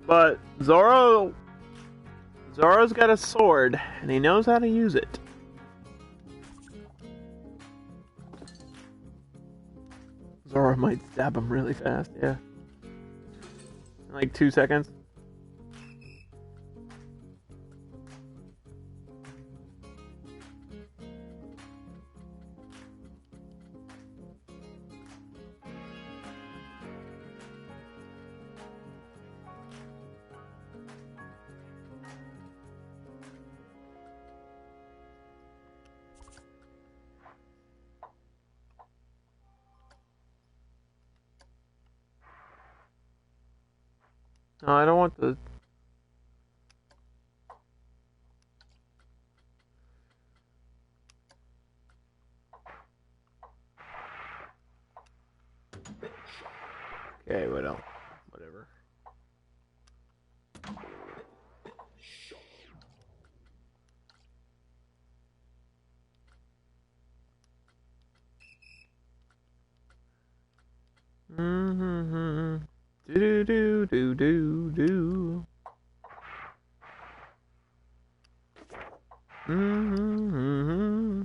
But Zorro's got a sword, and he knows how to use it. Zorro might stab him really fast, yeah. In like 2 seconds. No, I don't want the... Okay, what else? Whatever. Mm-hmm. Do. Mm-hmm.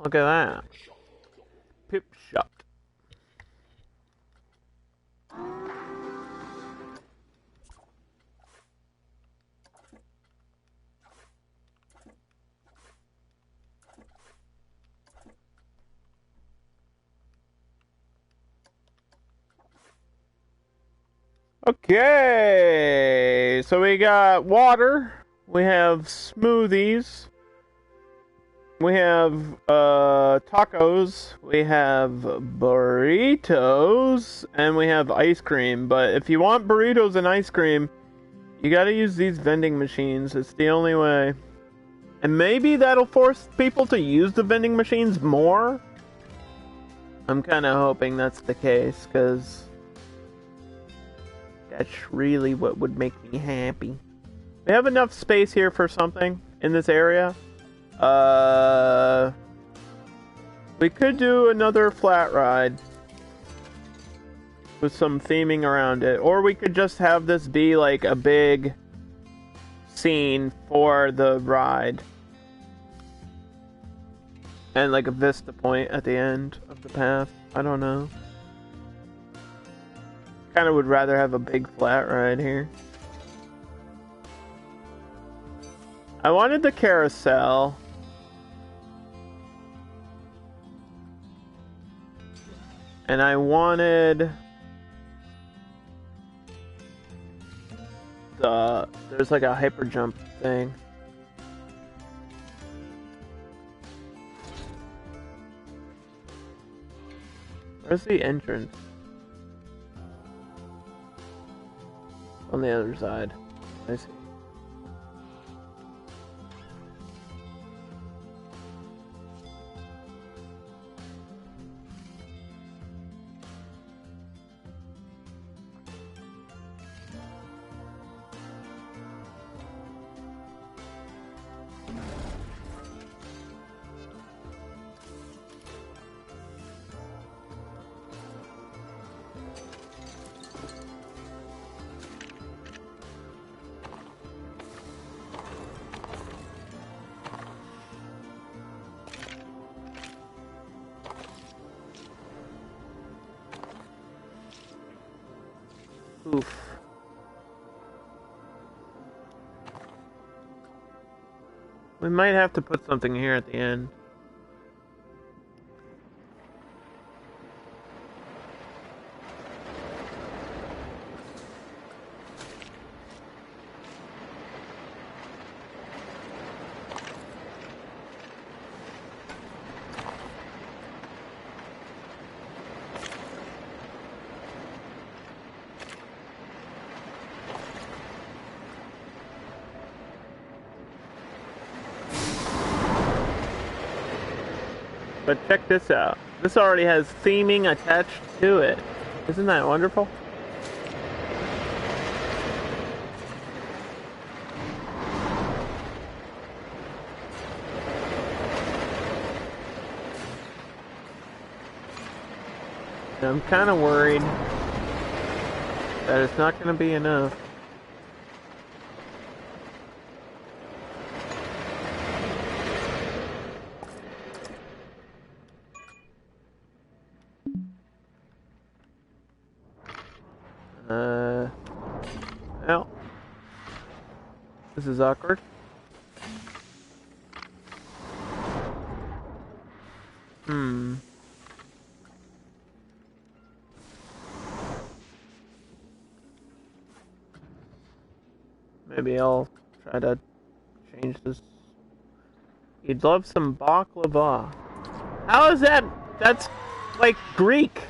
Look at that. Pip shot. Okay, so we got water, we have smoothies, we have tacos, we have burritos, and we have ice cream. But if you want burritos and ice cream, you gotta use these vending machines. It's the only way. And maybe that'll force people to use the vending machines more. I'm kind of hoping that's the case, because that's really what would make me happy. We have enough space here for something in this area. We could do another flat ride with some theming around it, or we could just have this be like a big scene for the ride and like a vista point at the end of the path. I don't know. Kind of would rather have a big flat ride here. I wanted the carousel. And I wanted there's like a hyper jump thing. Where's the entrance? On the other side. I see. Oof. We might have to put something here at the end. But check this out. This already has theming attached to it. Isn't that wonderful? I'm kind of worried that it's not going to be enough. Well, this is awkward. Maybe I'll try to change this. You'd love some baklava. How is that? That's like Greek.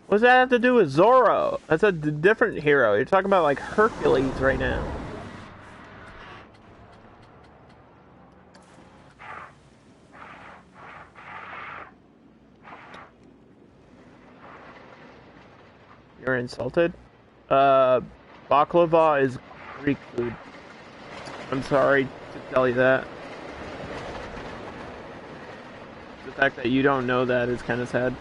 What does that have to do with Zorro? That's a different hero. You're talking about like Hercules right now. You're insulted? Baklava is Greek food. I'm sorry to tell you that. The fact that you don't know that is kind of sad.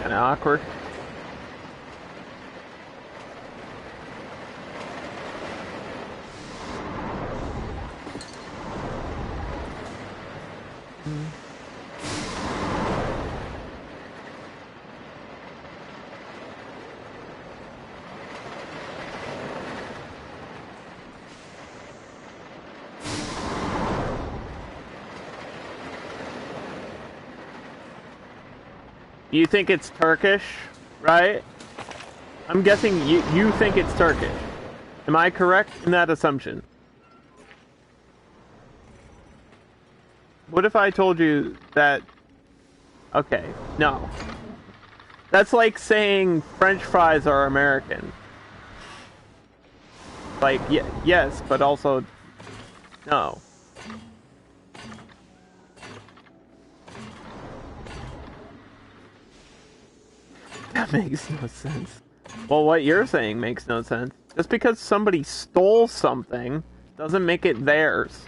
Kind of awkward. You think it's Turkish, right? I'm guessing you think it's Turkish. Am I correct in that assumption? What if I told you that... Okay, no. That's like saying French fries are American. Like, yes, but also... No. That makes no sense. Well, what you're saying makes no sense. Just because somebody stole something doesn't make it theirs.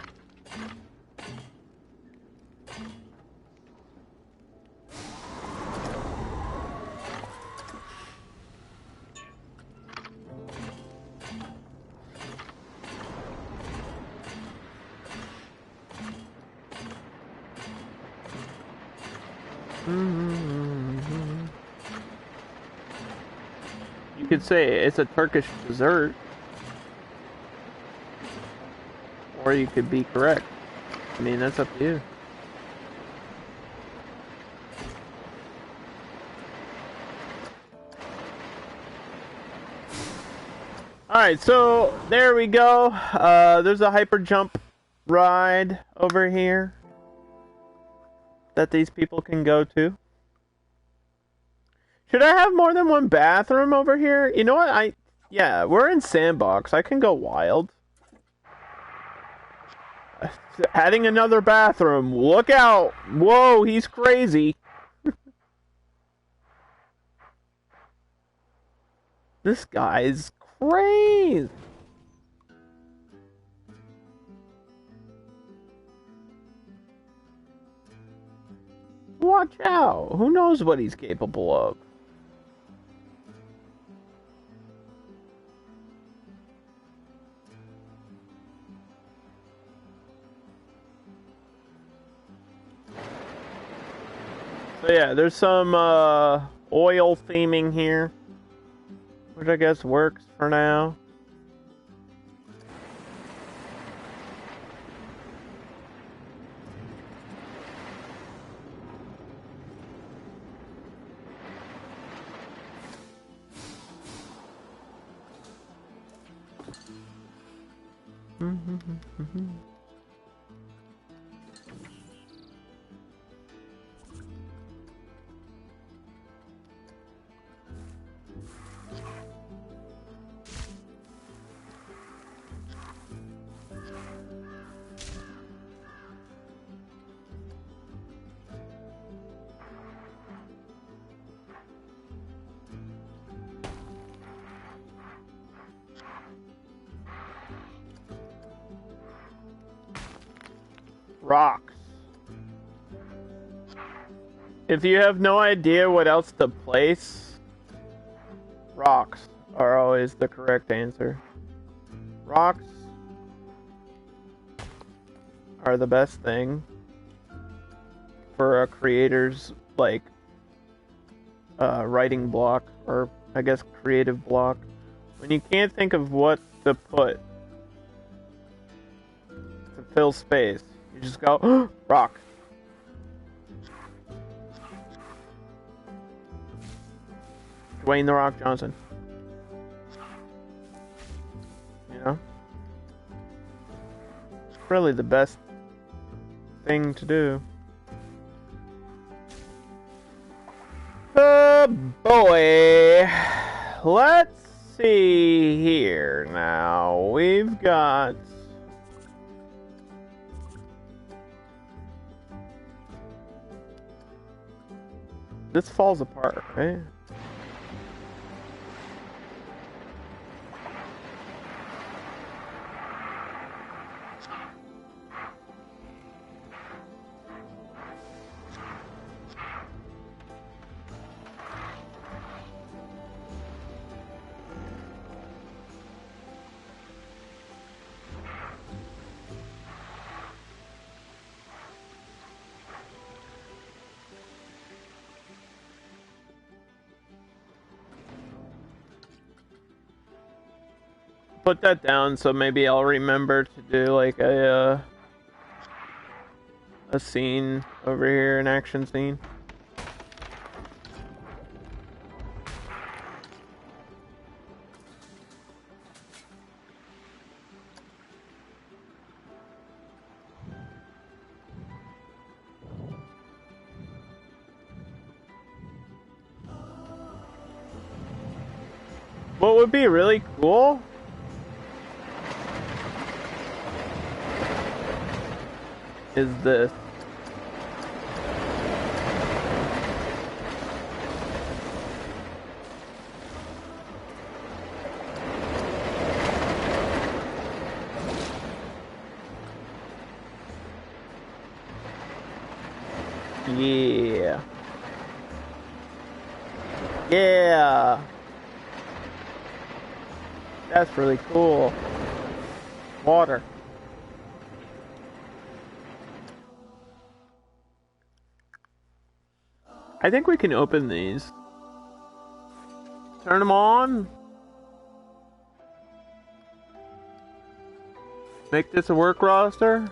You could say it's a Turkish dessert. Or you could be correct. I mean, that's up to you. Alright, so there we go. There's a hyper jump ride over here that these people can go to. Should I have more than one bathroom over here? You know what? Yeah, we're in Sandbox. I can go wild. Adding another bathroom. Look out! Whoa, he's crazy. This guy's crazy. Watch out. Who knows what he's capable of? So yeah, there's some oil theming here, which I guess works for now. Rocks. If you have no idea what else to place, rocks are always the correct answer. Rocks are the best thing for a creator's, like, writing block, or I guess creative block. When you can't think of what to put to fill space, you just go, rock. Dwayne "The Rock" Johnson. You know? It's really the best thing to do. Oh boy. Let's see here now. We've got... This falls apart, right? Put that down so maybe I'll remember to do like a scene over here, an action scene. What would be really cool is this. Yeah. Yeah. That's really cool. Water. I think we can open these. Turn them on. Make this a work roster.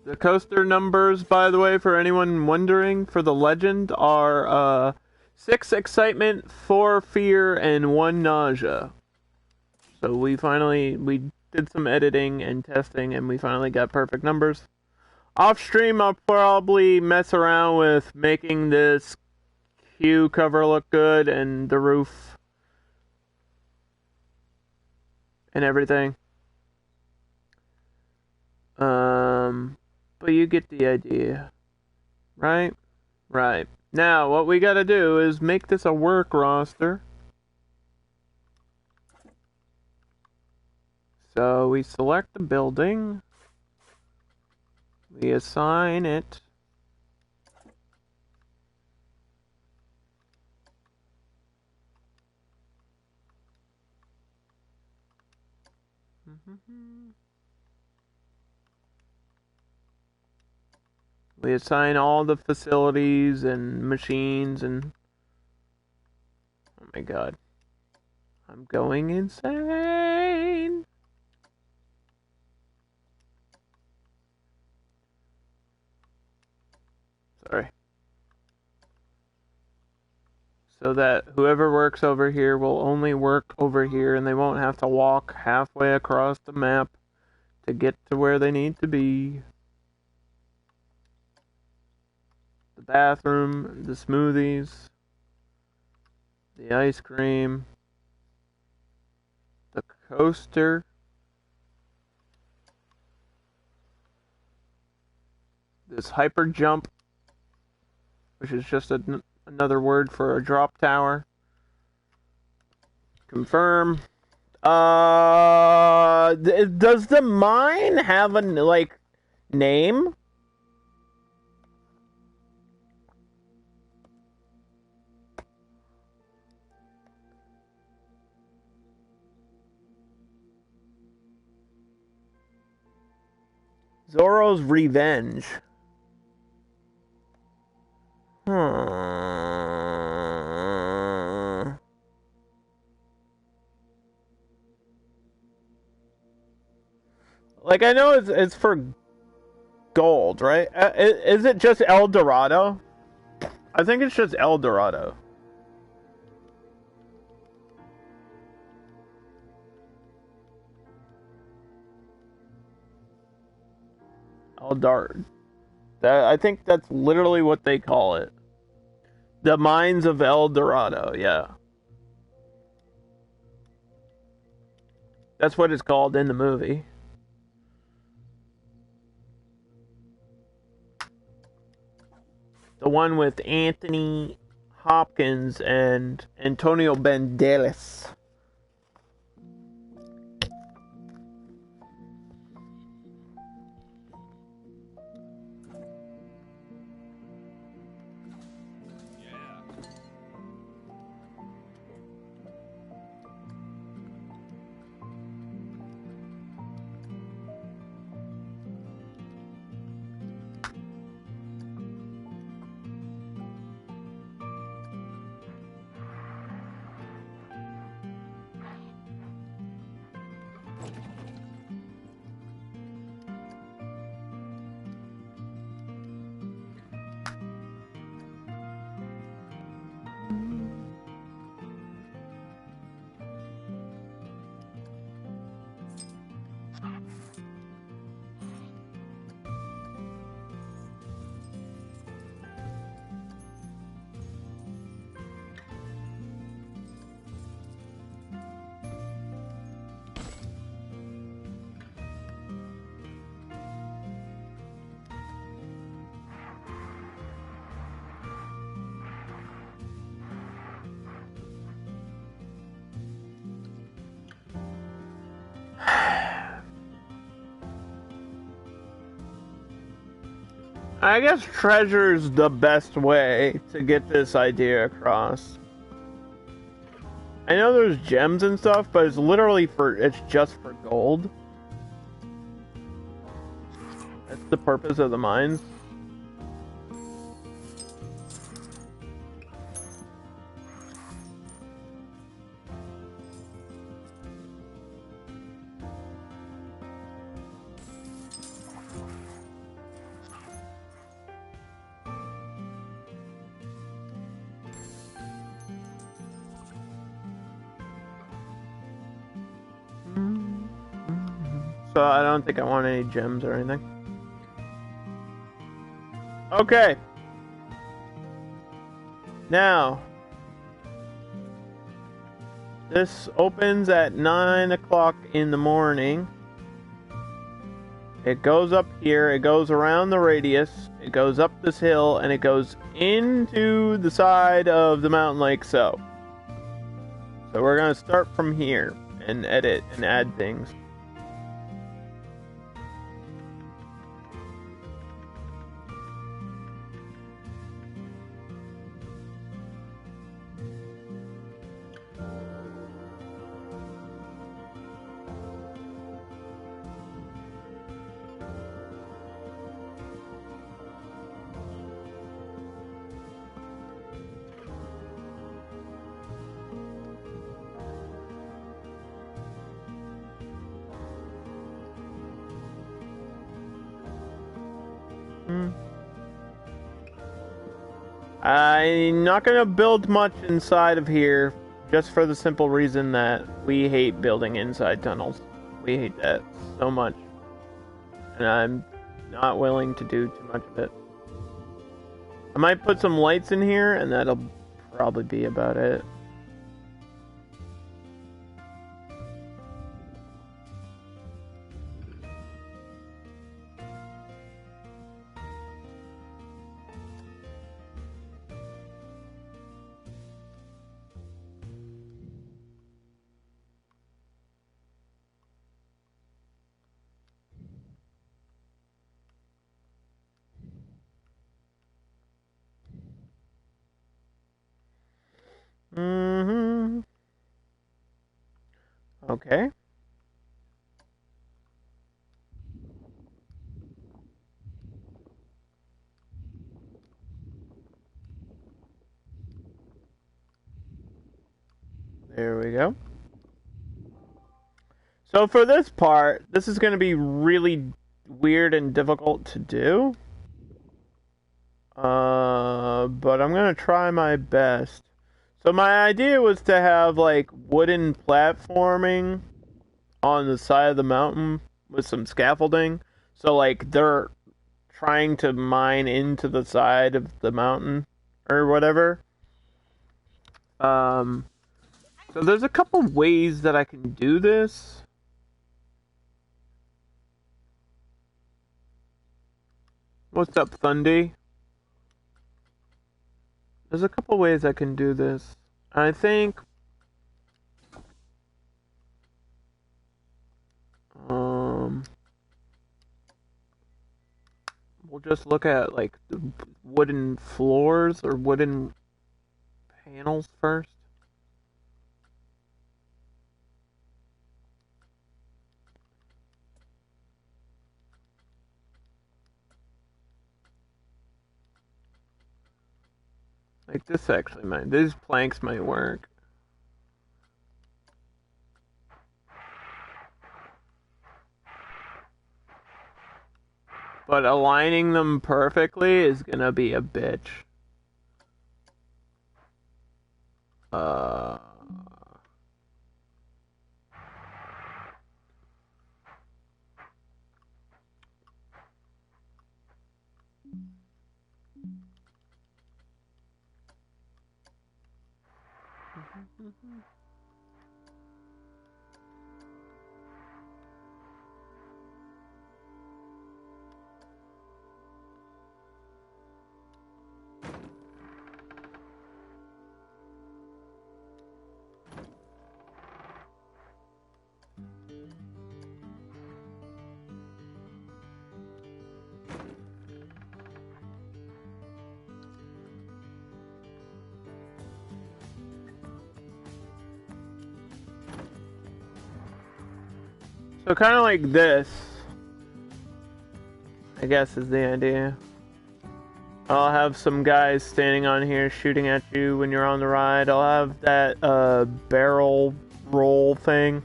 The coaster numbers, by the way, for anyone wondering, for the legend, are 6 excitement, 4 fear, and 1 nausea. So we did some editing and testing, and we finally got perfect numbers. Off stream, I'll probably mess around with making this queue cover look good and the roof and everything. But you get the idea, right? Right. Now, what we gotta do is make this a work roster. So we select the building. We assign it. We assign all the facilities and machines and... Oh my god. I'm going insane! Sorry. So that whoever works over here will only work over here and they won't have to walk halfway across the map to get to where they need to be. The bathroom, the smoothies, the ice cream, the coaster, this hyper jump, which is just another word for a drop tower. Confirm. Does the mine have a like name? Zorro's Revenge. Like I know it's for gold, right? Is it just El Dorado? I think it's just El Dorado. Eldar. I think that's literally what they call it. The mines of El Dorado. Yeah, that's what it's called in the movie. The one with Anthony Hopkins and Antonio Banderas. I guess treasure's the best way to get this idea across. I know there's gems and stuff, but it's just for gold. That's the purpose of the mines. So I don't think I want any gems or anything. Okay. Now, this opens at 9 o'clock in the morning. It goes up here, it goes around the radius, it goes up this hill, and it goes into the side of the mountain like so. So we're going to start from here and edit and add things. I'm not going to build much inside of here, just for the simple reason that we hate building inside tunnels. We hate that so much. And I'm not willing to do too much of it. I might put some lights in here, and that'll probably be about it. Mm-hmm. Okay. There we go. So for this part, this is going to be really weird and difficult to do. But I'm going to try my best. So my idea was to have like wooden platforming on the side of the mountain with some scaffolding. So like they're trying to mine into the side of the mountain or whatever. Um, so there's a couple ways that I can do this. What's up, Thundy? There's a couple ways I can do this. I think um we'll just look at like the wooden floors or wooden panels first. Like this actually might these planks might work. But aligning them perfectly is gonna be a bitch. Uh so kind of like this, I guess, is the idea. I'll have some guys standing on here shooting at you when you're on the ride. I'll have that barrel roll thing.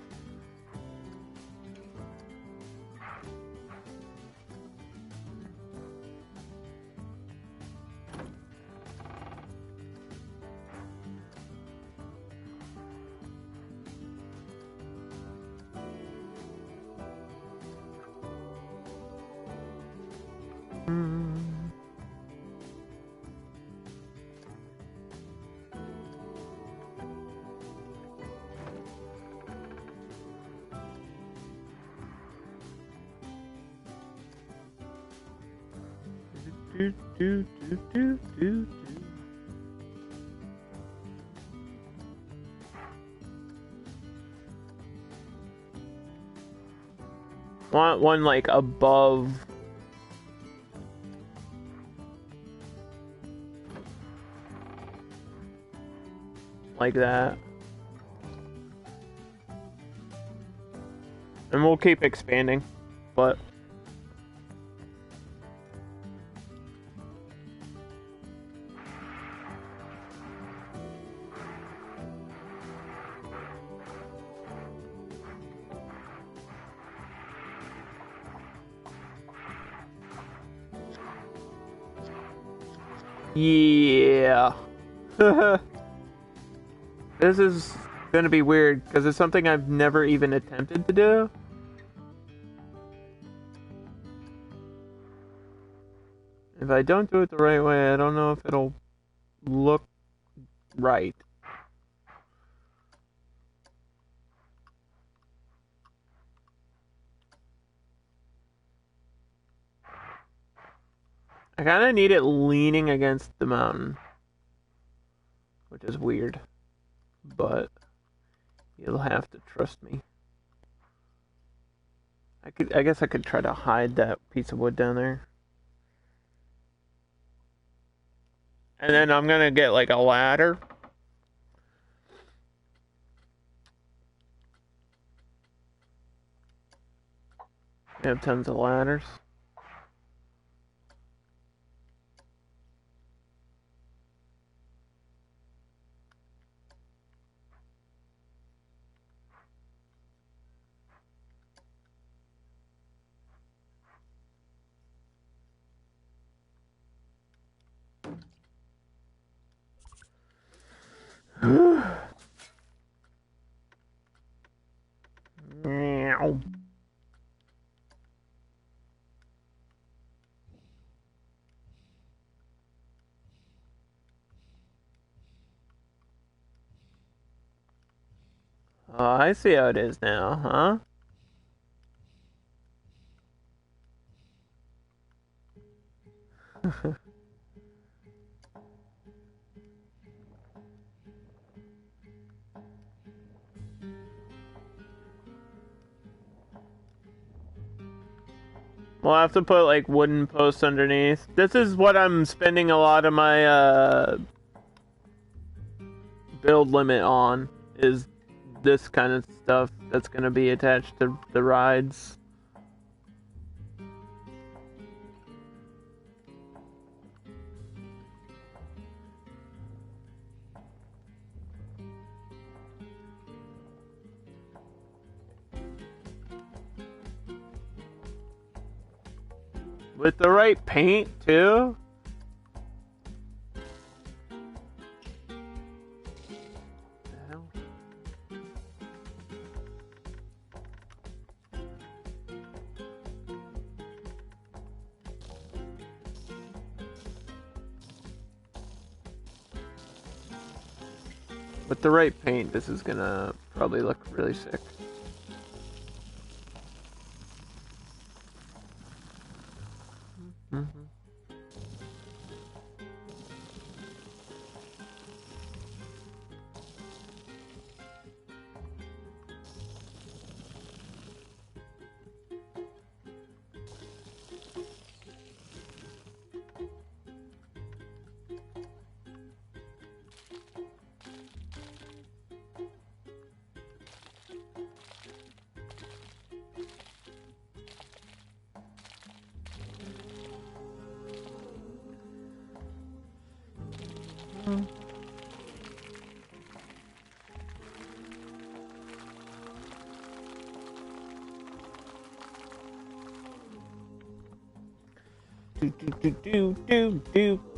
Do, do, do, do, do, do. Want one like above. Like that. And we'll keep expanding, but yeah. This is gonna be weird because it's something I've never even attempted to do. If I don't do it the right way, I don't know if it'll look right. I kind of need it leaning against the mountain, which is weird, but you'll have to trust me. I guess I could try to hide that piece of wood down there. And then I'm gonna get like a ladder We have tons of ladders. Meow. Oh, I see how it is now, huh? We'll have to put like wooden posts underneath. This is what I'm spending a lot of my build limit on, is this kind of stuff that's going to be attached to the rides. With the right paint, too? With the right paint, this is gonna probably look really sick. Mm-hmm.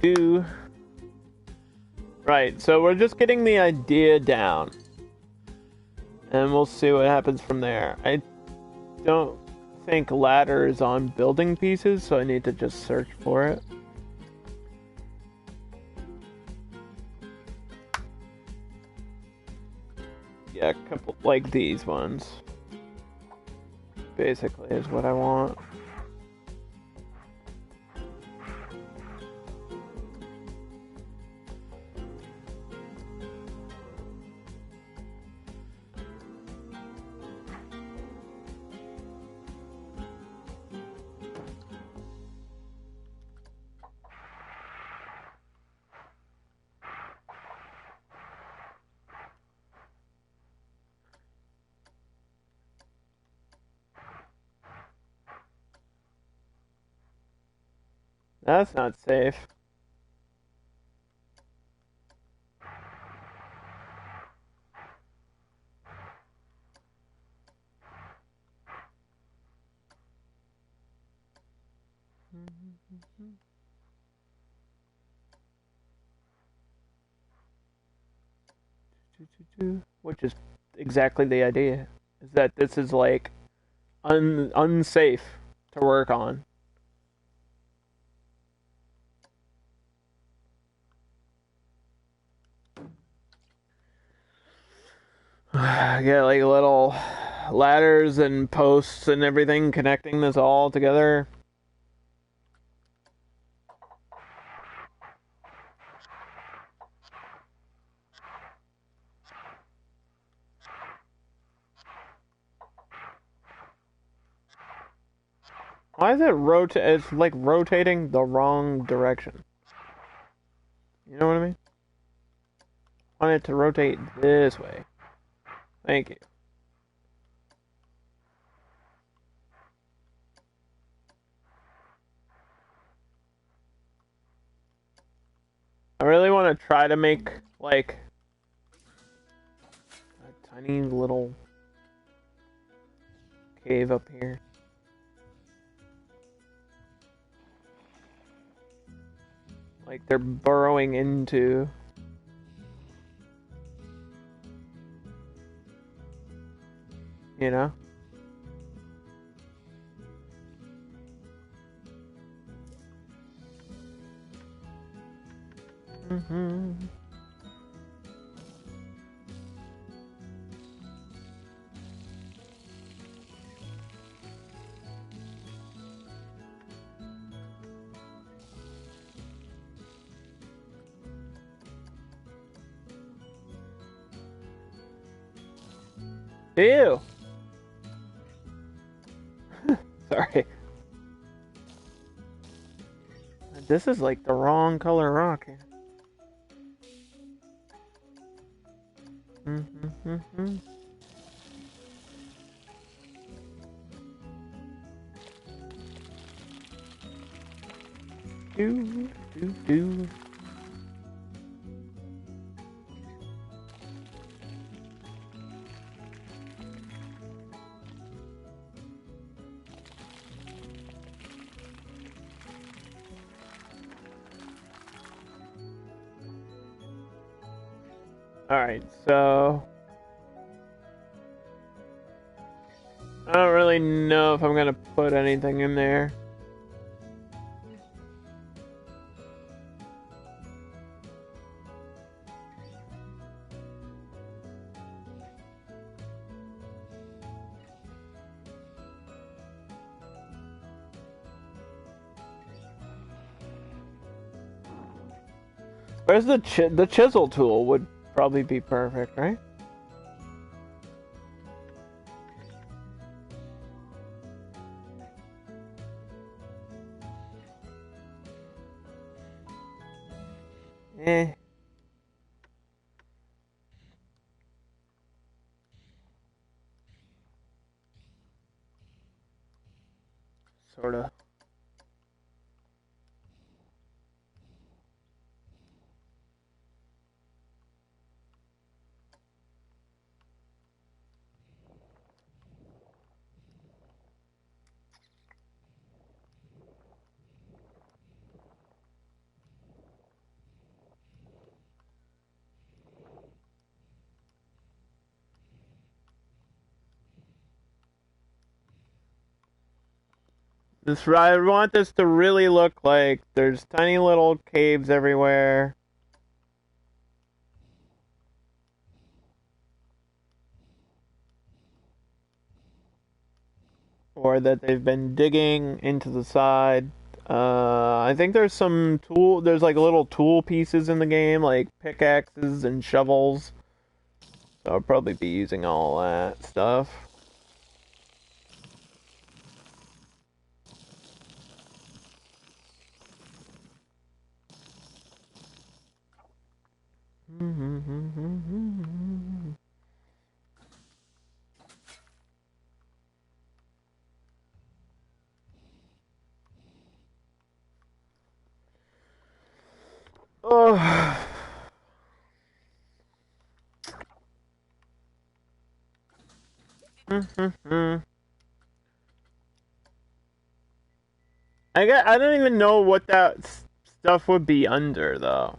Do. Right, so we're just getting the idea down. And we'll see what happens from there. I don't think ladder is on building pieces, so I need to just search for it. Yeah, a couple like these ones. Basically is what I want. That's not safe. Which is exactly the idea. Is that this is like unsafe to work on. Get like little ladders and posts and everything connecting this all together. Why is it rotate? It's like rotating the wrong direction. You know what I mean? I want it to rotate this way. Thank you. I really want to try to make, like, a tiny little cave up here. Like they're burrowing into. You know? Mm-hmm. Ew. Sorry. This is like the wrong color rock here. Mm-hmm. Do, do. Alright, so I don't really know if I'm gonna put anything in there. Where's the chisel tool would probably be perfect, right? Eh. Sorta. I want this to really look like there's tiny little caves everywhere. Or that they've been digging into the side. I think there's there's like little tool pieces in the game, like pickaxes and shovels. So I'll probably be using all that stuff. Oh. I don't even know what that stuff would be under though.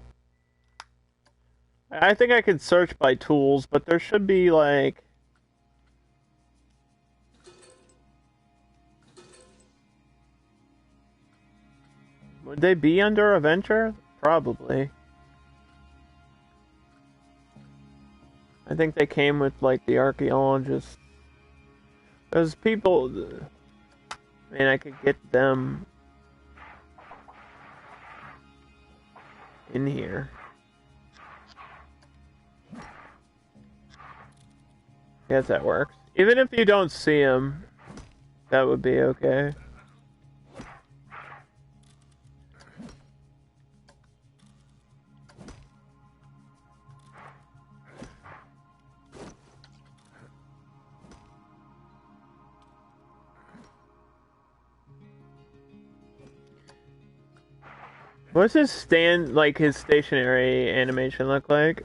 I think I could search by tools, but there should be like would they be under Adventure? Probably. I think they came with like the archaeologists. There's people. I mean, I could get them in here. Guess that works. Even if you don't see them, that would be okay. What's his his stationary animation look like?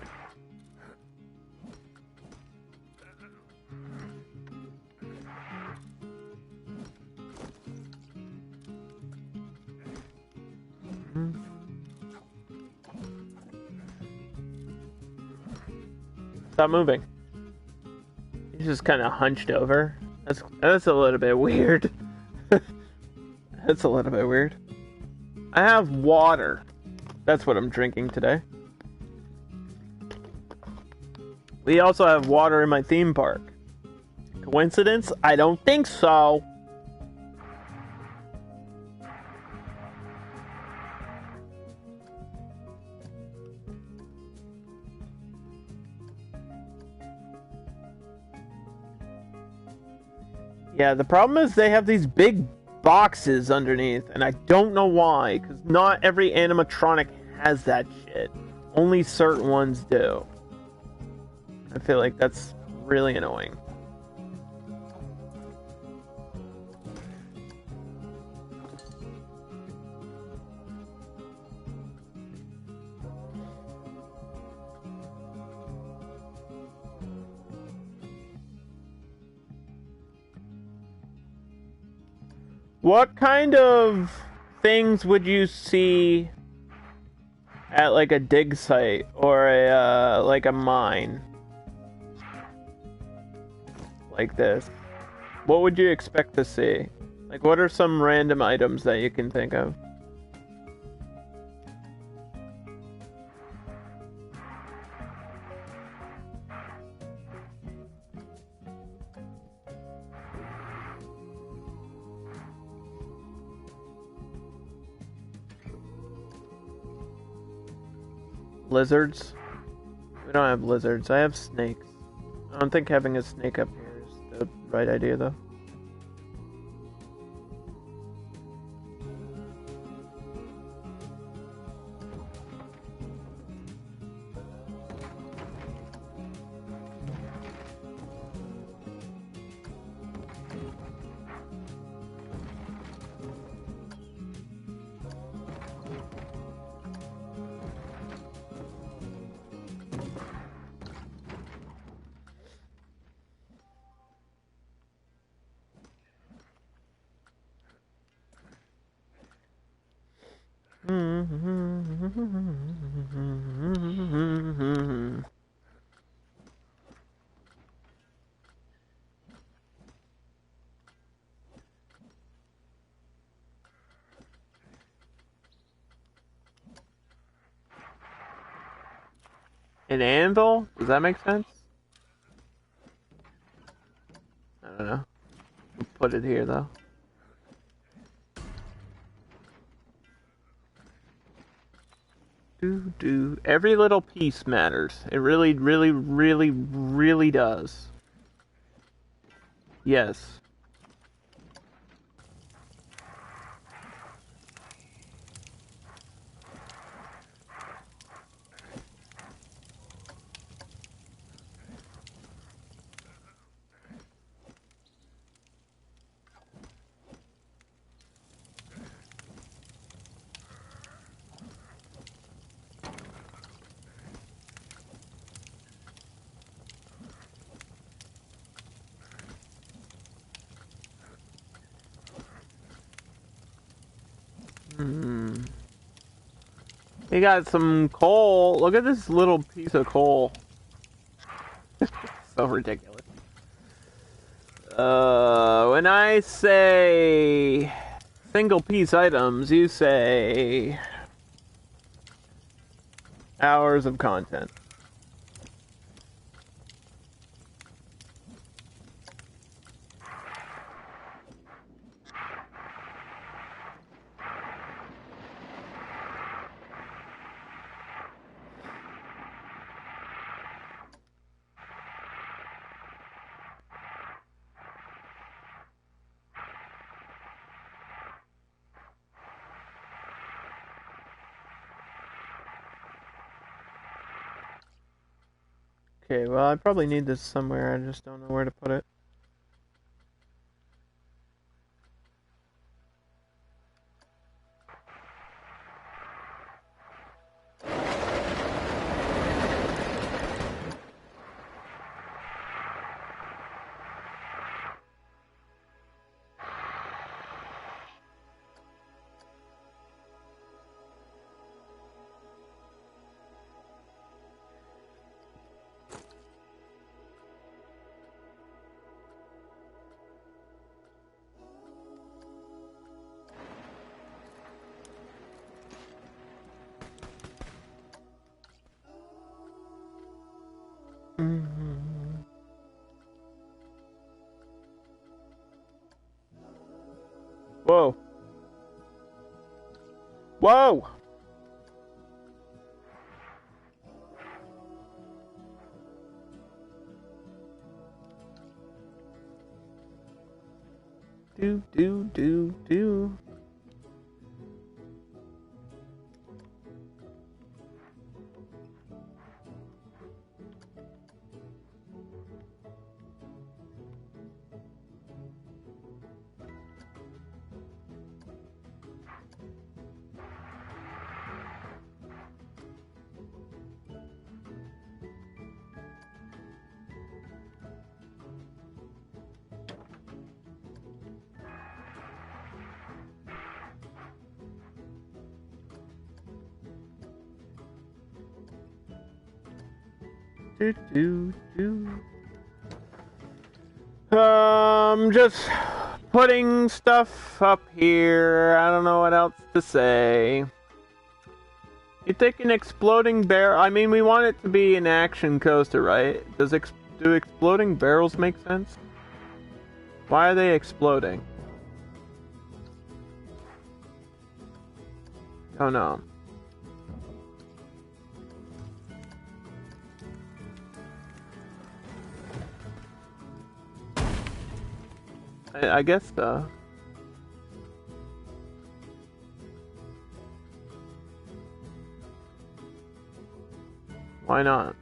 Stop moving. He's just kind of hunched over. That's a little bit weird. That's a little bit weird. I have water. That's what I'm drinking today. We also have water in my theme park. Coincidence? I don't think so. Yeah, the problem is they have these big boxes underneath, and I don't know why, because not every animatronic has that shit. Only certain ones do. I feel like that's really annoying. What kind of things would you see at like a dig site or a like a mine like this? What would you expect to see? Like, what are some random items that you can think of? Lizards? We don't have lizards. I have snakes. I don't think having a snake up here is the right idea, though. An anvil? Does that make sense? I don't know. We'll put it here, though. Every little piece matters. It really, really, really, really does. Yes. We got some coal. Look at this little piece of coal. So ridiculous. When I say single piece items, you say hours of content. Okay, well, I probably need this somewhere. I just don't know where to put it. Whoa. Whoa! Do. Do. Just putting stuff up here. I don't know what else to say. You think an exploding barrel? I mean, we want it to be an action coaster, right? Do exploding barrels make sense? Why are they exploding? Oh no. I guess so. Why not?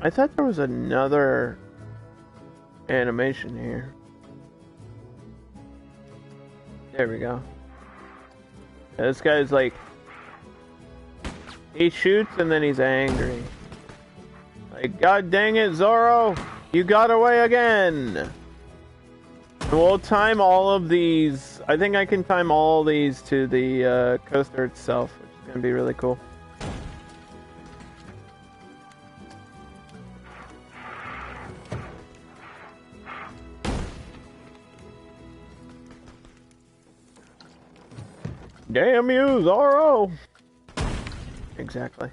I thought there was another animation here. There we go. Yeah, this guy's like... He shoots and then he's angry. Like, God dang it, Zorro! You got away again! And we'll time all of these... I think I can time all these to the coaster itself, which is going to be really cool. Damn you, Zorro! Exactly.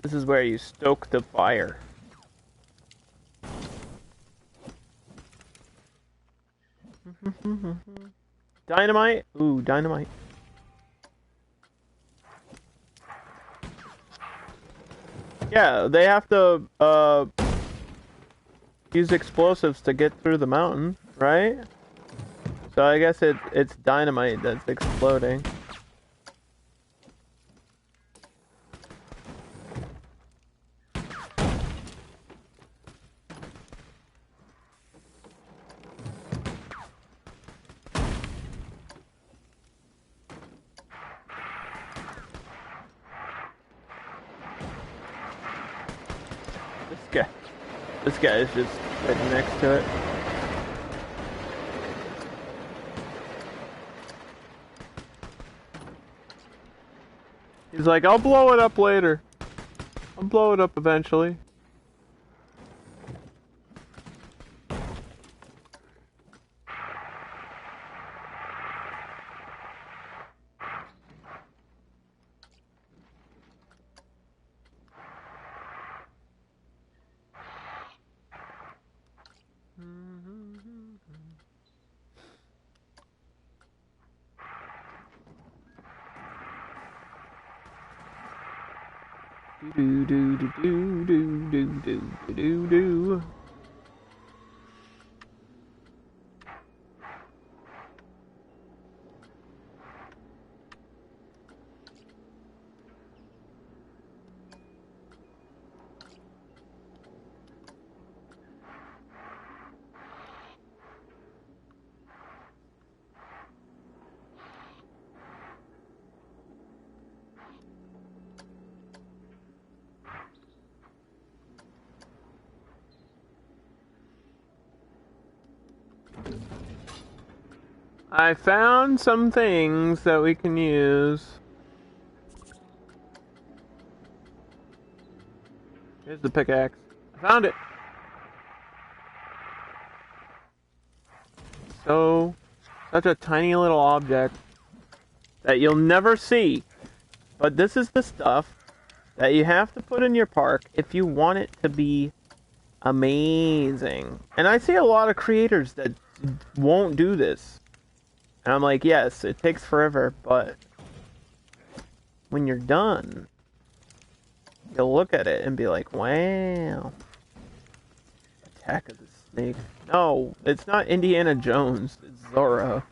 This is where you stoke the fire. Dynamite? Ooh, dynamite. Yeah, they have to use explosives to get through the mountain, right? So I guess it's dynamite that's exploding. This guy is just sitting next to it. He's like, I'll blow it up later. I'll blow it up eventually. Do. I found some things that we can use. Here's the pickaxe. I found it. So, such a tiny little object that you'll never see. But this is the stuff that you have to put in your park if you want it to be amazing. And I see a lot of creators that won't do this. And I'm like, yes, it takes forever, but when you're done, you'll look at it and be like, wow. Attack of the Snake. No, it's not Indiana Jones, it's Zorro.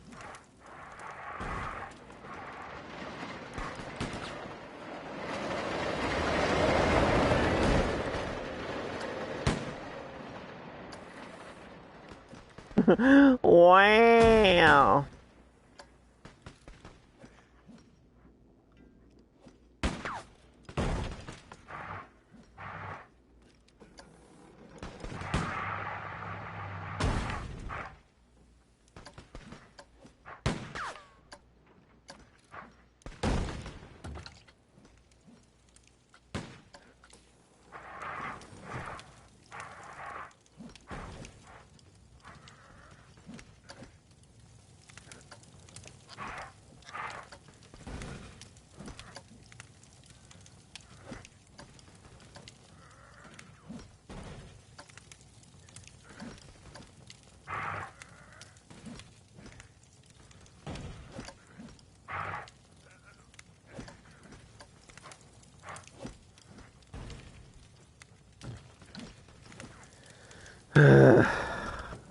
Wow.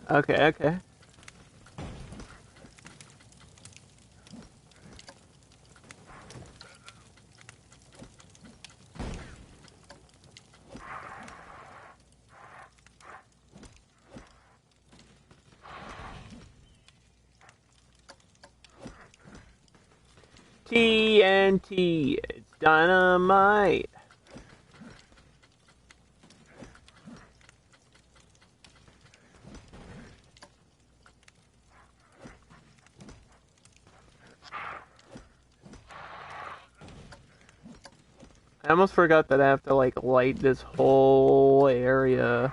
Okay, okay. TNT, it's dynamite. I almost forgot that I have to like light this whole area.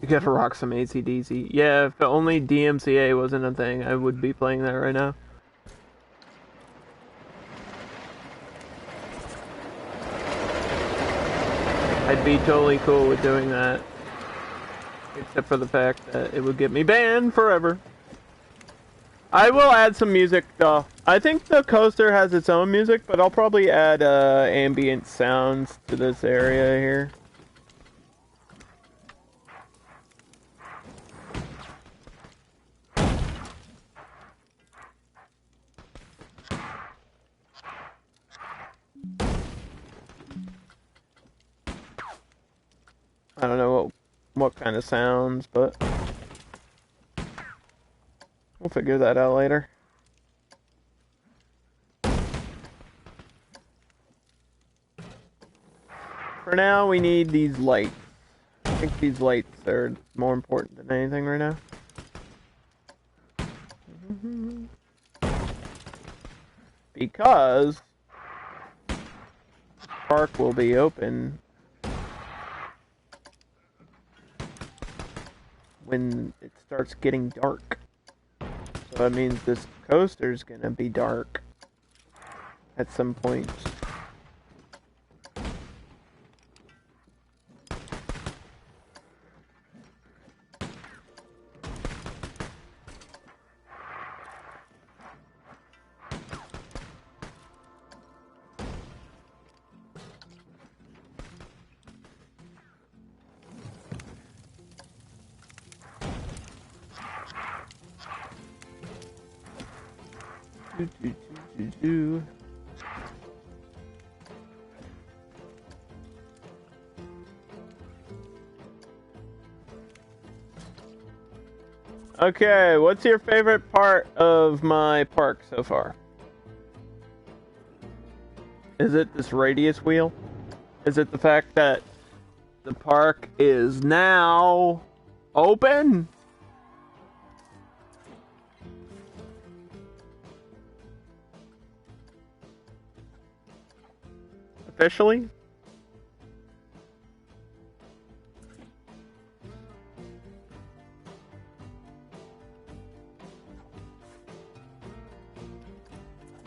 You gotta rock some AC/DC. Yeah, if only DMCA wasn't a thing, I would be playing that right now. I'd be totally cool with doing that. Except for the fact that it would get me banned forever. I will add some music though. I think the coaster has its own music, but I'll probably add ambient sounds to this area here. I don't know what kind of sounds, but we'll figure that out later. For now, we need these lights. I think these lights are more important than anything right now. Because the park will be open when it starts getting dark. So that means this coaster's gonna be dark at some point. Okay, what's your favorite part of my park so far? Is it this radius wheel? Is it the fact that the park is now open? Officially?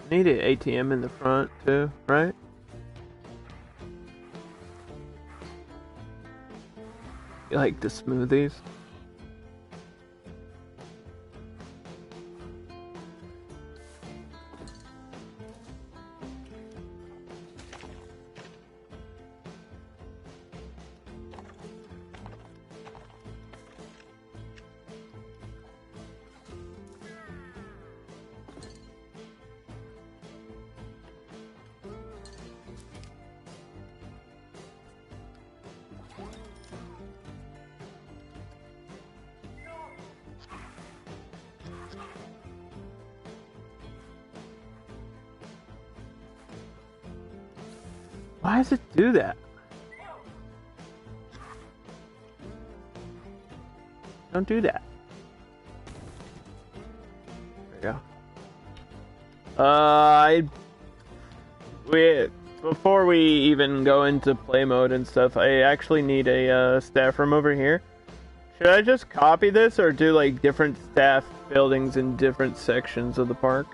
Need an ATM in the front too, right? You like the smoothies? Why does it do that? Don't do that. There you go. Before we even go into play mode and stuff, I actually need a staff room over here. Should I just copy this or do like different staff buildings in different sections of the park?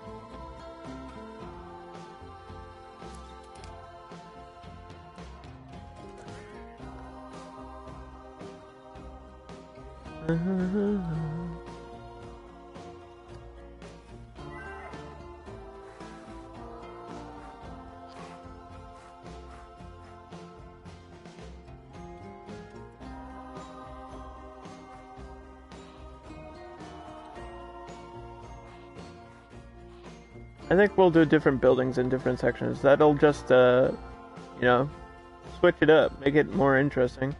I think we'll do different buildings in different sections. That'll just, you know, switch it up, make it more interesting.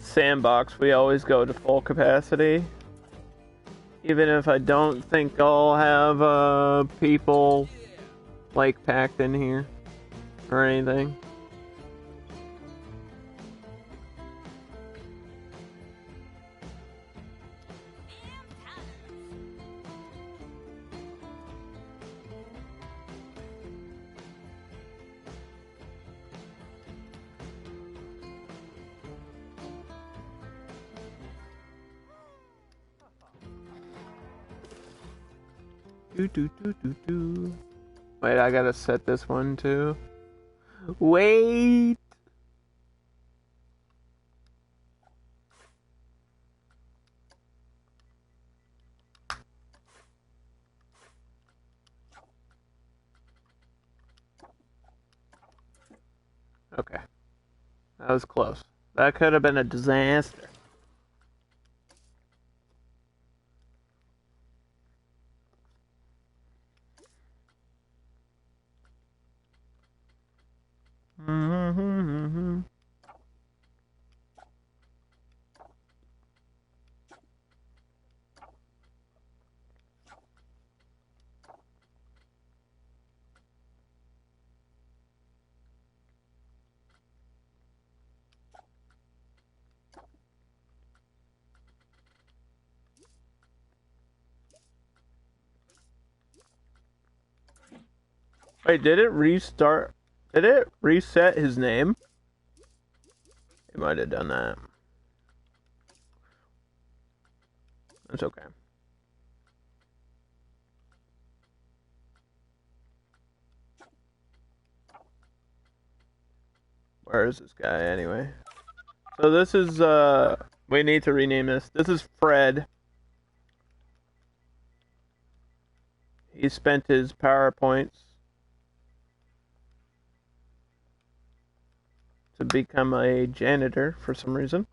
Sandbox, we always go to full capacity. Even if I don't think I'll have people like packed in here or anything. Wait, I gotta set this one too. Wait! Okay. That was close. That could have been a disaster. Wait, did it restart? Did it reset his name? It might have done that. That's okay. Where is this guy anyway? So this is, we need to rename this. This is Fred. He spent his power points. to become a janitor for some reason.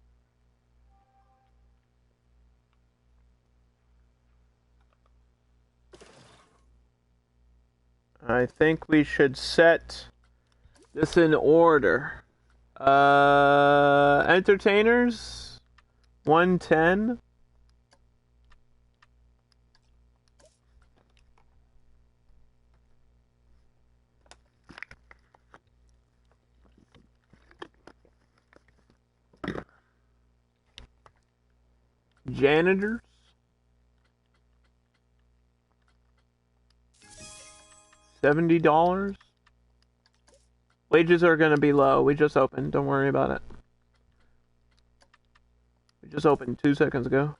I think we should set this in order. Entertainers, 110. Janitors, $70. Wages are gonna be low. We just opened. Don't worry about it. We just opened 2 seconds ago.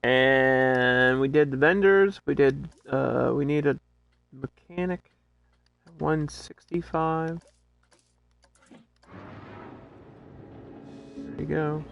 And we did the vendors. We did. We need a mechanic. 165. There you go.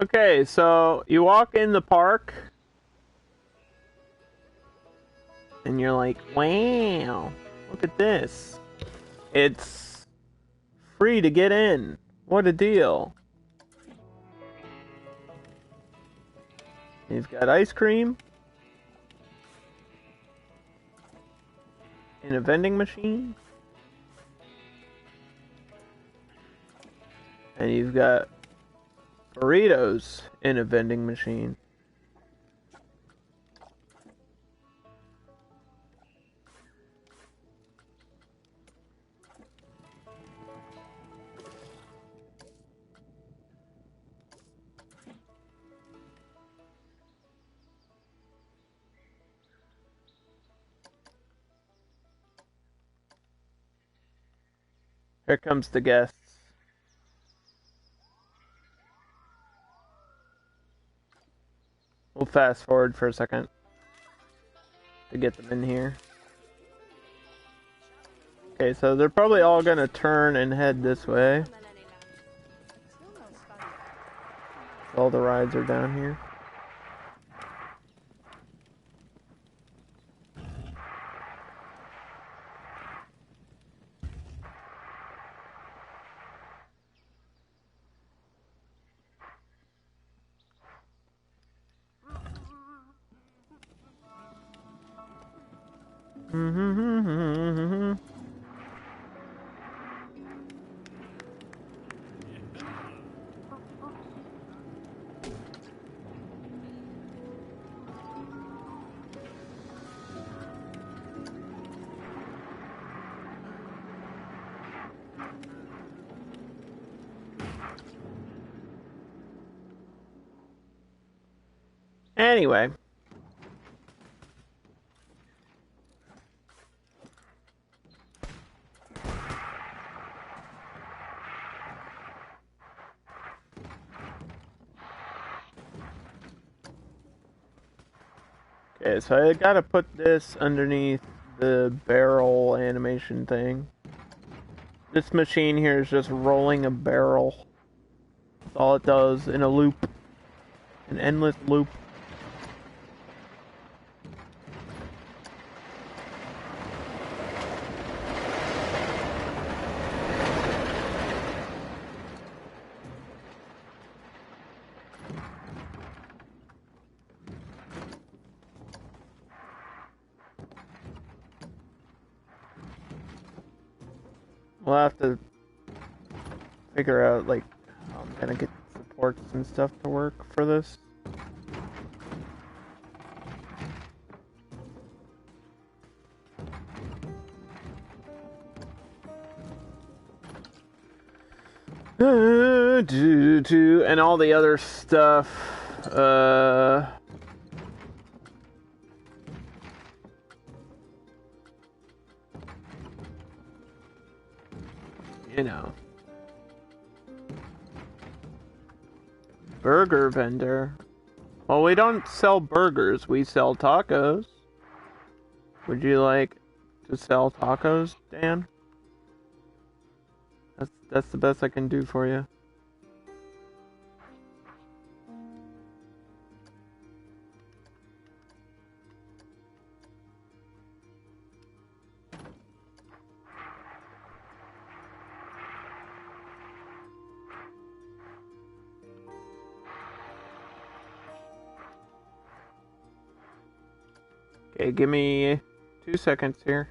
Okay, so you walk in the park and you're like, wow, look at this. It's free to get in. What a deal. You've got ice cream in a vending machine. And you've got burritos in a vending machine. Here comes the guests. We'll fast forward for a second to get them in here. Okay, so they're probably all gonna turn and head this way. All the rides are down here. Anyway. Okay, so I gotta put this underneath the barrel animation thing. This machine here is just rolling a barrel. That's all it does in a loop. An endless loop. We'll have to figure out, like, how I'm gonna get supports and stuff to work for this. And all the other stuff. You know. Burger vendor. Well, we don't sell burgers, we sell tacos. Would you like to sell tacos, Dan? That's the best I can do for you. Okay, give me 2 seconds here.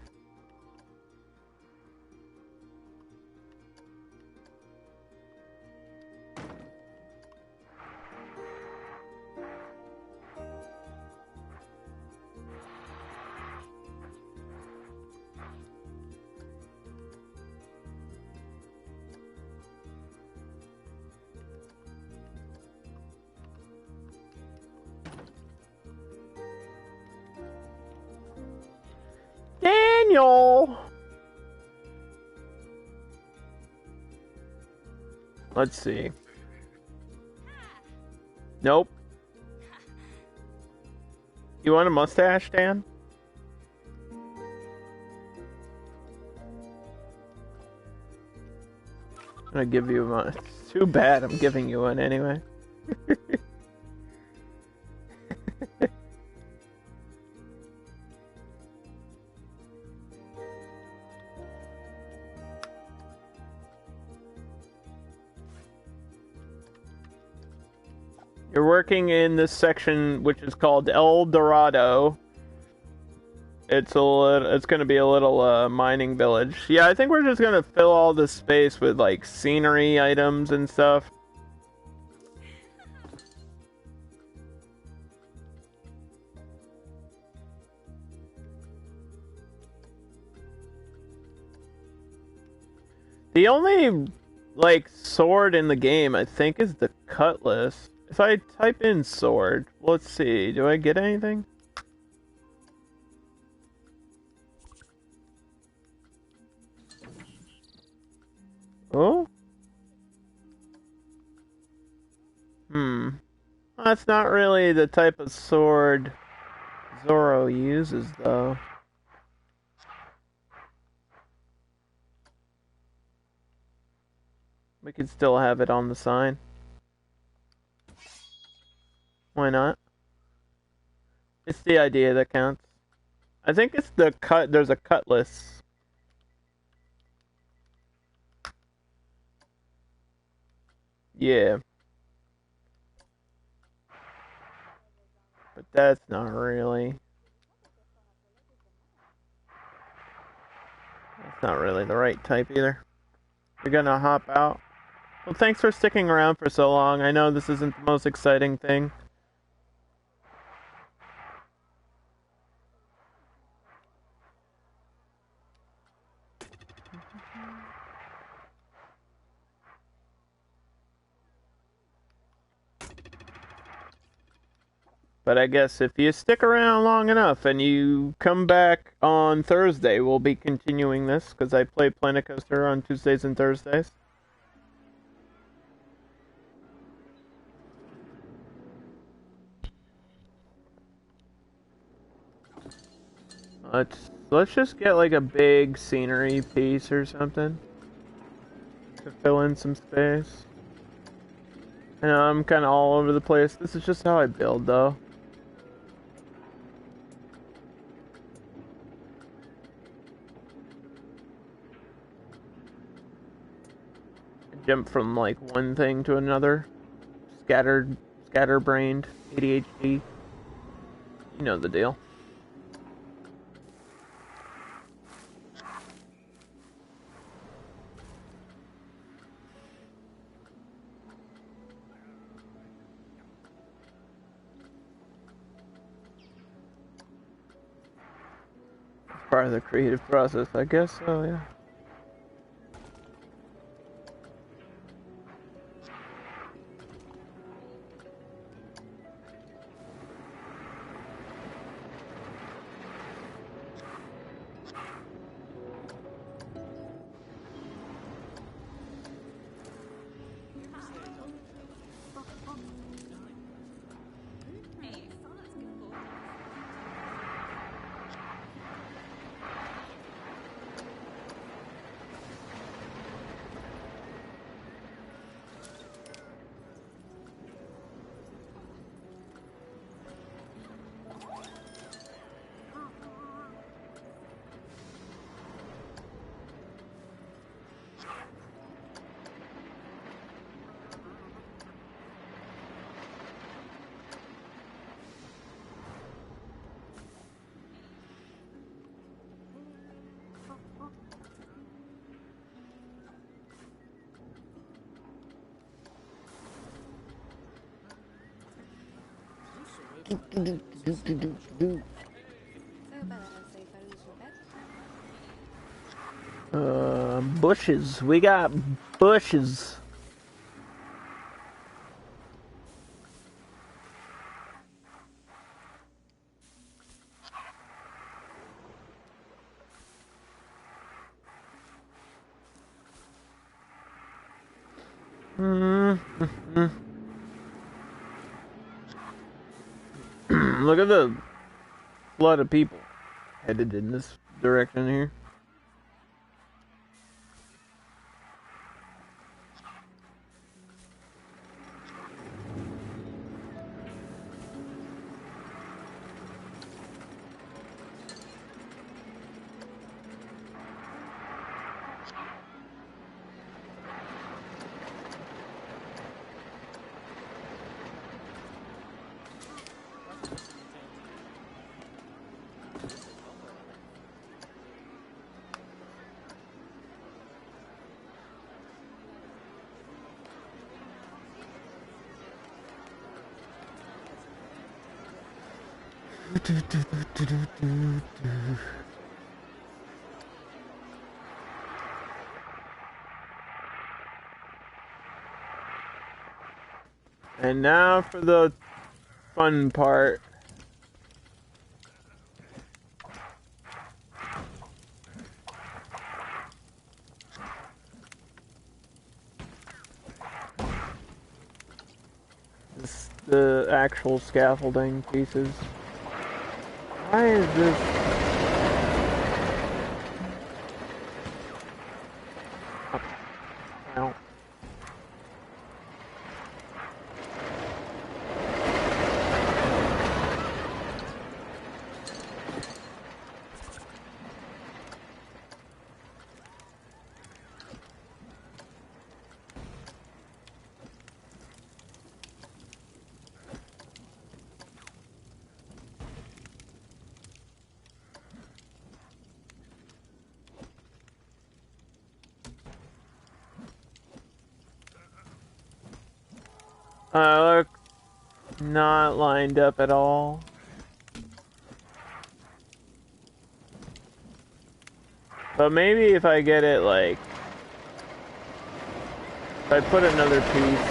Daniel! Let's see. Nope. You want a mustache, Dan? I'm gonna give you one. It's too bad I'm giving you one anyway. You're working in this section which is called El Dorado. It's going to be a little mining village. Yeah, I think we're just going to fill all this space with like scenery items and stuff. The only like sword in the game I think is the cutlass. If I type in sword, let's see, do I get anything? Oh? That's not really the type of sword Zorro uses, though. We could still have it on the sign. Why not? It's the idea that counts. I think it's the cut. There's a cutlass. Yeah. But that's not really. That's not really the right type either. You're gonna hop out. Well, thanks for sticking around for so long. I know this isn't the most exciting thing. But I guess if you stick around long enough and you come back on Thursday, we'll be continuing this, because I play Planet Coaster on Tuesdays and Thursdays. Let's just get like a big scenery piece or something to fill in some space. I know I'm kind of all over the place. This is just how I build, though. Jump from like one thing to another. Scatterbrained, ADHD. You know the deal. Part of the creative process, I guess so, yeah. Bushes. We got bushes. Look at the flood of people headed in this direction here. And now for the fun part. This, the actual scaffolding pieces. Why is this? Well. Look, not lined up at all. But maybe if I get it, like, if I put another piece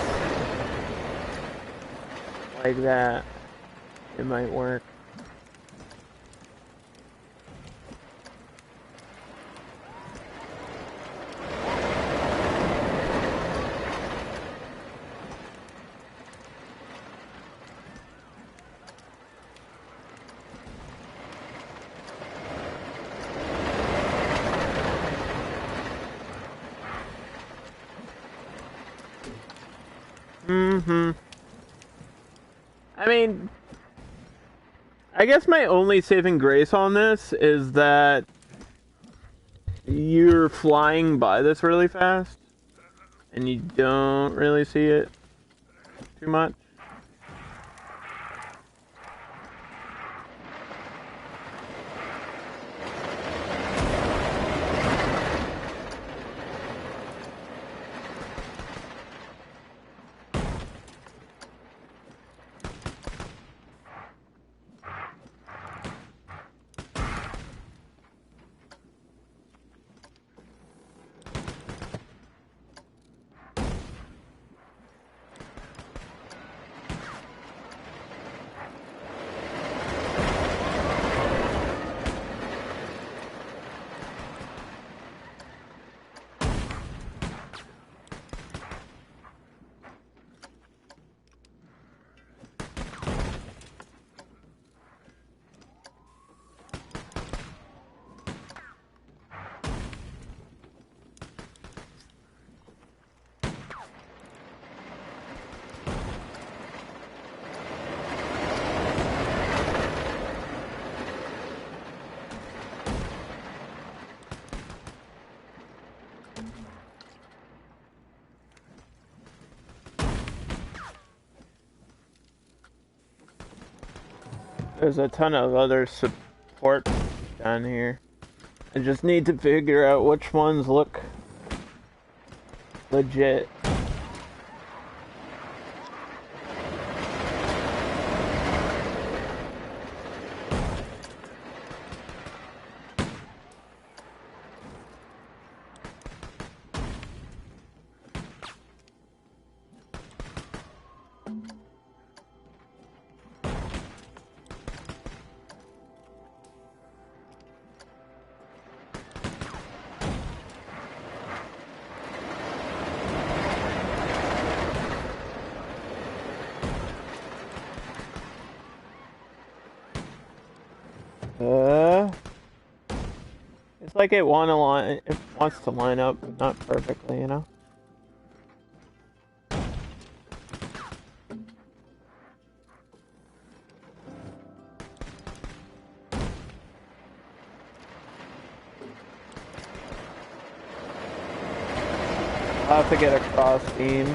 like that, it might work. I mean, I guess my only saving grace on this is that you're flying by this really fast, and you don't really see it too much. There's a ton of other support down here. I just need to figure out which ones look legit. It's like it wants to line up, but not perfectly, you know? I'll have to get a cross beam.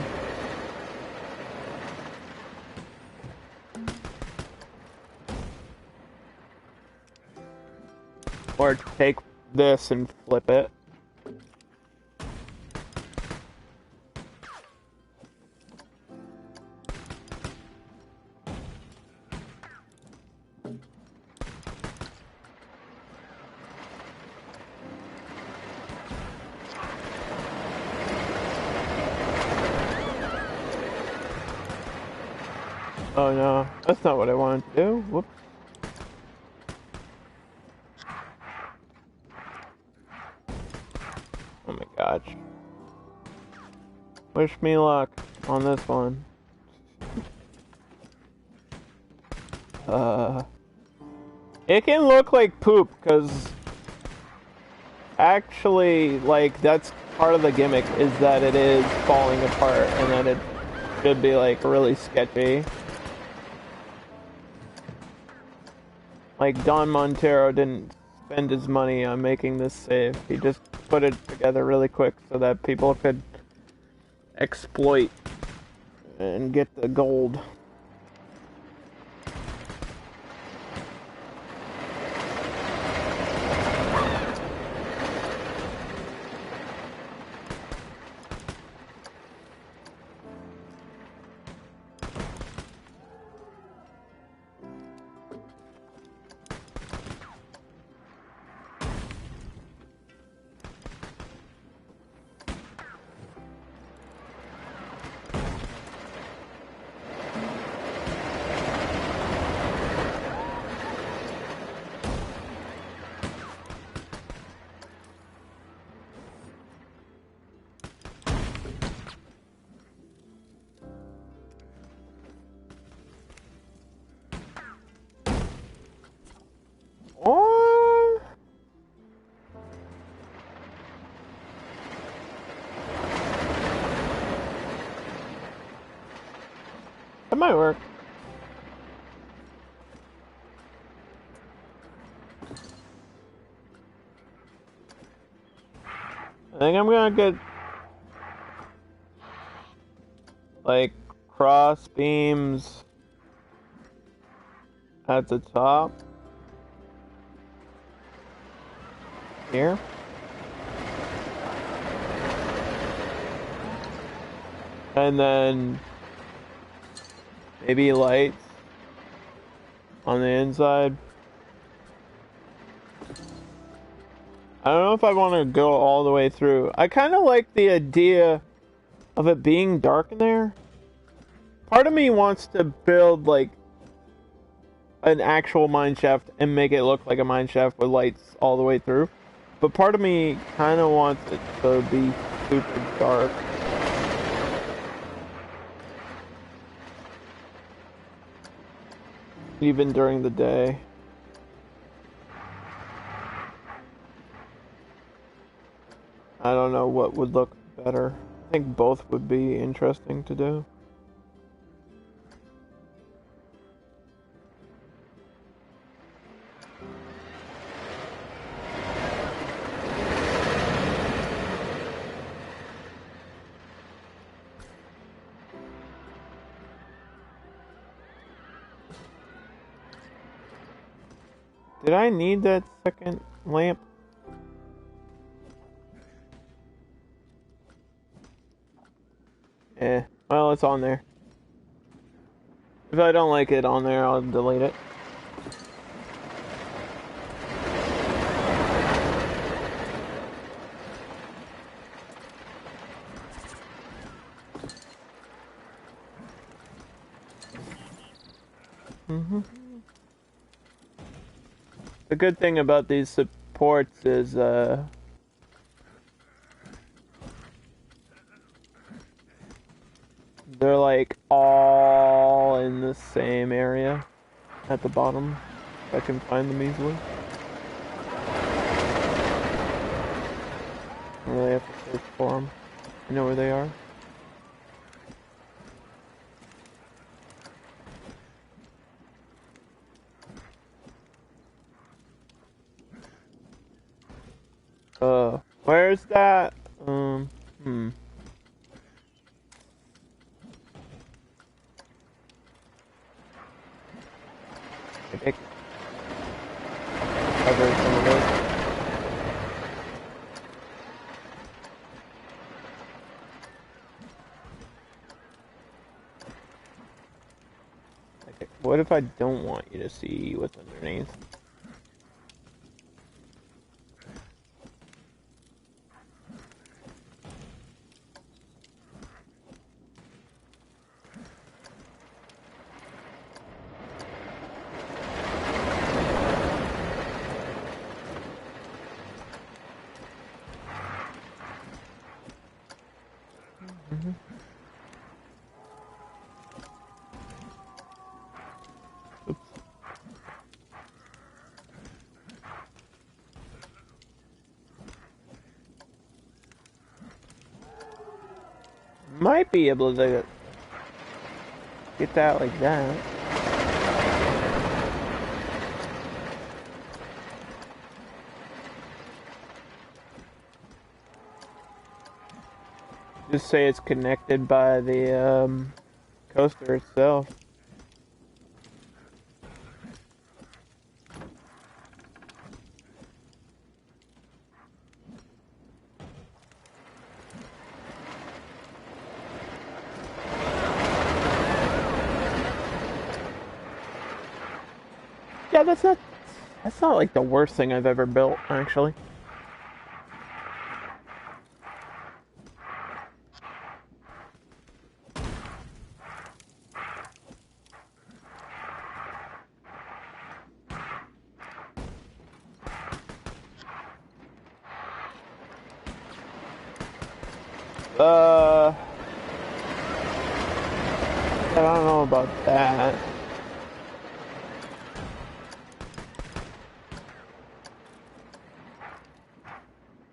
Or take this and flip it. Oh no, that's not what I wanted to do. Whoops. Oh my gosh. Wish me luck on this one. It can look like poop, because actually, like, that's part of the gimmick, is that it is falling apart, and that it should be, like, really sketchy. Like, Don Montero didn't spend his money on making this safe. He just put it together really quick so that people could exploit and get the gold. Or that might work. I think I'm gonna get like cross beams at the top here. And then maybe lights on the inside. I don't know if I want to go all the way through. I kind of like the idea of it being dark in there. Part of me wants to build like an actual mine shaft and make it look like a mine shaft with lights all the way through. But part of me kind of wants it to be super dark. Even during the day. I don't know what would look better. I think both would be interesting to do. Did I need that second lamp? Well, it's on there. If I don't like it on there, I'll delete it. The good thing about these supports is, they're like all in the same area at the bottom. If I can find them easily. I don't really have to search for them. I know where they are. Where's that? I think cover some of this. Okay. What if I don't want you to see what's underneath? Might be able to get that like that. Just say it's connected by the coaster itself. Yeah, that's not like the worst thing I've ever built, actually. I don't know about that.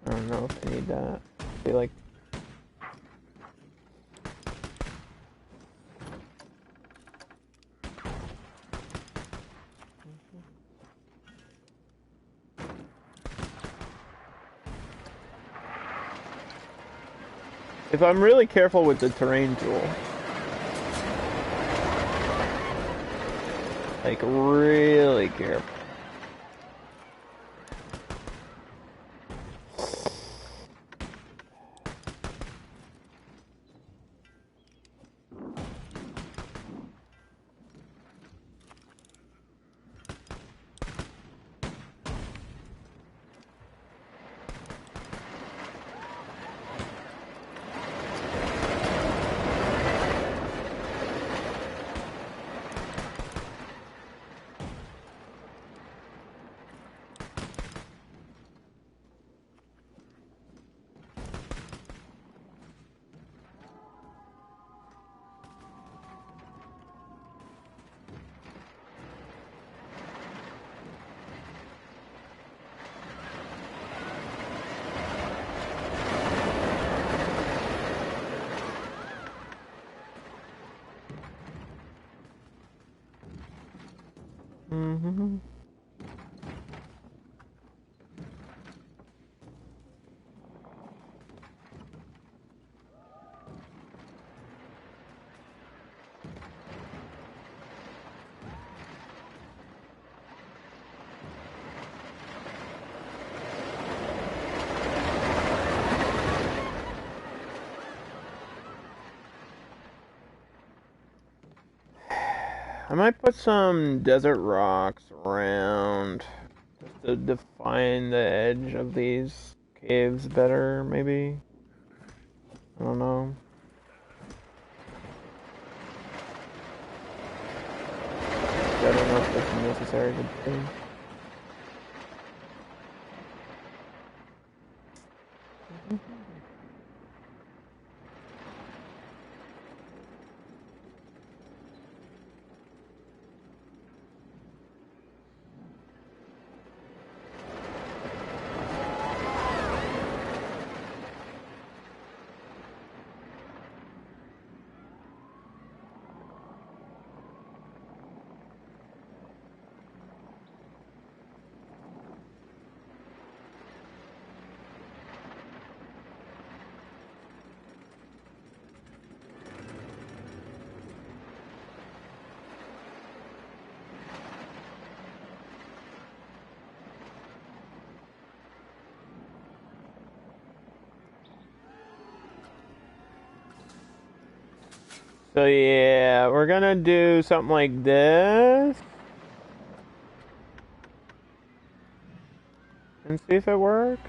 I don't know if I need that. I feel like if I'm really careful with the terrain tool, like really careful. Mm-hmm. I might put some desert rocks around just to define the edge of these caves better, maybe. I don't know. I don't know if that's necessary to do. So yeah, we're gonna do something like this and see if it works.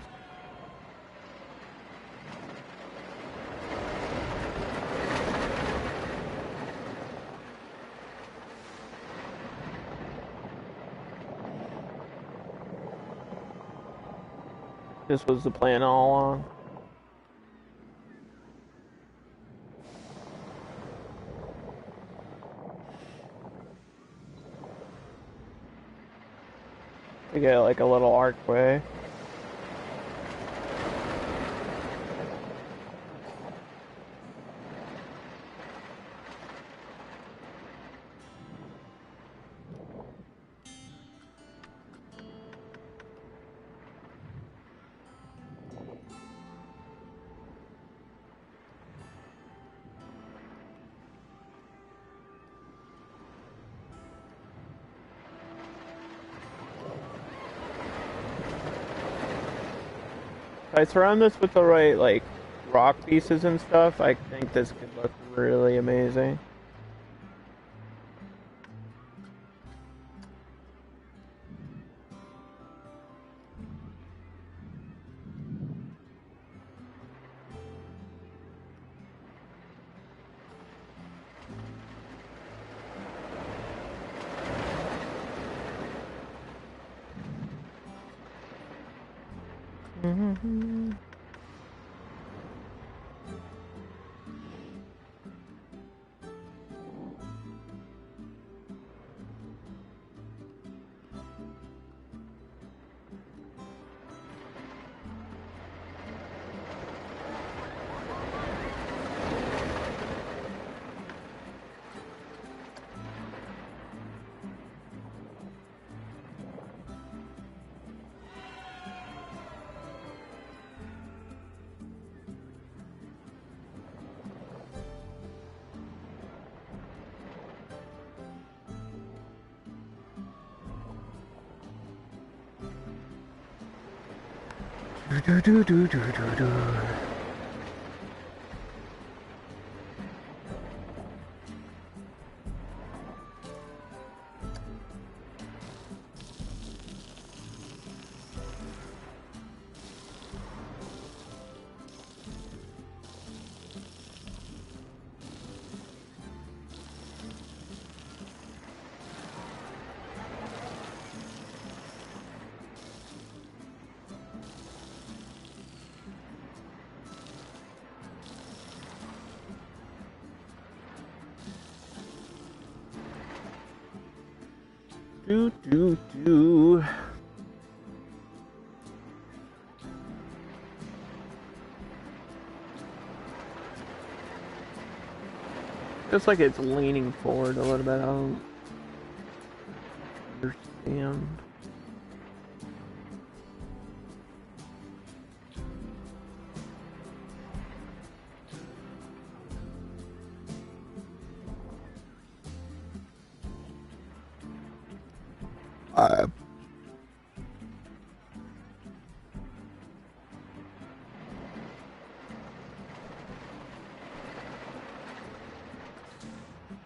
This was the plan all along. To get like a little archway. If I surround this with the right like rock pieces and stuff, I think this could look really amazing. Mm-hmm. Do, do, do, do, do, do. Do, do, do. Just like it's leaning forward a little bit. I don't understand.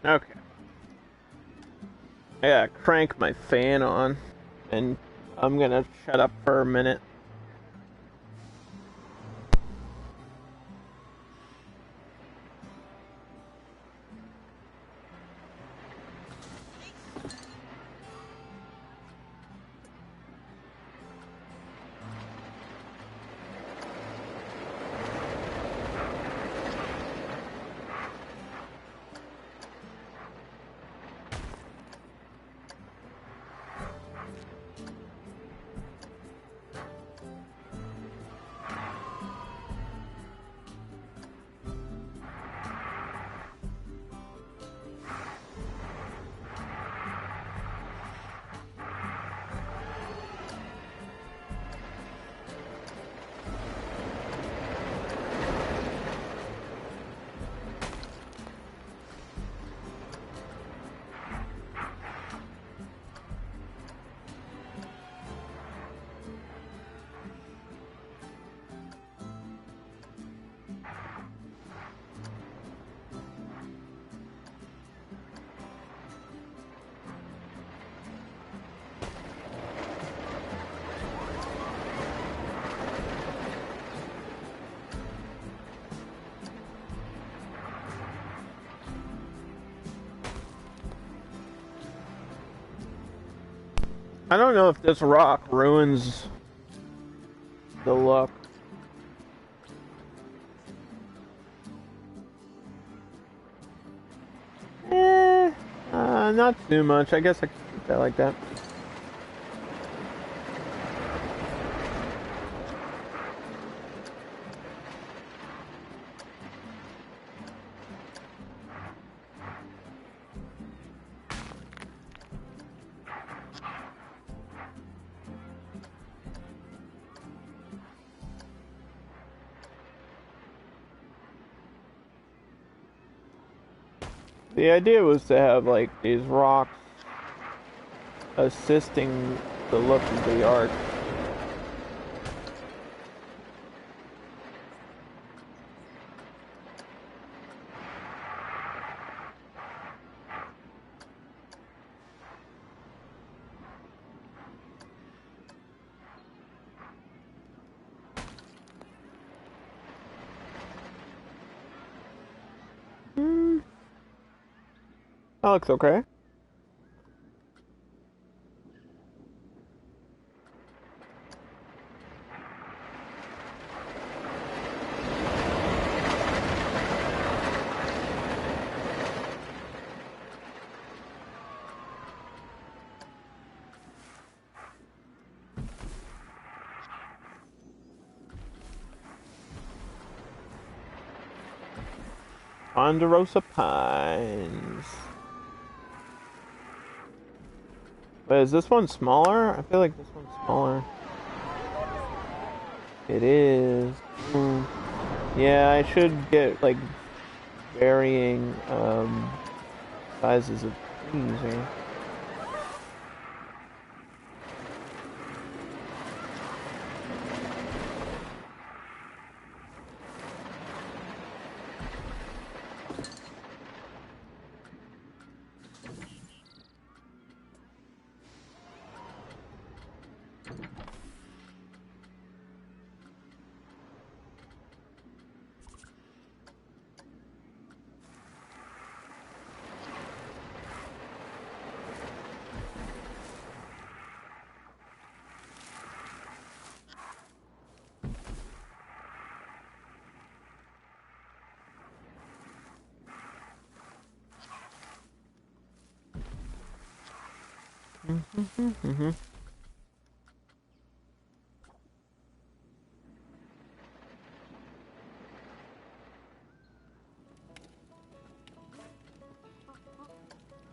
Okay. Yeah, crank my fan on, and I'm gonna shut up for a minute. I don't know if this rock ruins the look. Not too much. I guess I can keep that like that. The idea was to have like these rocks assisting the look of the art. That looks okay. Ponderosa Pines. But is this one smaller? I feel like this one's smaller. It is. Yeah, I should get like varying sizes of trees here.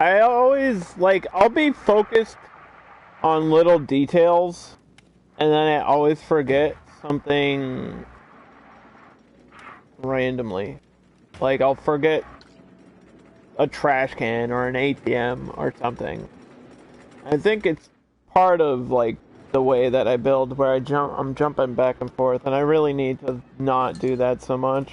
I always like I'll be focused on little details and then I always forget something randomly. Like I'll forget a trash can or an ATM or something. I think it's part of like the way that I build where I'm jumping back and forth and I really need to not do that so much.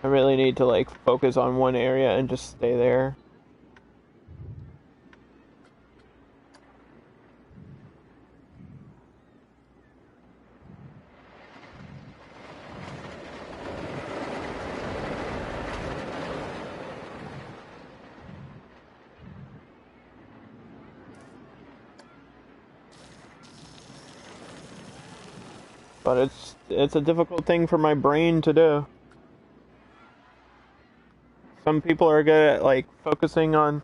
I really need to like focus on one area and just stay there. But it's a difficult thing for my brain to do. Some people are good at like focusing on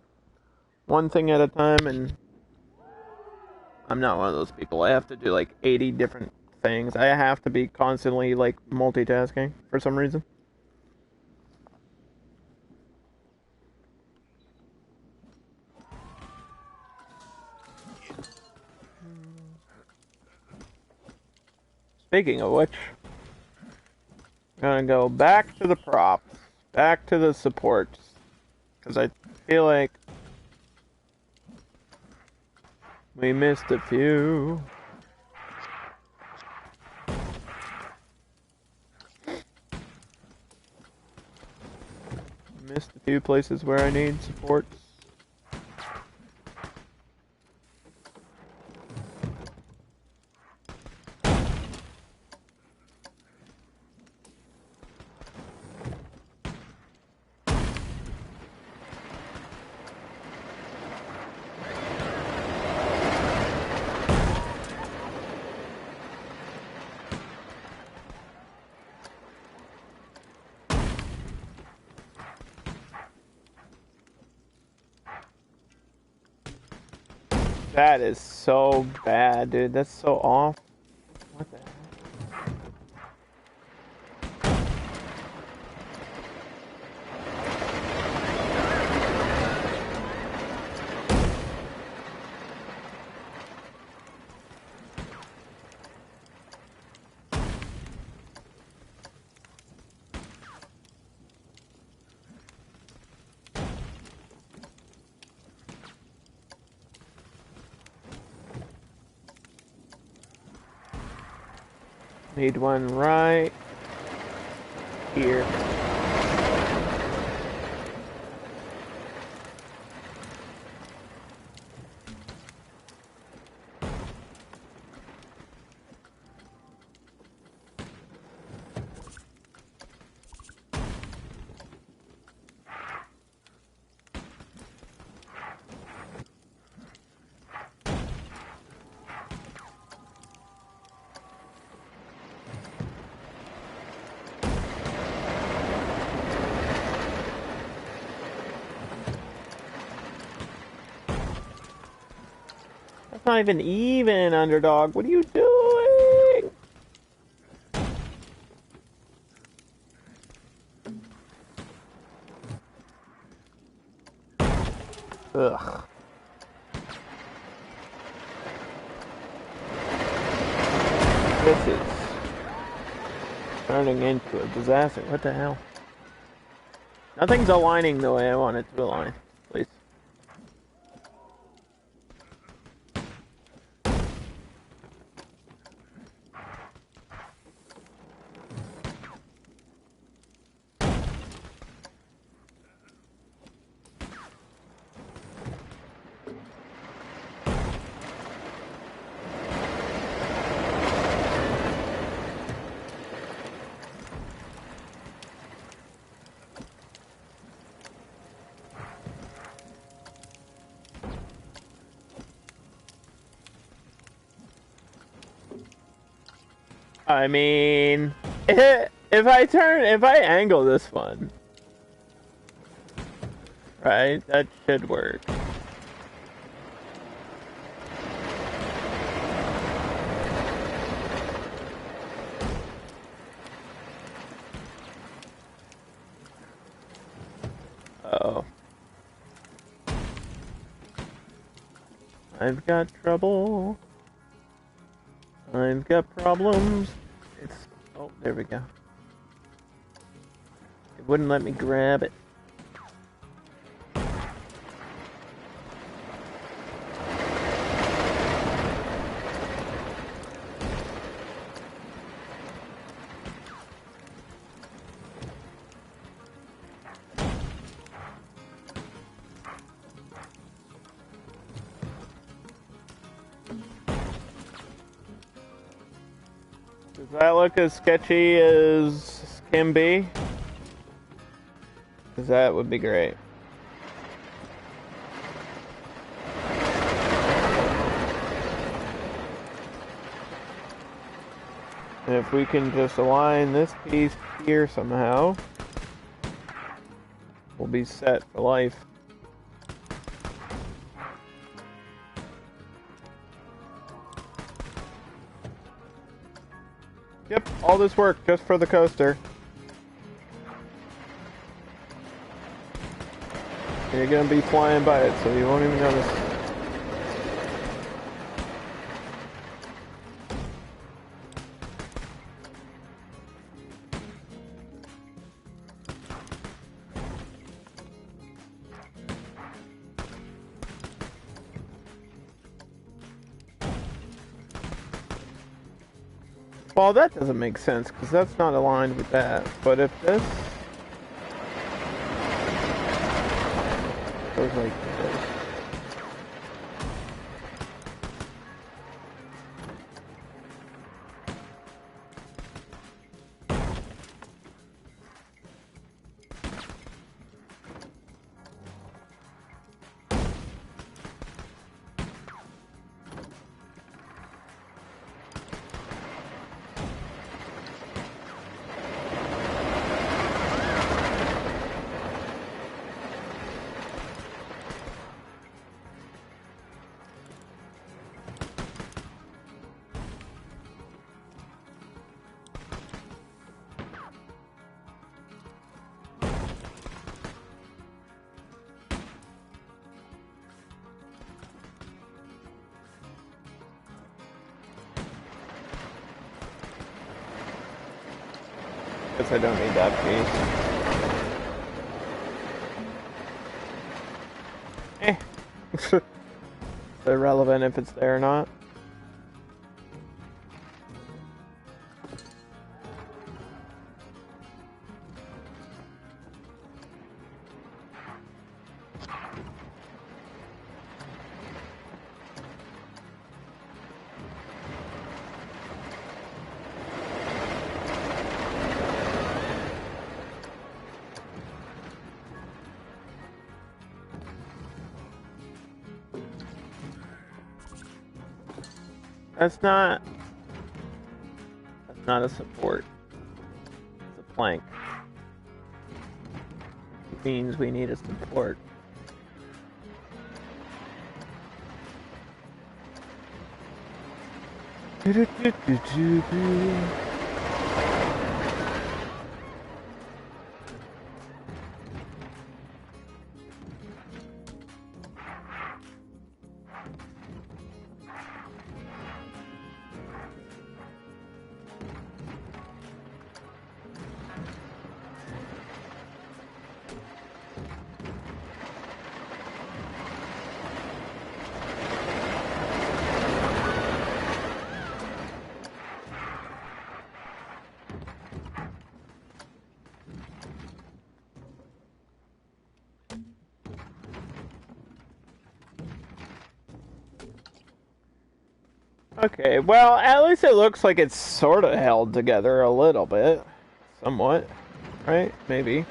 one thing at a time, and I'm not one of those people. I have to do like 80 different things. I have to be constantly like multitasking for some reason. Speaking of which, I'm gonna go back to the props, back to the supports, because I feel like we missed a few. Missed a few places where I need supports. That is so bad, dude. That's so off. What the heck? Need one right here. That's not even, underdog. What are you doing? Ugh. This is turning into a disaster. What the hell? Nothing's aligning the way I want it to align. Please. I mean, if I angle this one, right, that should work. Uh-oh. I've got trouble. I've got problems. Oh, there we go. It wouldn't let me grab it. Does that look as sketchy as can be? Because that would be great. And if we can just align this piece here somehow, we'll be set for life. Yep, all this work just for the coaster. You're gonna be flying by it, so you won't even notice. Well, that doesn't make sense, because that's not aligned with that. But if this goes like this. Guess I don't need that piece. It's irrelevant if it's there or not. That's not a support. It's a plank. It means we need a support. Okay, well, at least it looks like it's sort of held together a little bit. Somewhat. Right? Maybe.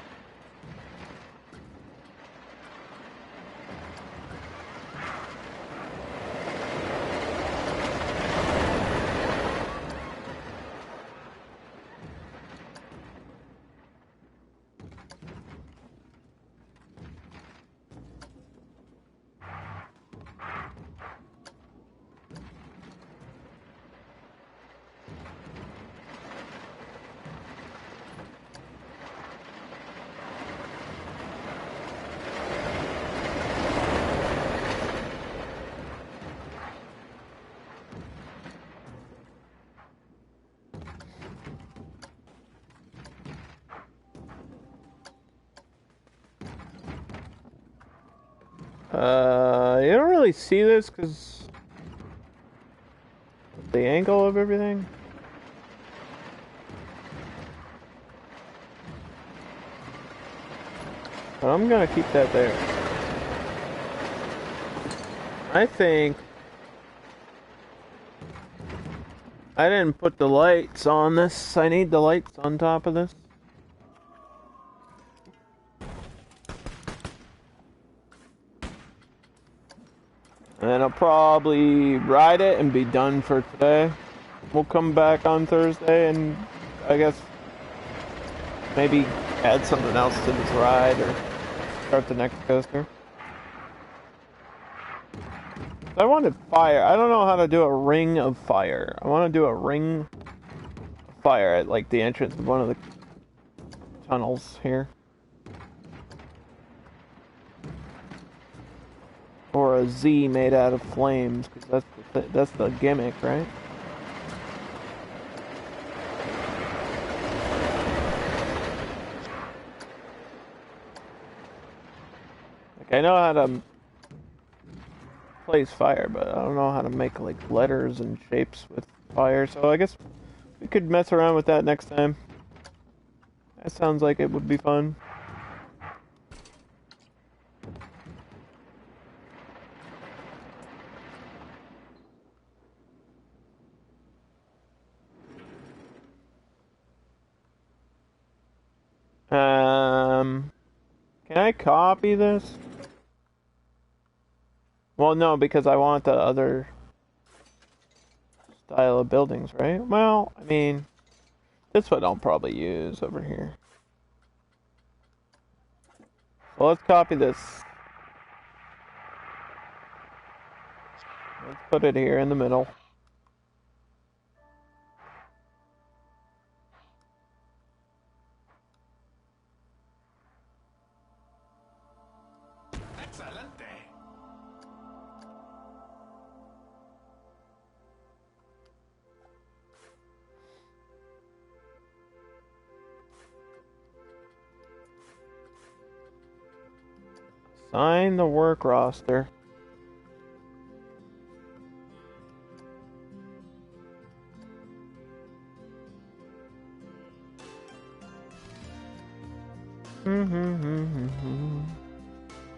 You don't really see this because the angle of everything. But I'm gonna keep that there. I didn't put the lights on this. I need the lights on top of this. And then I'll probably ride it and be done for today. We'll come back on Thursday and I guess maybe add something else to this ride or start the next coaster. I wanted fire. I don't know how to do a ring of fire. I want to do a ring of fire at like the entrance of one of the tunnels here. Or a Z made out of flames, because that's the gimmick, right? Like, I know how to place fire, but I don't know how to make like letters and shapes with fire, so I guess we could mess around with that next time. That sounds like it would be fun. Can I copy this? Well, no, because I want the other style of buildings, right? Well, I mean, this one I'll probably use over here. So let's copy this. Let's put it here in the middle. Sign the work roster. I'll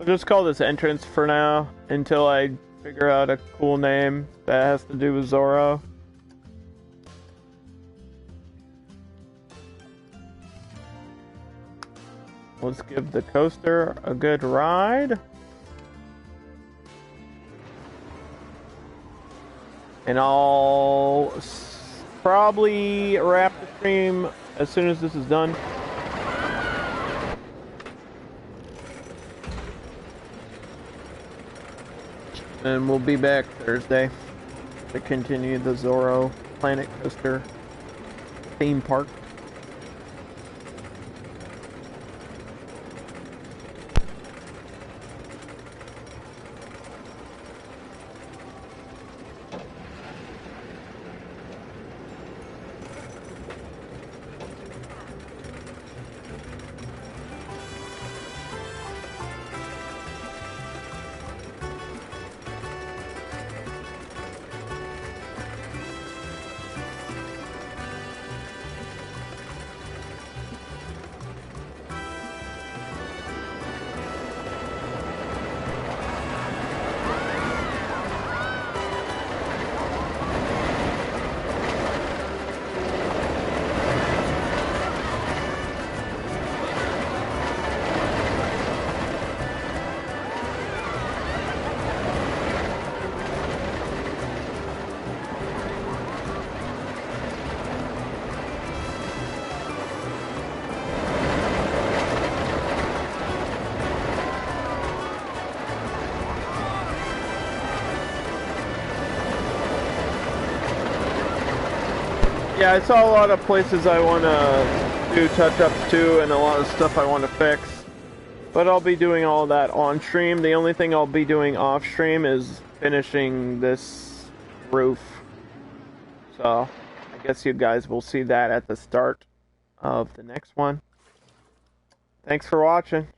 just call this entrance for now until I figure out a cool name that has to do with Zorro. Let's give the coaster a good ride. And I'll probably wrap the stream as soon as this is done. And we'll be back Thursday to continue the Zorro Planet Coaster theme park. Yeah, I saw a lot of places I want to do touch-ups to and a lot of stuff I want to fix. But I'll be doing all that on stream. The only thing I'll be doing off stream is finishing this roof. So, I guess you guys will see that at the start of the next one. Thanks for watching.